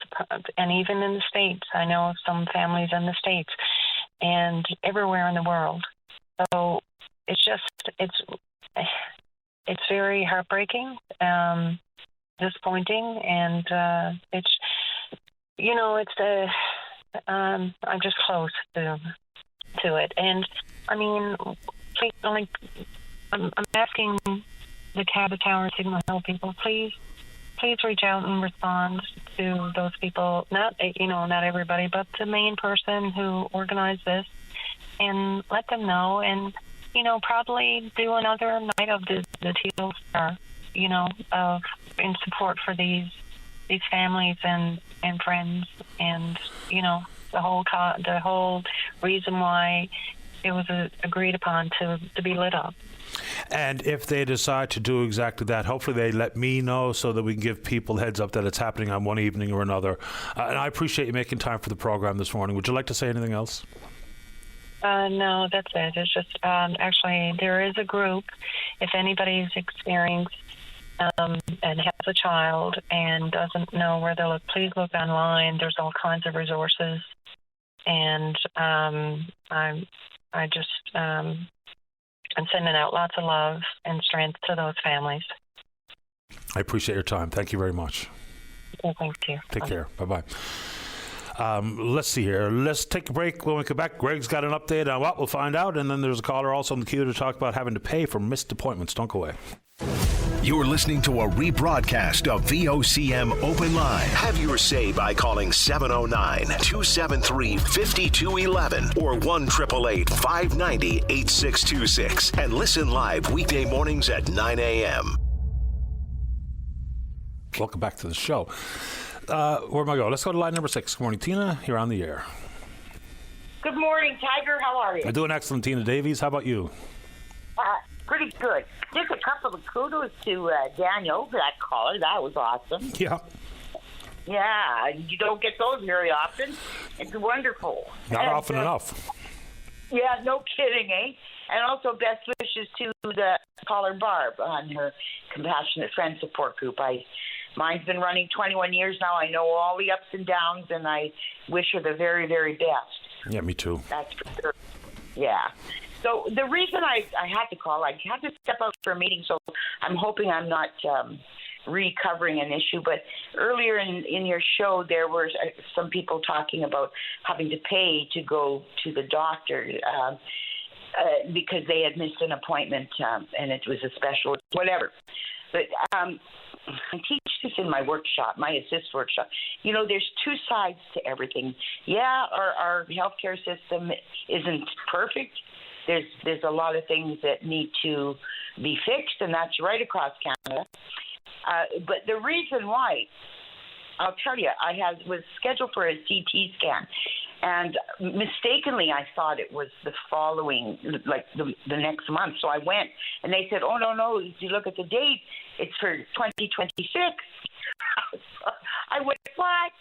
and even in the States. I know of some families in the States and everywhere in the world. So it's very heartbreaking, disappointing, and I'm just close to it. And I mean, I'm asking the Cabot Tower and Signal Hill people, please reach out and respond to those people. Not everybody, but the main person who organized this, and let them know. And probably do another night of the Teal Star, in support for these families and friends, and the whole reason why agreed upon to be lit up. And if they decide to do exactly that, hopefully they let me know so that we can give people heads up that it's happening on one evening or another. And I appreciate you making time for the program this morning. Would you like to say anything else? No, that's it. It's just actually there is a group. If anybody's experienced and has a child and doesn't know where to look, please look online. There's all kinds of resources, and I'm sending out lots of love and strength to those families. I appreciate your time. Thank you very much. Well, thank you. Take care. Bye-bye. Let's see here. Let's take a break. When we come back, Greg's got an update on what we'll find out, and then there's a caller also in the queue to talk about having to pay for missed appointments. Don't go away. You're listening to a rebroadcast of VOCM Open Line. Have your say by calling 709-273-5211 or 1-888-590-8626 and listen live weekday mornings at 9 a.m. Welcome back to the show. Where am I going? Let's go to line number 6. Good morning, Tina. You're on the air. Good morning, Tiger. How are you? I'm doing excellent, Tina Davies. How about you? Pretty good. Just a couple of kudos to Daniel, that caller. That was awesome. Yeah. Yeah, you don't get those very often. It's wonderful. Not often enough. Yeah, no kidding, eh? And also best wishes to the caller Barb on her Compassionate Friend Support Group. Mine's been running 21 years now. I know all the ups and downs, and I wish her the very, very best. Yeah, me too. That's for sure. Yeah. So the reason I had to call, I had to step out for a meeting, so I'm hoping I'm not recovering an issue. But earlier in your show, there were some people talking about having to pay to go to the doctor because they had missed an appointment and it was a special, whatever. But I teach this in my workshop, my assist workshop. You know, there's two sides to everything. Yeah, our healthcare system isn't perfect. There's a lot of things that need to be fixed, and that's right across Canada. But the reason why, I'll tell you, I was scheduled for a CT scan, and mistakenly I thought it was the following, like the next month. So I went, and they said, "Oh no! If you look at the date, it's for 2026." I went, "What?"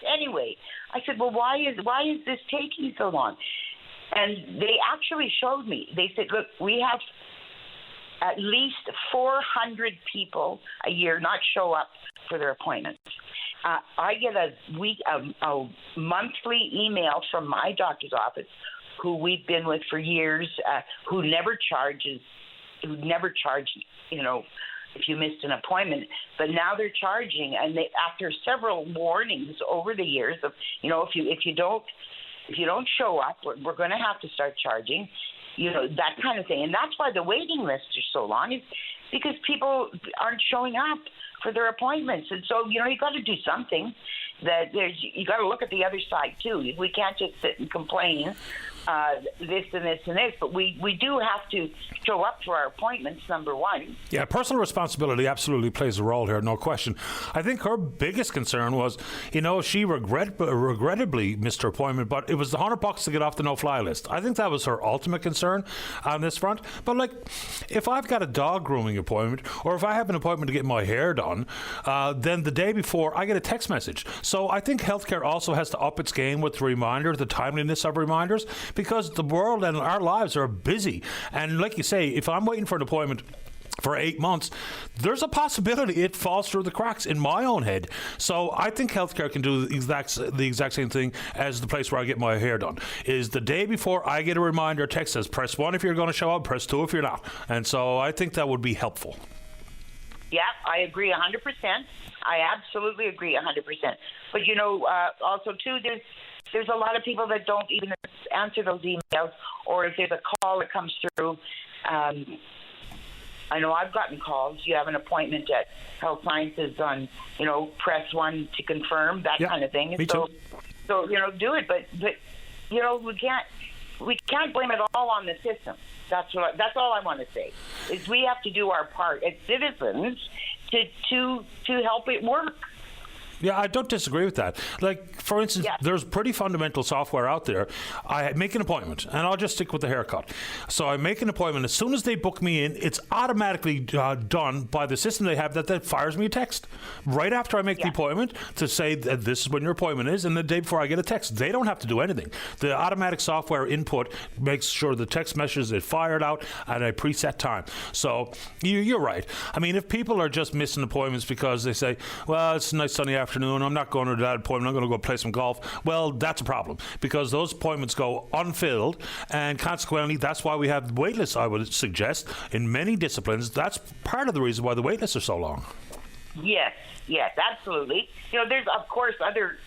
Anyway, I said, "Well, why is this taking so long?" And they actually showed me. They said, "Look, we have at least 400 people a year not show up for their appointments." I get a monthly email from my doctor's office, who we've been with for years, who never charged, you know, if you missed an appointment. But now they're charging, and they, after several warnings over the years of, you know, if you don't show up, we're going to have to start charging, you know, that kind of thing. And that's why the waiting lists are so long, is because people aren't showing up for their appointments. And so, you know, you got to do something. You got to look at the other side too. We can't just sit and complain this and this and this, but we do have to show up for our appointments, number one. Yeah, personal responsibility absolutely plays a role here, no question. I think her biggest concern was, you know, she regrettably missed her appointment, but it was the $100 to get off the no-fly list. I think that was her ultimate concern on this front. But, like, if I've got a dog grooming appointment, or if I have an appointment to get my hair done, then the day before I get a text message. So I think healthcare also has to up its game with the reminder, the timeliness of reminders, because the world and our lives are busy. And like you say, if I'm waiting for an appointment for 8 months, there's a possibility it falls through the cracks in my own head. So I think healthcare can do the exact same thing as the place where I get my hair done. Is the day before I get a reminder text says, press 1 if you're going to show up, press 2 if you're not. And so I think that would be helpful. Yeah, I agree 100%. I absolutely agree 100%. But, you know, also, too, there's a lot of people that don't even answer those emails, or if there's a call that comes through. I know I've gotten calls. You have an appointment at Health Sciences on, you know, press 1 to confirm, that kind of thing. Me too. So, you know, do it. But you know, we can't blame it all on the system. That's all I want to say, is we have to do our part as citizens to help it work. Yeah, I don't disagree with that. Like, for instance, there's pretty fundamental software out there. I make an appointment, and I'll just stick with the haircut. So I make an appointment. As soon as they book me in, it's automatically done by the system they have that fires me a text right after I make the appointment to say that this is when your appointment is, and the day before I get a text. They don't have to do anything. The automatic software input makes sure the text messages are fired out at a preset time. So you're right. I mean, if people are just missing appointments because they say, well, it's a nice sunny afternoon, I'm not going to that appointment, I'm going to go play some golf, well, that's a problem because those appointments go unfilled, and consequently that's why we have wait lists. I would suggest in many disciplines that's part of the reason why the wait lists are so long. Yes, absolutely. There's of course other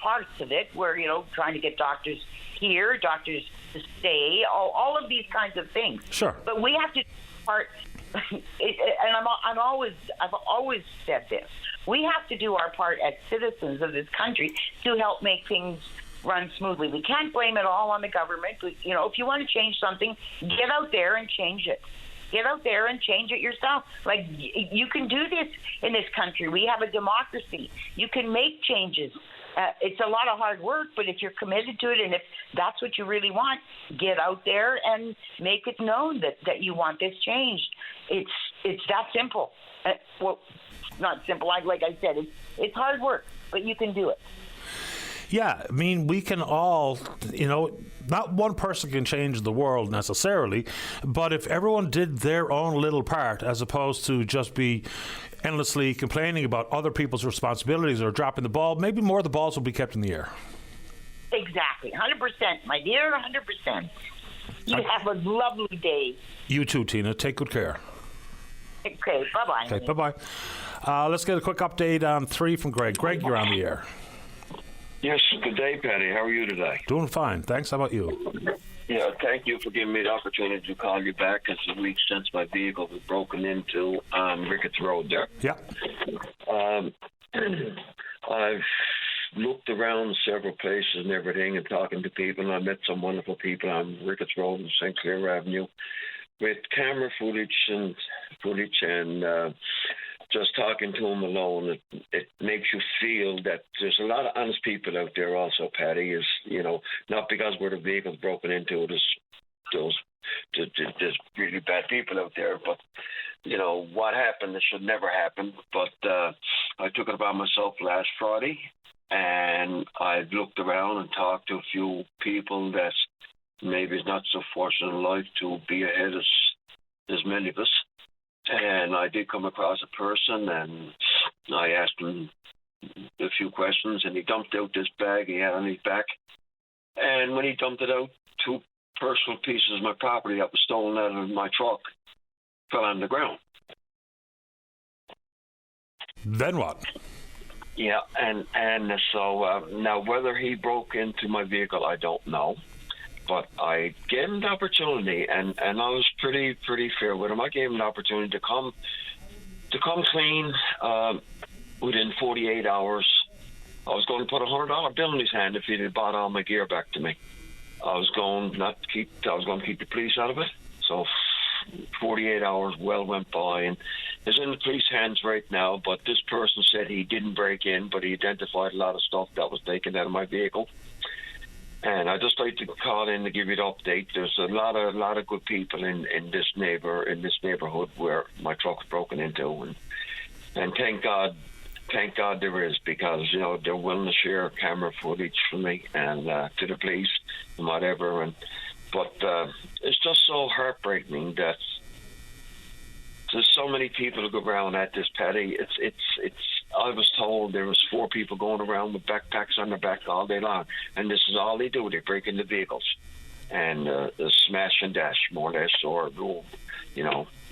parts of it where trying to get doctors here, doctors to stay, all of these kinds of things. Sure. But we have to part. And I've always said this. We have to do our part as citizens of this country to help make things run smoothly. We can't blame it all on the government. But, if you want to change something, get out there and change it. Get out there and change it yourself. Like, you can do this in this country. We have a democracy. You can make changes. It's a lot of hard work, but if you're committed to it and if that's what you really want, get out there and make it known that you want this changed. It's that simple. Well, not simple. Like I said, it's hard work, but you can do it. Yeah, I mean, we can all, not one person can change the world necessarily, but if everyone did their own little part as opposed to just be endlessly complaining about other people's responsibilities or dropping the ball, maybe more of the balls will be kept in the air. Exactly. 100%, my dear, 100%. You have a lovely day. You too, Tina. Take good care. Okay, bye-bye. Okay, bye-bye. Let's get a quick update on 3 from Greg. Greg, you're on the air. Yes, good day, Patty. How are you today? Doing fine. Thanks. How about you? Yeah, thank you for giving me the opportunity to call you back. It's a week since my vehicle was broken into on Ricketts Road there. Yeah. I've looked around several places and everything and talking to people, and I met some wonderful people on Ricketts Road and St. Clair Avenue with camera footage and just talking to them alone, it makes you feel that there's a lot of honest people out there also, Patty, not because where the vehicle's broken into, there's really bad people out there, but, what happened, it should never happen. But I took it upon myself last Friday, and I've looked around and talked to a few people that maybe is not so fortunate in life to be ahead as many of us. And I did come across a person, and I asked him a few questions, and he dumped out this bag he had on his back. And when he dumped it out, 2 personal pieces of my property that was stolen out of my truck fell on the ground. Then what? Yeah, and so now whether he broke into my vehicle, I don't know. But I gave him the opportunity, and I was pretty fair with him. I gave him the opportunity to come clean within 48 hours. I was going to put a $100 bill in his hand if he'd bought all my gear back to me. I was going to keep the police out of it. So 48 hours well went by, and it's in the police hands right now. But this person said he didn't break in, but he identified a lot of stuff that was taken out of my vehicle. And I just like to call in to give you the update. There's a lot of good people in this neighborhood where my truck was broken into, and thank God there is, because they're willing to share camera footage for me and to the police and whatever. But it's just so heartbreaking that there's so many people who go around at this, Patty. It's. I was told there was 4 people going around with backpacks on their back all day long, and this is all they do. They break into vehicles and smash and dash, more or less, or go,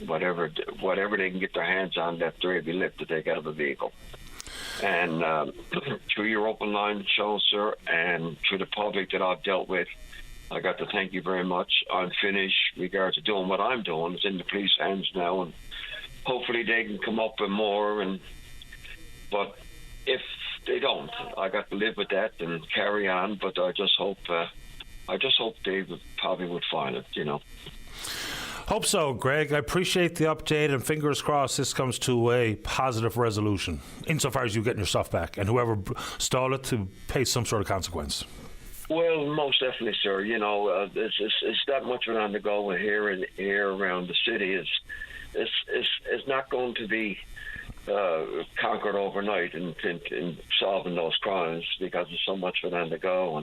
whatever they can get their hands on that they're able to lift to take out of a vehicle. And through your open line show, sir, and through the public that I've dealt with, I got to thank you very much. I'm finished regards to doing what I'm doing. It's in the police hands now, and hopefully they can come up with more. But if they don't, I got to live with that and carry on. But I just hope they probably would find it, Hope so, Greg. I appreciate the update, and fingers crossed this comes to a positive resolution insofar as you getting your stuff back and whoever stole it to pay some sort of consequence. Well, most definitely, sir. You know, it's that much of an on the go here around the city. It's not going to be conquered overnight in solving those crimes because there's so much of it on the go.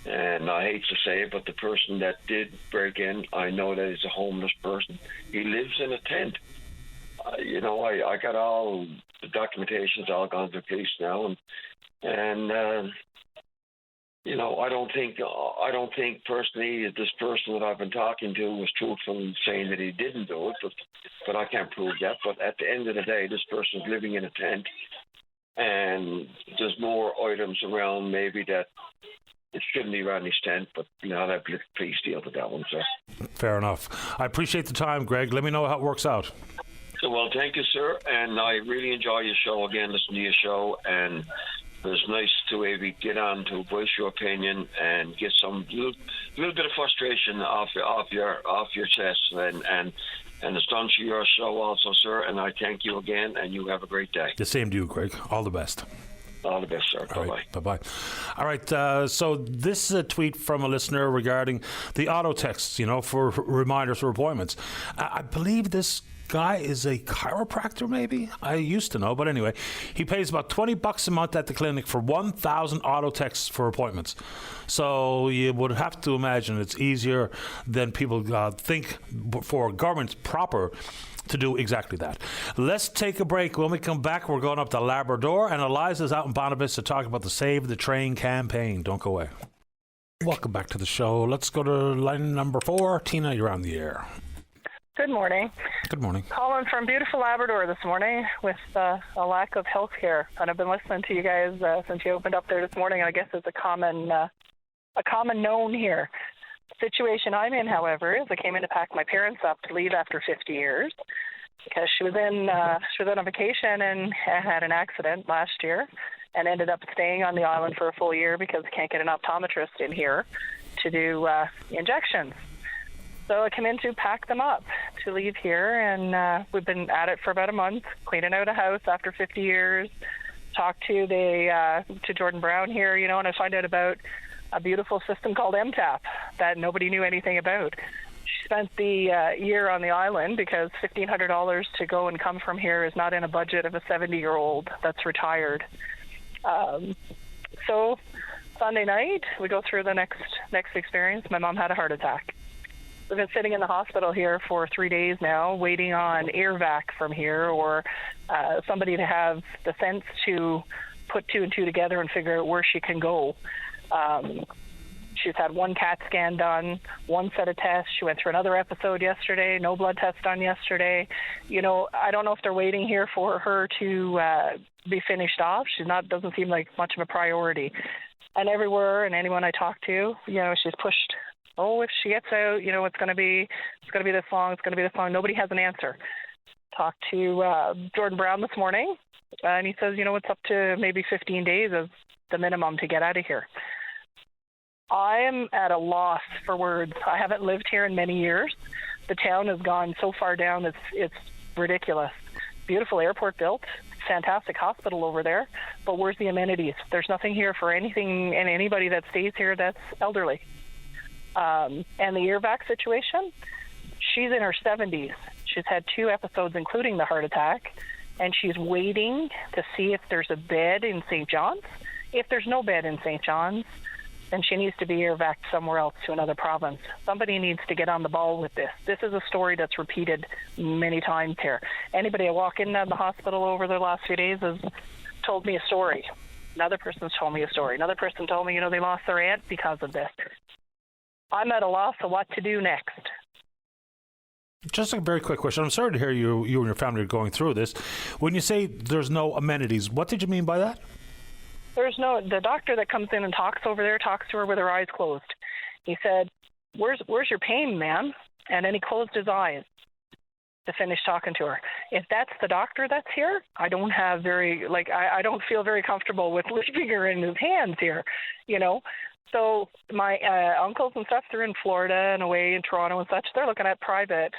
And I hate to say it, but the person that did break in, I know that he's a homeless person. He lives in a tent. You know, I got all the documentation's all gone to police now, and you know, I don't think personally that this person that I've been talking to was truthful in saying that he didn't do it, but I can't prove that. But at the end of the day, this person's living in a tent, and there's more items around maybe that it shouldn't be around his tent, but you know, that police deal with that one, sir. Fair enough. I appreciate the time, Greg. Let me know how it works out. So, well, thank you, sir, and I really enjoy your show again, listen to your show, and it's nice to maybe get on to voice your opinion and get some little bit of frustration off your chest, and it's done to your show also, sir. And I thank you again, and you have a great day. The same to you, Greg. All the best. All the best, sir. Bye-bye. Right, bye-bye. All right, so this is a tweet from a listener regarding the auto texts, for reminders for appointments. I believe this guy is a chiropractor, maybe? I used to know, but anyway, he pays about $20 a month at the clinic for 1,000 auto texts for appointments. So you would have to imagine it's easier than people think for governments proper to do exactly that. Let's take a break. When we come back, we're going up to Labrador, and Eliza's out in Bonavista to talk about the Save the Train campaign. Don't go away. Welcome back to the show. Let's go to line number 4. Tina, you're on the air. Good morning. Good morning. Calling from beautiful Labrador this morning with a lack of health care. And I've been listening to you guys since you opened up there this morning. I guess it's a common known here. The situation I'm in, however, is I came in to pack my parents up to leave after 50 years because she was on vacation and had an accident last year and ended up staying on the island for a full year because I can't get an optometrist in here to do injections. So I came in to pack them up to leave here, and we've been at it for about a month, cleaning out a house after 50 years. Talked to Jordan Brown here, and I find out about a beautiful system called MTAP that nobody knew anything about. She spent the year on the island because $1,500 to go and come from here is not in a budget of a 70-year-old that's retired. So Sunday night, we go through the next experience. My mom had a heart attack. We've been sitting in the hospital here for 3 days now, waiting on air vac from here or somebody to have the sense to put 2 and 2 together and figure out where she can go. She's had 1 CAT scan done, 1 set of tests. She went through another episode yesterday, no blood test done yesterday. I don't know if they're waiting here for her to be finished off. Doesn't seem like much of a priority. And everywhere and anyone I talk to, she's pushed. Oh, if she gets out, it's going to be this long. It's going to be this long. Nobody has an answer. Talked to Jordan Brown this morning, and he says, it's up to maybe 15 days as the minimum to get out of here. I am at a loss for words. I haven't lived here in many years. The town has gone so far down, it's ridiculous. Beautiful airport built, fantastic hospital over there, but where's the amenities? There's nothing here for anything and anybody that stays here that's elderly. And the ear vac situation, she's in her 70s. She's had 2 episodes, including the heart attack, and she's waiting to see if there's a bed in St. John's. If there's no bed in St. John's, then she needs to be ear vac somewhere else to another province. Somebody needs to get on the ball with this. This is a story that's repeated many times here. Anybody I walk in the hospital over the last few days has told me a story. Another person's told me a story. Another person told me, they lost their aunt because of this. I'm at a loss of what to do next. Just a very quick question. I'm sorry to hear you and your family are going through this. When you say there's no amenities, what did you mean by that? The doctor that comes in and talks over there talks to her with her eyes closed. He said, where's your pain, ma'am? And then he closed his eyes to finish talking to her. If that's the doctor that's here, I don't have I don't feel very comfortable with leaving her in his hands here, So my uncles and stuff, they're in Florida and away in Toronto and such. They're looking at private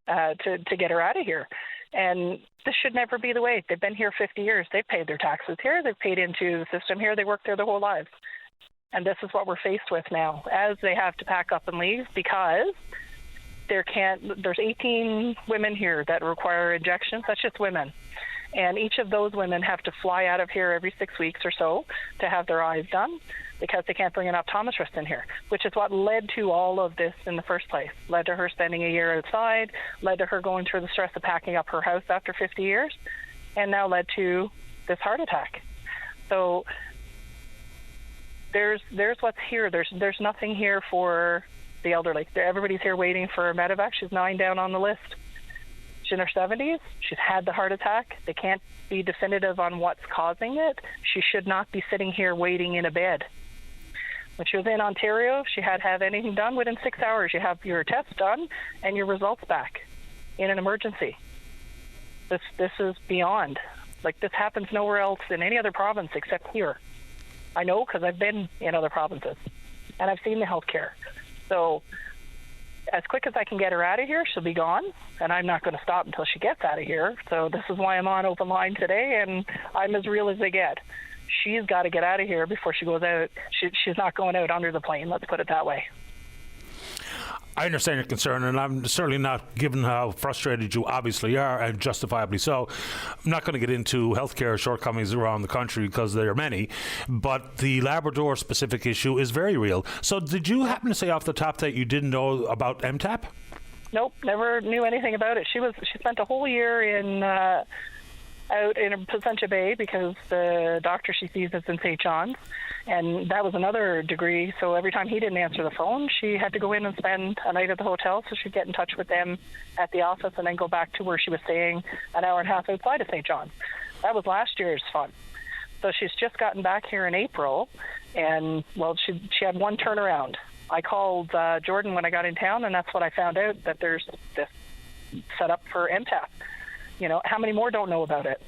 to get her out of here. And this should never be the way. They've been here 50 years. They've paid their taxes here. They've paid into the system here. They worked there their whole lives. And this is what we're faced with now, as they have to pack up and leave because there's 18 women here that require injections. That's just women. And each of those women have to fly out of here every 6 weeks or so to have their eyes done because they can't bring an optometrist in here, which is what led to all of this in the first place. Led to her spending a year outside, led to her going through the stress of packing up her house after 50 years, and now led to this heart attack. So there's what's here. There's nothing here for the elderly. Everybody's here waiting for medevac. She's 9 down on the list. She's in her 70s. She's had the heart attack. They can't be definitive on what's causing it. She should not be sitting here waiting in a bed. When she was in Ontario, she had to have anything done within 6 hours. You have your tests done and your results back in an emergency. This is beyond. Like, this happens nowhere else in any other province except here. I know because I've been in other provinces and I've seen the health care. So as quick as I can get her out of here, she'll be gone, and I'm not going to stop until she gets out of here. So this is why I'm on open line today, and I'm as real as they get. She's got to get out of here before she goes out. She's not going out under the plane, let's put it that way. I understand your concern, and I'm certainly not, given how frustrated you obviously are, and justifiably so, I'm not going to get into healthcare shortcomings around the country because there are many, but the Labrador-specific issue is very real. So did you happen to say off the top that you didn't know about MTAP? Nope, never knew anything about it. She spent a whole year out in Placentia Bay because the doctor she sees is in St. John's, and that was another degree. So every time he didn't answer the phone, she had to go in and spend a night at the hotel, so she'd get in touch with them at the office and then go back to where she was staying an hour and a half outside of St. John's. That was last year's fun. So she's just gotten back here in April, and, well, she had one turnaround. I called Jordan when I got in town, and that's what I found out, that there's this set up for MTAP. You know, how many more don't know about it?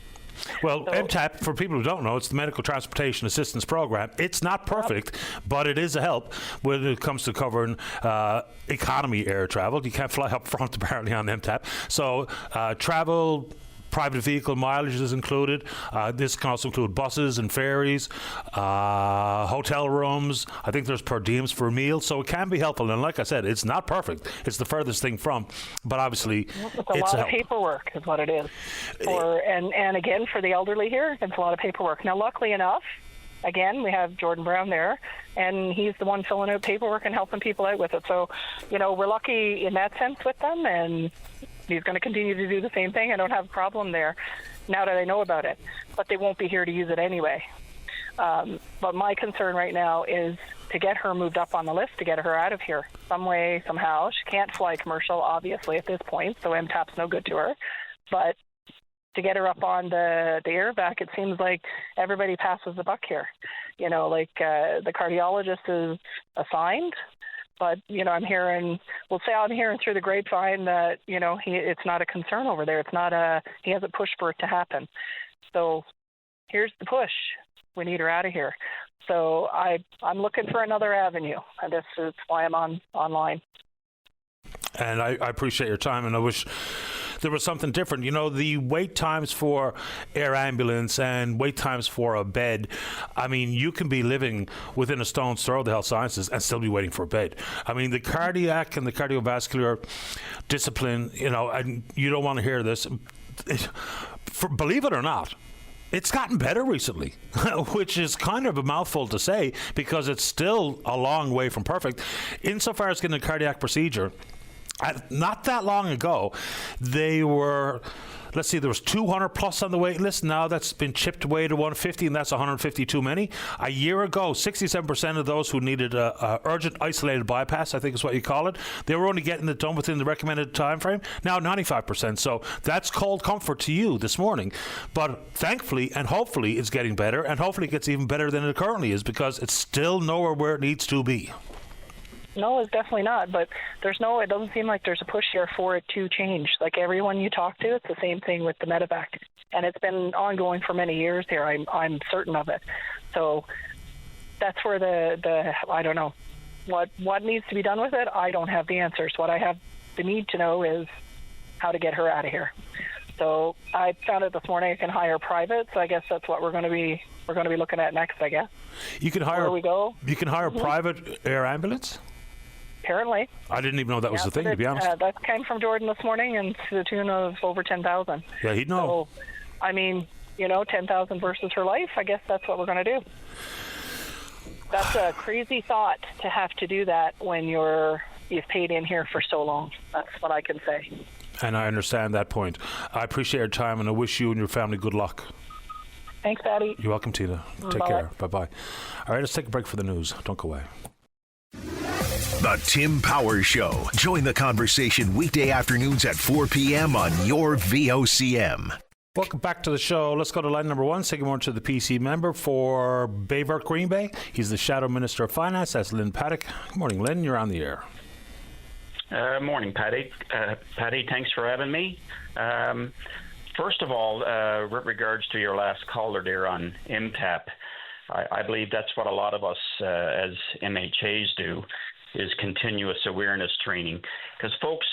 Well, MTAP, for people who don't know, it's the Medical Transportation Assistance Program. It's not perfect, but it is a help when it comes to covering economy air travel. You can't fly up front, apparently, on MTAP. So travel, private vehicle mileage is included. This can also include buses and ferries, hotel rooms. I think there's per diems for meals, so it can be helpful. And like I said, it's not perfect. It's the furthest thing from, but obviously it's a lot of paperwork is what it is. And again, for the elderly here, it's a lot of paperwork. Now, luckily enough, again, we have Jordan Brown there, and he's the one filling out paperwork and helping people out with it. So, you know, we're lucky in that sense with them, and he's going to continue to do the same thing. I don't have a problem there now that I know about it, but they won't be here to use it anyway. But my concern right now is to get her moved up on the list, to get her out of here some way, somehow. She can't fly commercial, obviously, at this point, so MTAP's no good to her. But to get her up on the airvac, it seems like everybody passes the buck here. You know, like the cardiologist is assigned, but, you know, I'm hearing through the grapevine that, you know, it's not a concern over there. He hasn't pushed for it to happen. So here's the push. We need her out of here. So I'm looking for another avenue, and this is why I'm online. And I appreciate your time, and I wish there was something different. You know, the wait times for air ambulance and wait times for a bed, I mean, you can be living within a stone's throw of the health sciences and still be waiting for a bed. I mean, the cardiac and the cardiovascular discipline, you know, and you don't want to hear this, believe it or not, it's gotten better recently, which is kind of a mouthful to say because it's still a long way from perfect. Insofar as getting a cardiac procedure, not that long ago, there was 200 plus on the wait list. Now that's been chipped away to 150, and that's 150 too many. A year ago, 67% of those who needed a urgent isolated bypass, I think is what you call it, they were only getting it done within the recommended time frame. Now 95%. So that's cold comfort to you this morning. But thankfully and hopefully it's getting better, and hopefully it gets even better than it currently is, because it's still nowhere where it needs to be. No, it's definitely not. But it doesn't seem like there's a push here for it to change. Like everyone you talk to, it's the same thing with the medevac. And it's been ongoing for many years here. I'm certain of it. So that's where the I don't know what needs to be done with it. I don't have the answers. What I have the need to know is how to get her out of here. So I found out this morning I can hire private. So I guess that's what we're going to be looking at next. I guess you can hire. Where we go. You can hire a private air ambulance. Apparently. I didn't even know that was the thing, to be honest. That came from Jordan this morning, and to the tune of over 10,000. Yeah, he'd know. So, I mean, 10,000 versus her life. I guess that's what we're going to do. That's a crazy thought to have to do that when you've paid in here for so long. That's what I can say. And I understand that point. I appreciate your time, and I wish you and your family good luck. Thanks, Patty. You're welcome, Tina. Take care. Bye-bye. All right, let's take a break for the news. Don't go away. The Tim Powers Show. Join the conversation weekday afternoons at 4 p.m. on your VOCM. Welcome back to the show. Let's go to line number one. Say good morning to the PC member for Bayvert Green Bay. He's the Shadow Minister of Finance. That's Lynn Paddock. Good morning, Lynn. You're on the air. Morning, Patty. Patty, thanks for having me. First of all, with regards to your last caller there on MTAP, I believe that's what a lot of us as MHAs do, is continuous awareness training, because folks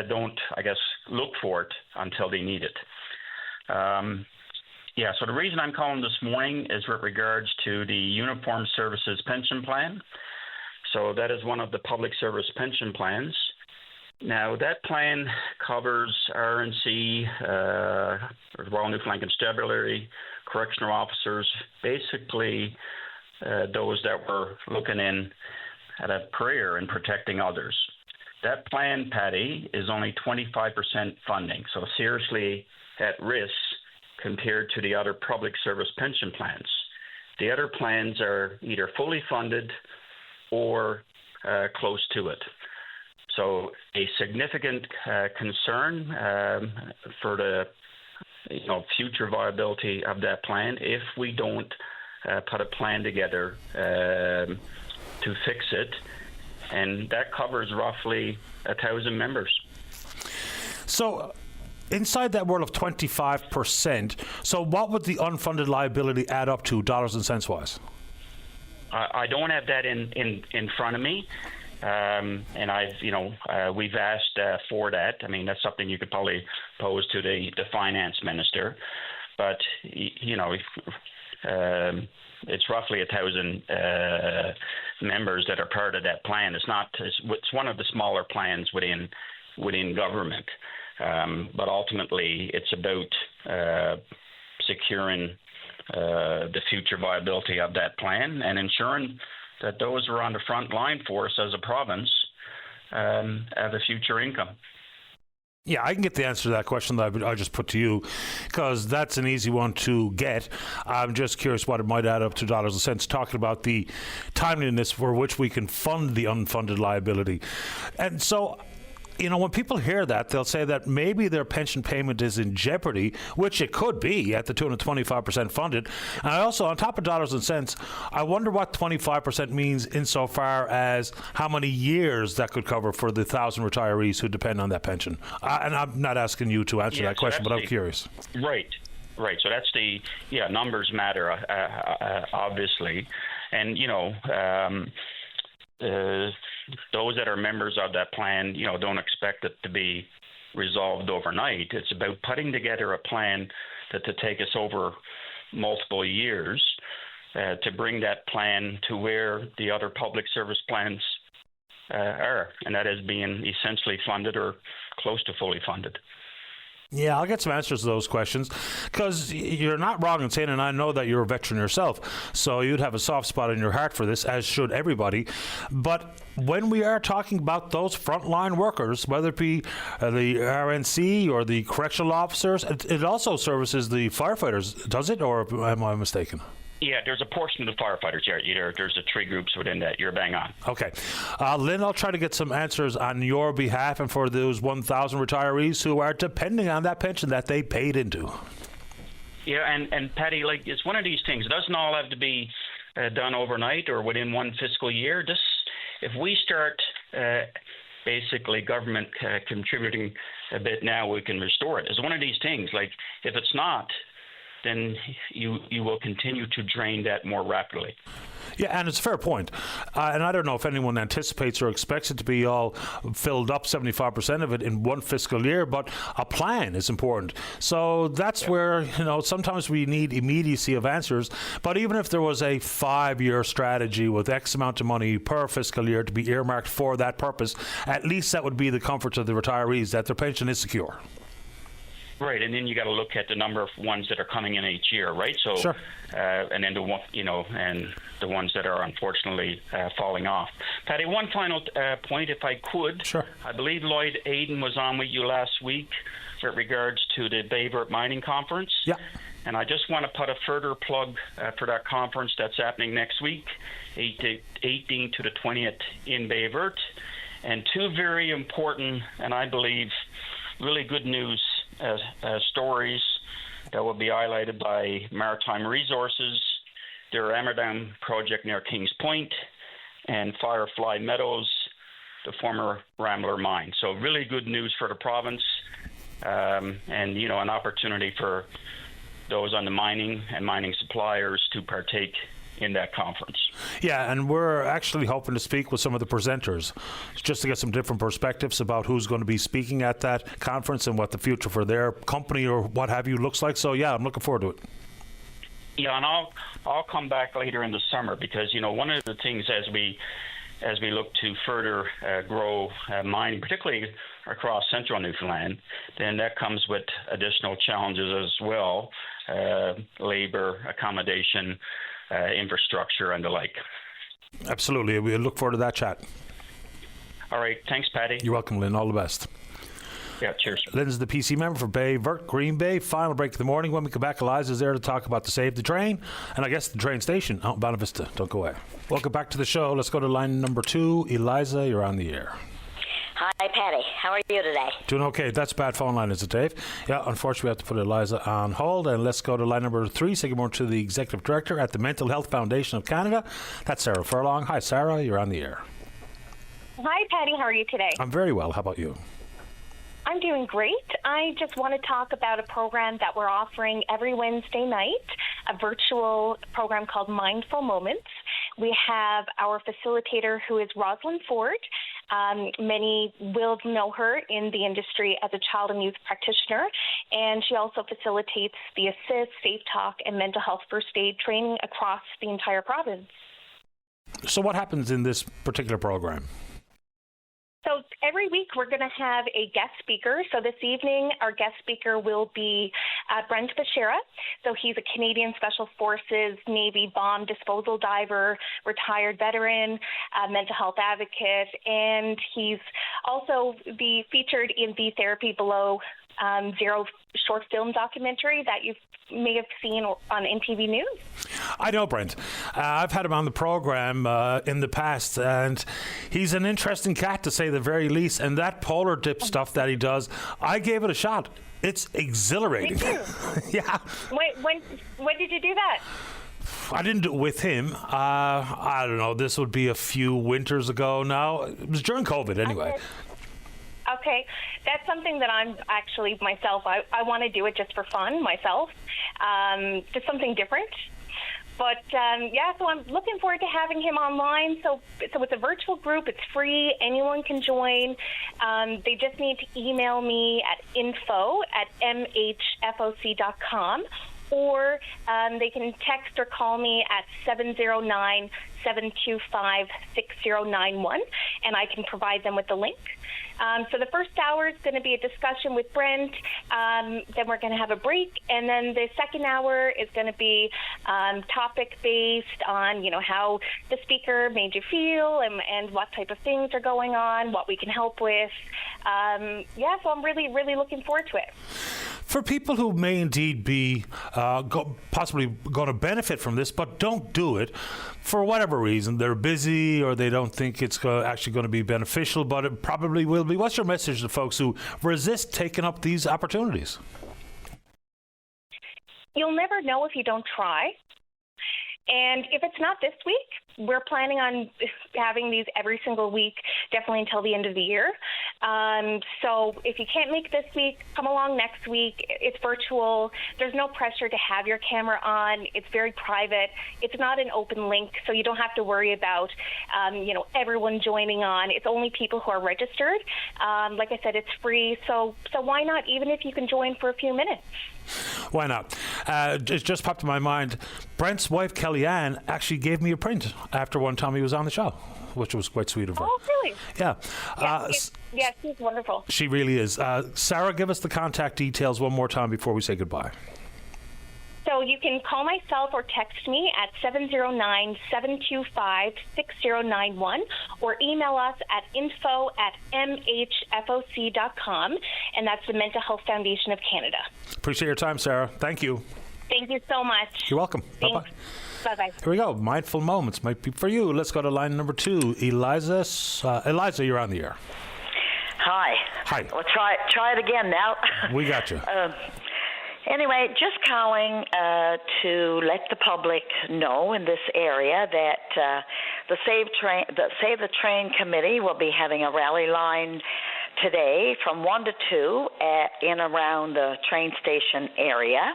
don't, I guess, look for it until they need it. So the reason I'm calling this morning is with regards to the Uniformed Services Pension Plan. So that is one of the public service pension plans. Now, that plan covers RNC, Royal Newfoundland Constabulary, correctional officers, basically those that were looking in at a career in protecting others. That plan, Patty, is only 25% funding, so seriously at risk compared to the other public service pension plans. The other plans are either fully funded or close to it. So a significant concern for the future viability of that plan if we don't put a plan together to fix it, and that covers roughly 1,000 members. So inside that world of 25%, so what would the unfunded liability add up to, dollars and cents wise? I don't have that in front of me, and we've asked for that. I mean, that's something you could probably pose to the finance minister, but it's roughly 1,000 members that are part of that plan. It's one of the smaller plans within government, but ultimately it's about securing the future viability of that plan and ensuring that those who are on the front line for us as a province have a future income. Yeah, I can get the answer to that question that I just put to you, because that's an easy one to get. I'm just curious what it might add up to dollars and cents, talking about the timeliness for which we can fund the unfunded liability. And so, when people hear that, they'll say that maybe their pension payment is in jeopardy, which it could be at the 225% funded. And I also, on top of dollars and cents, I wonder what 25% means insofar as how many years that could cover for the 1,000 retirees who depend on that pension. And I'm not asking you to answer that question, but I'm curious. Right. So that's numbers matter, obviously. And, those that are members of that plan, don't expect it to be resolved overnight. It's about putting together a plan that to take us over multiple years to bring that plan to where the other public service plans are, and that is being essentially funded or close to fully funded. Yeah, I'll get some answers to those questions, because you're not wrong in saying, and I know that you're a veteran yourself, so you'd have a soft spot in your heart for this, as should everybody. But when we are talking about those frontline workers, whether it be the RNC or the correctional officers, it also services the firefighters, does it, or am I mistaken? Yeah, there's a portion of the firefighters. There's the three groups within that. You're bang on. Okay. Lynn, I'll try to get some answers on your behalf and for those 1,000 retirees who are depending on that pension that they paid into. Yeah, and Patty, it's one of these things. It doesn't all have to be done overnight or within one fiscal year. If we start basically government contributing a bit now, we can restore it. It's one of these things. If it's not, then you will continue to drain that more rapidly. Yeah, and it's a fair point. And I don't know if anyone anticipates or expects it to be all filled up, 75% of it in one fiscal year, but a plan is important. So that's where, sometimes we need immediacy of answers. But even if there was a 5-year strategy with X amount of money per fiscal year to be earmarked for that purpose, at least that would be the comfort of the retirees that their pension is secure. Right, and then you got to look at the number of ones that are coming in each year, right? So, sure. And then and the ones that are unfortunately falling off. Patty, one final point, if I could. Sure. I believe Lloyd Aiden was on with you last week with regards to the Bayvert Mining Conference. Yeah. And I just want to put a further plug for that conference that's happening next week, 18th to the 20th in Bayvert, and two very important and I believe really good news stories that will be highlighted by Maritime Resources, their Amerdam project near Kings Point, and Firefly Meadows, the former Rambler mine. So really good news for the province, and an opportunity for those on the mining and mining suppliers to partake in that conference. Yeah, and we're actually hoping to speak with some of the presenters just to get some different perspectives about who's going to be speaking at that conference and what the future for their company or what have you looks like. So yeah, I'm looking forward to it. Yeah, and I'll come back later in the summer because one of the things as we look to further grow mining, particularly across central Newfoundland, then that comes with additional challenges as well, labor, accommodation, infrastructure and the like. Absolutely. We look forward to that chat. All right. Thanks, Patty. You're welcome, Lynn. All the best. Yeah, cheers. Lynn's the PC member for Bayvert, Green Bay. Final break of the morning. When we come back, Eliza's there to talk about the Save the Train and I guess the train station out in Bonavista. Don't go away. Welcome back to the show. Let's go to line number 2. Eliza, you're on the air. Hi, Patty. How are you today? Doing okay. That's a bad phone line, is it, Dave? Yeah, unfortunately, we have to put Eliza on hold. And let's go to line number 3. Say good morning to the Executive Director at the Mental Health Foundation of Canada. That's Sarah Furlong. Hi, Sarah. You're on the air. Hi, Patty. How are you today? I'm very well. How about you? I'm doing great. I just want to talk about a program that we're offering every Wednesday night, a virtual program called Mindful Moments. We have our facilitator, who is Rosalind Ford. Many will know her in the industry as a child and youth practitioner, and she also facilitates the Assist, Safe Talk, and mental health first aid training across the entire province. So what happens in this particular program? So every week we're going to have a guest speaker. So this evening our guest speaker will be Brent Bashara. So he's a Canadian Special Forces Navy bomb disposal diver, retired veteran, mental health advocate, and he's also featured in the Therapy Below Zero short film documentary that you may have seen on NTV News. I know Brent. I've had him on the program in the past, and he's an interesting cat to say the very least. And that polar dip stuff that he does, I gave it a shot. It's exhilarating. Did you? Yeah. When did you do that? I didn't do it with him. I don't know. This would be a few winters ago now. It was during COVID anyway. Okay, that's something that I'm actually myself, I want to do it just for fun myself, just something different. But so I'm looking forward to having him online. So it's a virtual group, it's free, anyone can join. They just need to email me at info@mhfoc.com, or they can text or call me at 709-725-6091, and I can provide them with the link. So the first hour is going to be a discussion with Brent. Then we're going to have a break, and then the second hour is going to be topic-based on, how the speaker made you feel and what type of things are going on, what we can help with. So I'm really, really looking forward to it. For people who may indeed be possibly going to benefit from this, but don't do it for whatever reason, they're busy or they don't think it's actually going to be beneficial, but it probably will be. What's your message to folks who resist taking up these opportunities? You'll never know if you don't try. And if it's not this week, we're planning on having these every single week, definitely until the end of the year. So if you can't make this week, come along next week. It's virtual. There's no pressure to have your camera on. It's very private. It's not an open link, so you don't have to worry about, everyone joining on. It's only people who are registered. Like I said, it's free. So why not, even if you can join for a few minutes? Why not? It just popped in my mind. Brent's wife, Kellyanne, actually gave me a print after one time he was on the show, which was quite sweet of her. Oh, really? Yeah. Yeah, she's wonderful. She really is. Sarah, give us the contact details one more time before we say goodbye. So you can call myself or text me at 709-725-6091 or email us at info@mhfoc.com, and that's the Mental Health Foundation of Canada. Appreciate your time, Sarah. Thank you. Thank you so much. You're welcome. Thanks. Bye-bye. Bye-bye. Here we go. Mindful moments might be for you. Let's go to line number 2. Eliza, you're on the air. Hi. Hi. We'll try it again now. We got you. Anyway, just calling to let the public know in this area that the Save the Train Committee will be having a rally line today from 1 to 2 in around the train station area,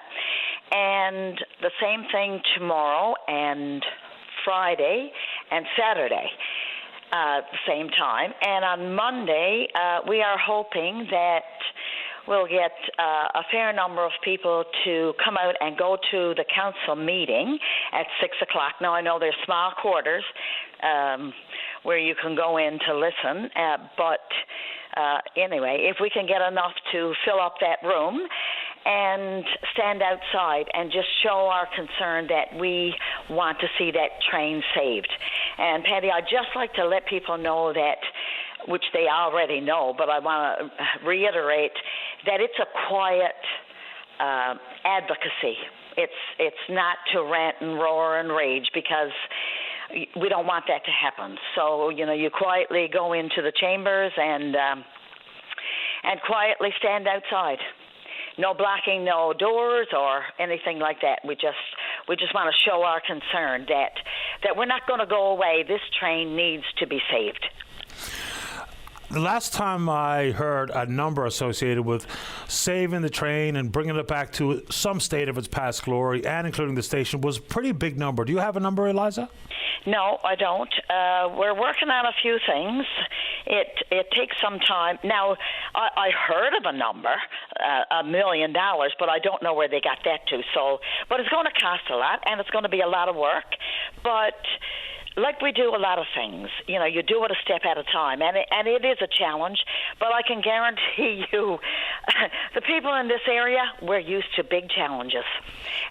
and the same thing tomorrow and Friday and Saturday. The same time. And on Monday, we are hoping that we'll get a fair number of people to come out and go to the council meeting at 6 o'clock. Now, I know there's small quarters where you can go in to listen, but anyway, if we can get enough to fill up that room and stand outside and just show our concern that we want to see that train saved. And Patty, I'd just like to let people know that, which they already know, but I want to reiterate that it's a quiet advocacy. It's not to rant and roar and rage, because we don't want that to happen. So, you quietly go into the chambers and quietly stand outside. No blocking, no doors or anything like that. We just want to show our concern that we're not going to go away. This train needs to be saved. The last time I heard a number associated with saving the train and bringing it back to some state of its past glory, and including the station, was a pretty big number. Do you have a number, Eliza? No, I don't. We're working on a few things. It takes some time. Now, I heard of a number, $1 million, but I don't know where they got that to. But it's going to cost a lot, and it's going to be a lot of work. But like we do a lot of things, you do it a step at a time, and it is a challenge, but I can guarantee you the people in this area, we're used to big challenges,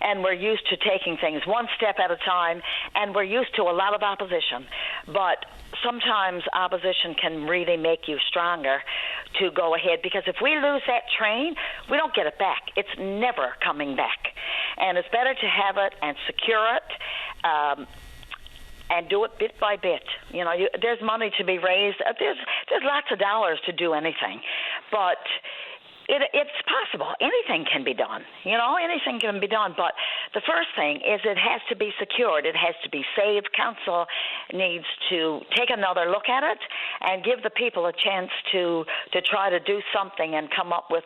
and we're used to taking things one step at a time, and we're used to a lot of opposition, but sometimes opposition can really make you stronger to go ahead, because if we lose that train, we don't get it back. It's never coming back, and it's better to have it and secure it, and do it bit by bit. There's money to be raised. There's lots of dollars to do anything, but it's possible. Anything can be done. Anything can be done. But the first thing is it has to be secured. It has to be saved. Council needs to take another look at it and give the people a chance to try to do something and come up with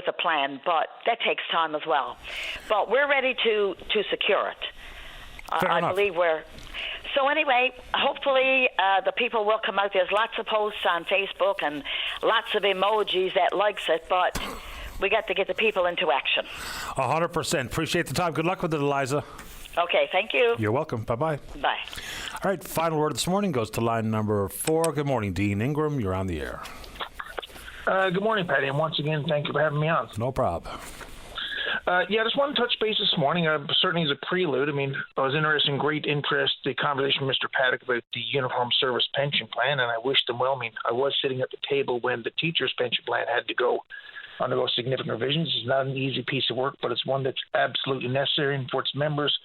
a plan. But that takes time as well. But we're ready to secure it. I believe we're. So anyway, hopefully the people will come out. There's lots of posts on Facebook and lots of emojis that likes it, but we got to get the people into action. 100%. Appreciate the time. Good luck with it, Eliza. Okay, thank you. You're welcome. Bye-bye. Bye. All right, final word this morning goes to line number 4. Good morning, Dean Ingram. You're on the air. Good morning, Patty, and once again, thank you for having me on. No problem. I just want to touch base this morning, certainly as a prelude. I mean, I was interested in great interest, the conversation with Mr. Paddock about the Uniform Service Pension Plan, and I wish them well. I mean, I was sitting at the table when the teachers' pension plan had to undergo significant revisions. It's not an easy piece of work, but it's one that's absolutely necessary for its members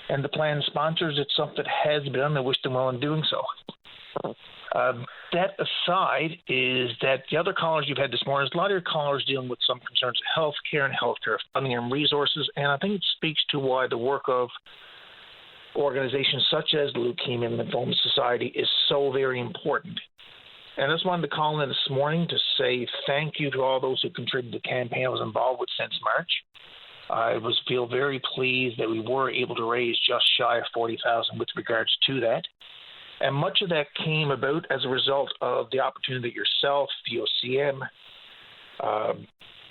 and the plan sponsors. It's something that has been done. I wish them well in doing so. That aside, is that the other callers you've had this morning, a lot of your callers dealing with some concerns of health care and healthcare funding and resources, and I think it speaks to why the work of organizations such as the Leukemia and Lymphoma Society is so very important. And I just wanted to call in this morning to say thank you to all those who contributed to the campaign I was involved with since March. I feel very pleased that we were able to raise just shy of $40,000 with regards to that. And much of that came about as a result of the opportunity that yourself, VOCM,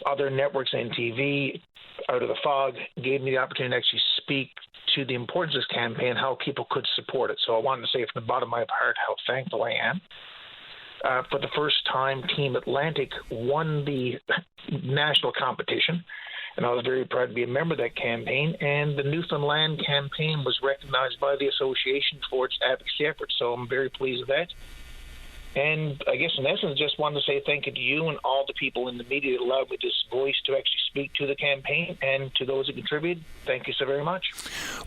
other networks, NTV, Out of the Fog, gave me the opportunity to actually speak to the importance of this campaign, how people could support it. So I wanted to say from the bottom of my heart how thankful I am. For the first time, Team Atlantic won the national competition, and I was very proud to be a member of that campaign. And the Newfoundland campaign was recognized by the association for its advocacy efforts, so I'm very pleased with that. And I guess in essence, just wanted to say thank you to you and all the people in the media that allowed me this voice to actually speak to the campaign, and to those who contributed, thank you so very much.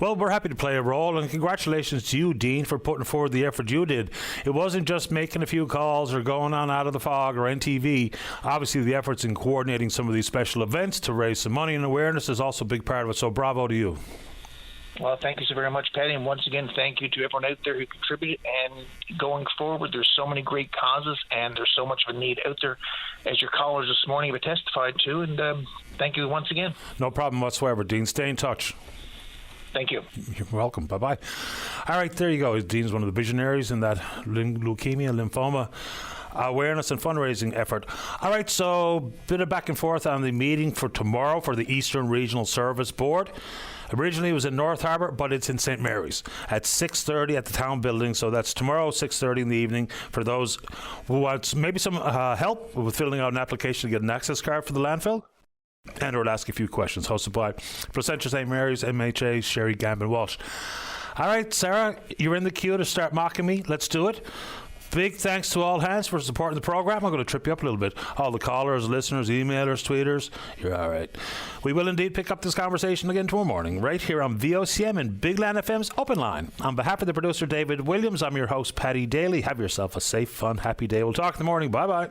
Well, we're happy to play a role, and congratulations to you, Dean, for putting forward the effort you did. It wasn't just making a few calls or going on Out of the Fog or NTV. Obviously, the efforts in coordinating some of these special events to raise some money and awareness is also a big part of it, so bravo to you. Well, thank you so very much, Patty. And once again, thank you to everyone out there who contributed. And going forward, there's so many great causes, and there's so much of a need out there, as your callers this morning have testified to. And thank you once again. No problem whatsoever, Dean. Stay in touch. Thank you. You're welcome. Bye-bye. All right, there you go. Dean's one of the visionaries in that leukemia, lymphoma awareness and fundraising effort. All right, so bit of back and forth on the meeting for tomorrow for the Eastern Regional Service Board. Originally it was in North Harbour, but it's in St. Mary's at 6:30 at the town building. So that's tomorrow, 6:30 in the evening, for those who want maybe some help with filling out an application to get an access card for the landfill. And we'll ask a few questions, hosted by Placentia St. Mary's, MHA, Sherry Gambin Walsh. All right, Sarah, you're in the queue to start mocking me. Let's do it. Big thanks to all hands for supporting the program. I'm going to trip you up a little bit. All the callers, listeners, emailers, tweeters. You're all right. We will indeed pick up this conversation again tomorrow morning, right here on VOCM and Big Land FM's Open Line. On behalf of the producer, David Williams, I'm your host, Paddy Daly. Have yourself a safe, fun, happy day. We'll talk in the morning. Bye-bye.